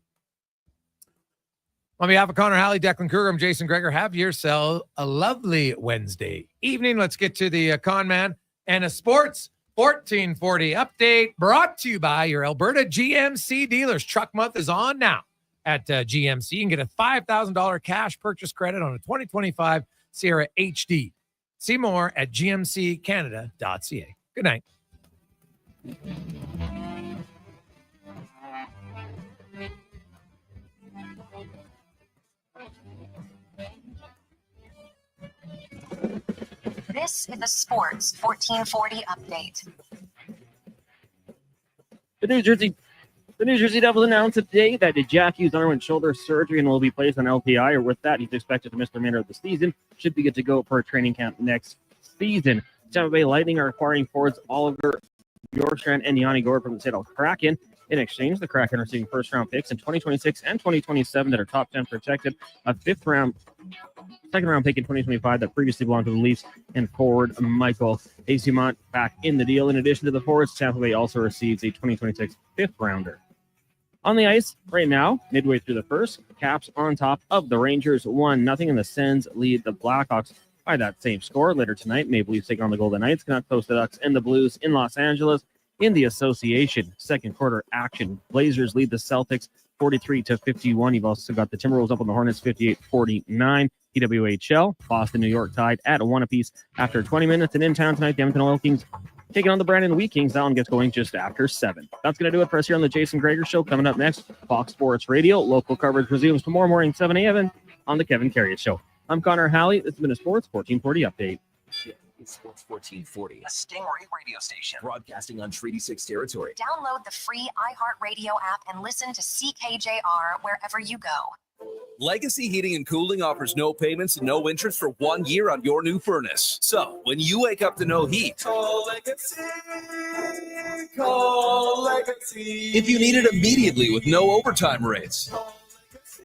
on behalf of Connor Halley, Declan Kruger, I'm Jason Gregor. Have yourself a lovely Wednesday evening. Let's get to the Con Man and a Sports 1440 update brought to you by your Alberta GMC dealers. Truck month is on now at GMC. You can get a $5,000 cash purchase credit on a 2025 Sierra HD. See more at gmccanada.ca. Good night. This is the Sports 1440 update. The New Jersey Devils announced today that Jack Hughes underwent shoulder surgery and will be placed on LTI, or with that, he's expected to miss the remainder of the season. Should be good to go for training camp next season. Tampa Bay Lightning are acquiring forwards Oliver Bjorkstrand and Yanni Gord from the Seattle Kraken. In exchange, the Kraken are receiving first-round picks in 2026 and 2027 that are top 10 protected, a second-round pick in 2025 that previously belonged to the Leafs, and forward Michael Eyssimont back in the deal. In addition to the forwards, Tampa Bay also receives a 2026 fifth-rounder. On the ice right now, midway through the first, Caps on top of the Rangers 1-0, and the Sens lead the Blackhawks by that same score. Later tonight, Maple Leafs take on the Golden Knights, Canucks host the Ducks and the Blues in Los Angeles. In the association second quarter action, Blazers lead the Celtics 43-51. You've also got the Timberwolves up on the Hornets 58-49. PWHL, Boston, New York tied at 1 apiece after 20 minutes. And in town tonight, the Edmonton Oil Kings taking on the Brandon Wheat Kings. That one gets going just after 7. That's going to do it for us here on the Jason Gregor Show. Coming up next, Fox Sports Radio. Local coverage resumes tomorrow morning, 7 a.m. on the Kevin Carriott Show. I'm Connor Halley. This has been a Sports 1440 update. Sports 1440, a Stingray radio station broadcasting on Treaty 6 territory. Download the free iHeartRadio app and listen to CKJR wherever you go. Legacy Heating and Cooling offers no payments and no interest for 1 year on your new furnace. So, when you wake up to no heat, call Legacy. Call Legacy. If you need it immediately with no overtime rates,